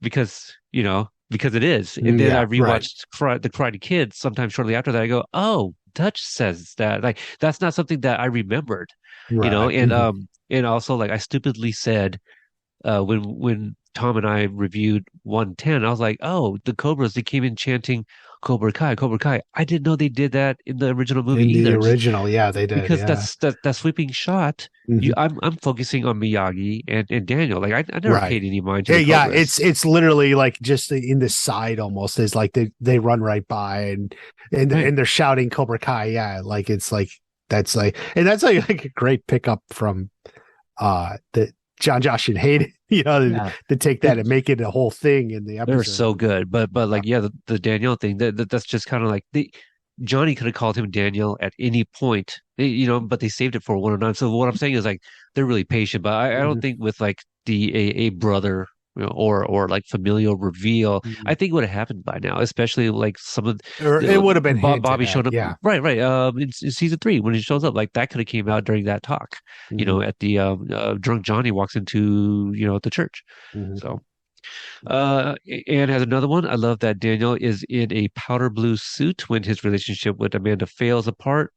Because it is. And then I Yeah, right, rewatched The Karate Kid sometime shortly after that. I go, "Oh, Dutch says that." Like that's not something that I remembered, right. and also like I stupidly said when Tom and I reviewed 110, I was like, oh, the Cobras, they came in chanting Cobra Kai, Cobra Kai. I didn't know they did that in the original movie In the either. Just original, yeah, they did. because Yeah. that sweeping shot, Hmm. I'm focusing on Miyagi and Daniel. Like I never Right. paid any mind to Yeah, the yeah, Cobras. it's literally like just in the side almost is like they run right by Right. and they're shouting Cobra Kai. Yeah, like it's like that's like a great pickup from the John Josh and Hayden, Yeah. to take It, that and make it a whole thing in the they're episode. so good. But Yeah. like yeah, the Daniel thing, that's just kind of like Johnny could have called him Daniel at any point, but they saved it for 109. So what I'm saying is like they're really patient, but I don't Mhm. think with like a brother, or like familial reveal, I Mhm. think it would have happened by now, especially like some of Or it would have been hinted Bobby at. showed up Yeah. right in season three when he shows up, like that could have came out during that talk, Hmm. at the drunk Johnny walks into the church. Hmm. So. And as another one, I love that Daniel is in a powder blue suit when his relationship with Amanda falls apart,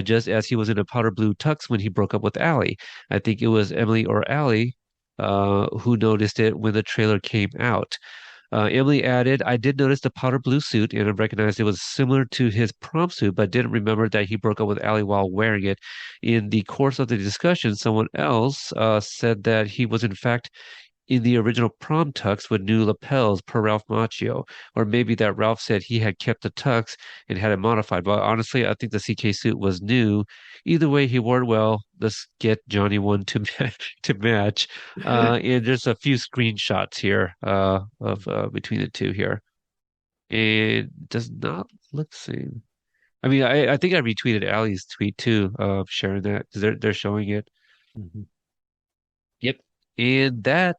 just as he was in a powder blue tux when he broke up with Allie. I think it was Emily or Allie, who noticed it when the trailer came out. Emily added, I did notice the powder blue suit and I recognized it was similar to his prom suit, but didn't remember that he broke up with Allie while wearing it. In the course of the discussion, someone else said that he was in fact in the original prom tux with new lapels per Ralph Macchio, or maybe that Ralph said he had kept the tux and had it modified. But honestly, I think the CK suit was new. Either way, he wore it well. Let's get Johnny one to to match. And there's a few screenshots here of between the two here. It does not look same. I mean, I think I retweeted Ali's tweet too, sharing that because they're showing it. Hmm. Yep. And that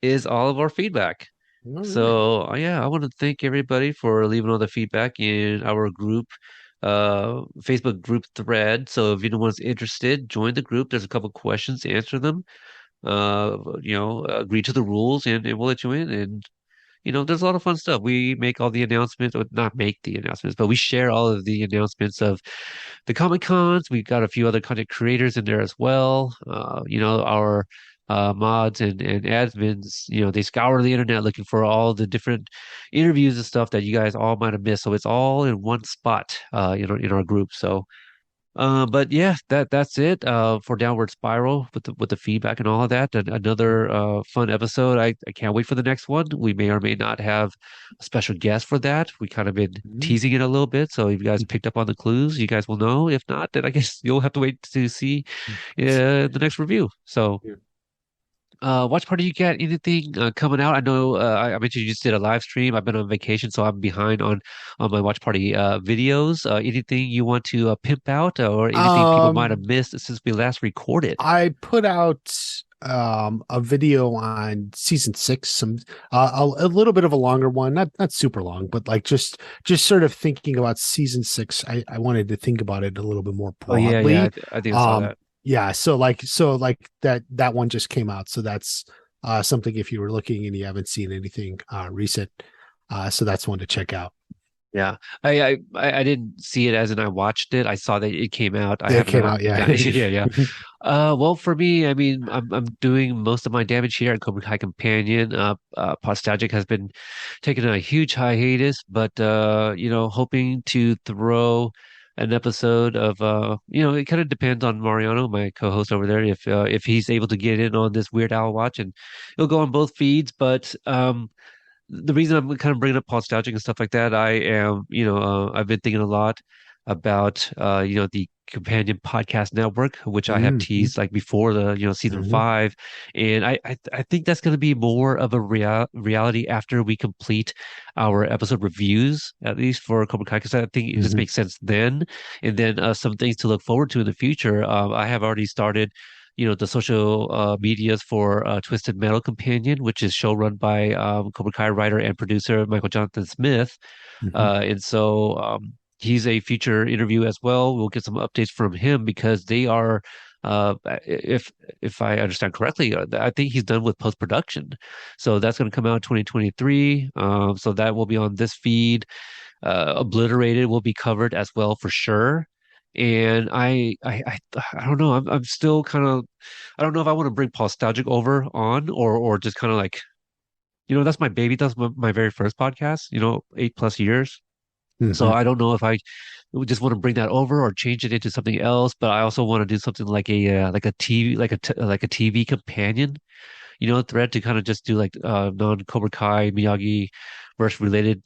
is all of our feedback. All right. So yeah, I want to thank everybody for leaving all the feedback in our group, Facebook group thread. So if anyone's interested, join the group. There's a couple questions, answer them. Agree to the rules, and we'll let you in. And there's a lot of fun stuff. We make all the announcements, or not make the announcements, but we share all of the announcements of the Comic Cons. We've got a few other content creators in there as well. Our mods and admins, they scour the internet looking for all the different interviews and stuff that you guys all might have missed. So it's all in one spot, in our group. So but yeah, that's it for Downward Spiral with the feedback and all of that. And another fun episode. I can't wait for the next one. We may or may not have a special guest for that. We kind of been Mhm. teasing it a little bit, so if you guys picked up on the clues, you guys will know. If not, then I guess you'll have to wait to see the next review. So. Yeah. Watch party you got anything coming out? I know I mentioned you just did a live stream. I've been on vacation, so I'm behind on my watch party videos. Anything you want to pimp out, or anything people might have Um, missed since we last recorded? I put out a video on season six, some a little bit of a longer one, not super long, but like just sort of thinking about season six. I wanted to think about it a little bit more Oh yeah, yeah. broadly. I think I saw Um, that. yeah, so like that one just came out, so that's something if you were looking and you haven't seen anything recent, so that's one to check out. Yeah, I didn't see it as in I watched it. I saw that it came out. I It have came not out, yeah. gotten it. Yeah, yeah. Well, for me, I mean, I'm doing most of my damage here at Cobra Kai Companion. Postalgic has been taking a huge hiatus, but hoping to throw an episode of it kind of depends on Mariano, my co-host over there, if he's able to get in on this Weird Al watch, and it'll go on both feeds. But the reason I'm kind of bringing up nostalgic and stuff like that, I've been thinking a lot about, the companion podcast network, which I have Mm-hmm. teased like before the, season Hmm. five. And I think that's going to be more of a reality after we complete our episode reviews, at least for Cobra Kai, because I think it just Hmm. makes sense then. And then some things to look forward to in the future. I have already started the social medias for Twisted Metal Companion, which is show run by Cobra Kai writer and producer Michael Jonathan Smith. Hmm. And so he's a future interview as well. We'll get some updates from him because they are, if I understand correctly, I think he's done with post production. So that's going to come out in 2023. So that will be on this feed. Obliterated will be covered as well for sure. And I don't know. I'm still kind of I don't know if I want to bring Nostalgic over on or just kind of like that's my baby. That's my very first podcast. 8+ years. So Hmm. I don't know if I would just want to bring that over or change it into something else. But I also want to do something like a TV like a TV companion thread to kind of just do like non Cobra Kai Miyagi verse related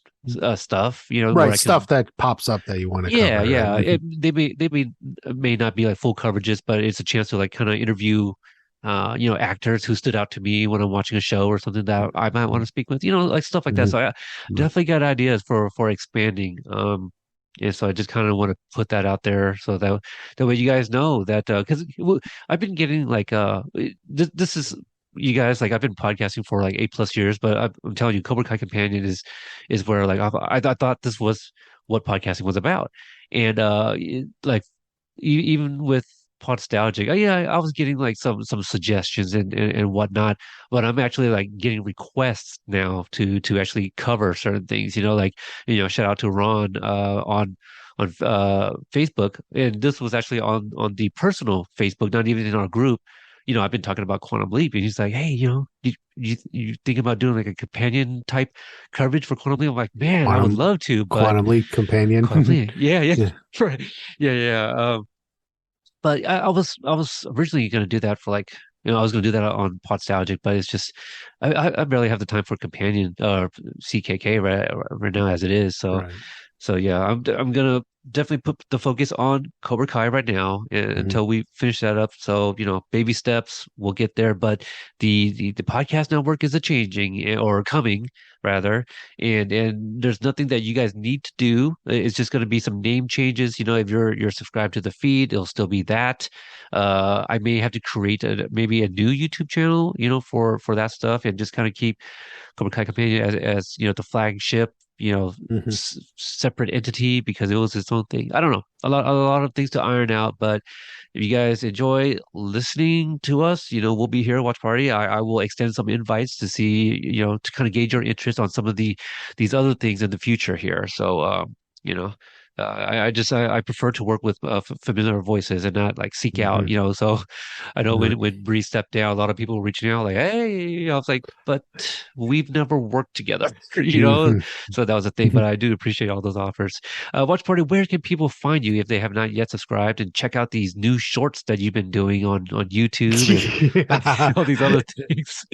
stuff, where Right, I can stuff that pops up that you want to yeah, cover, right? yeah. They may not be like full coverages, but it's a chance to like kind of interview actors who stood out to me when I'm watching a show or something that I might want to speak with, like stuff like that. Hmm. So I definitely got ideas for expanding. And so I just kind of want to put that out there so that way you guys know that because I've been getting like this is you guys like I've been podcasting for like 8+ years, but I'm telling you, Cobra Kai Companion is where like I thought this was what podcasting was about. And like even with Podstalgic, yeah, I was getting like some suggestions and whatnot, but I'm actually like getting requests now to actually cover certain things. Like shout out to Ron on Facebook, and this was actually on the personal Facebook, not even in our group. I've been talking about Quantum Leap, and he's like, "Hey, you think about doing like a companion type coverage for Quantum Leap?" I'm like, "Man, I would Quantum love to, but Quantum Leap Quantum Companion. Leap, yeah, yeah, Yeah. right, yeah, yeah." But I was originally going to do that for like I was going to do that on Podstalgic, but it's just I barely have the time for companion CKK right now as it is. So Right. so yeah, I'm gonna definitely put the focus on Cobra Kai right now Hmm. until we finish that up. So baby steps, we'll get there. But the podcast network is a changing or coming rather, and there's nothing that you guys need to do. It's just going to be some name changes. If you're subscribed to the feed, it'll still be that. I may have to create maybe a new YouTube channel, for that stuff, and just kind of keep Cobra Kai Companion as the flagship, Hmm. separate entity because it was its own thing. I don't know, a lot of things to iron out. But if you guys enjoy listening to us, we'll be here at Watch Party. I will extend some invites to see, to kind of gauge your interest on some of these other things in the future here. So, you know. I prefer to work with familiar voices and not like seek out, Hmm. So I know Right. when Bree stepped down, a lot of people were reaching out like, "Hey," I was like, "But we've never worked together," Hmm. So that was a thing. But I do appreciate all those offers. Watch Party, where can people find you if they have not yet subscribed and check out these new shorts that you've been doing on YouTube and all these other things?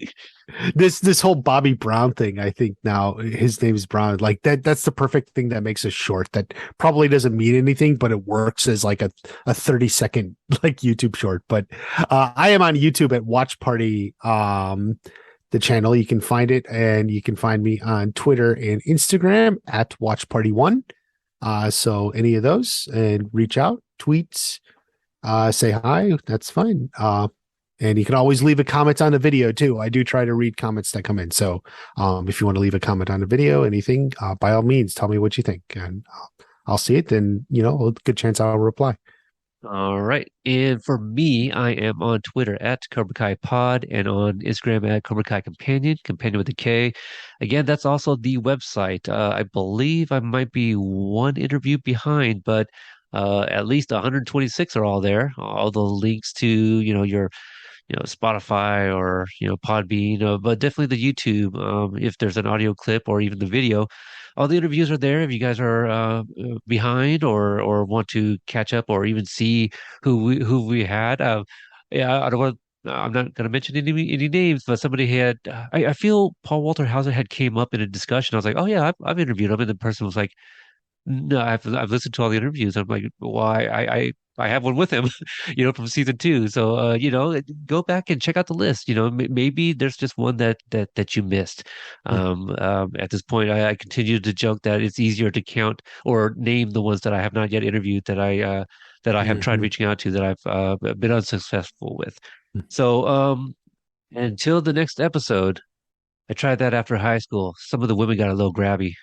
This whole Bobby Brown thing, I think now his name's Brown. Like that's the perfect thing that makes a short that probably doesn't mean anything, but it works as like a 30-second like YouTube short. But I am on YouTube at Watch Party, the channel. You can find it, and you can find me on Twitter and Instagram at Watch Party One. So any of those, and reach out, tweets, say hi. That's fine. And you can always leave a comment on the video too. I do try to read comments that come in. So if you want to leave a comment on the video, anything, by all means, tell me what you think, and I'll see it. Then a good chance I'll reply. All right. And for me, I am on Twitter at Cobra Kai Pod and on Instagram at Cobra Kai Companion, Companion with a K. Again, that's also the website. I believe I might be one interview behind, but at least 126 are all there. All the links to, your Spotify or Podbean, but definitely the YouTube. If there's an audio clip or even the video, all the interviews are there. If you guys are behind or want to catch up or even see who we had, yeah, I don't want. I'm not going to mention any names, but somebody had. I feel Paul Walter Hauser had came up in a discussion. I was like, oh yeah, I've interviewed him, and the person was like, no, I've listened to all the interviews. I'm like, why I have one with him, from season two. So go back and check out the list. Maybe there's just one that you missed. At this point, I continue to joke that it's easier to count or name the ones that I have not yet interviewed that I have tried Mhm. reaching out to that I've been unsuccessful with. So until the next episode, I tried that after high school. Some of the women got a little grabby.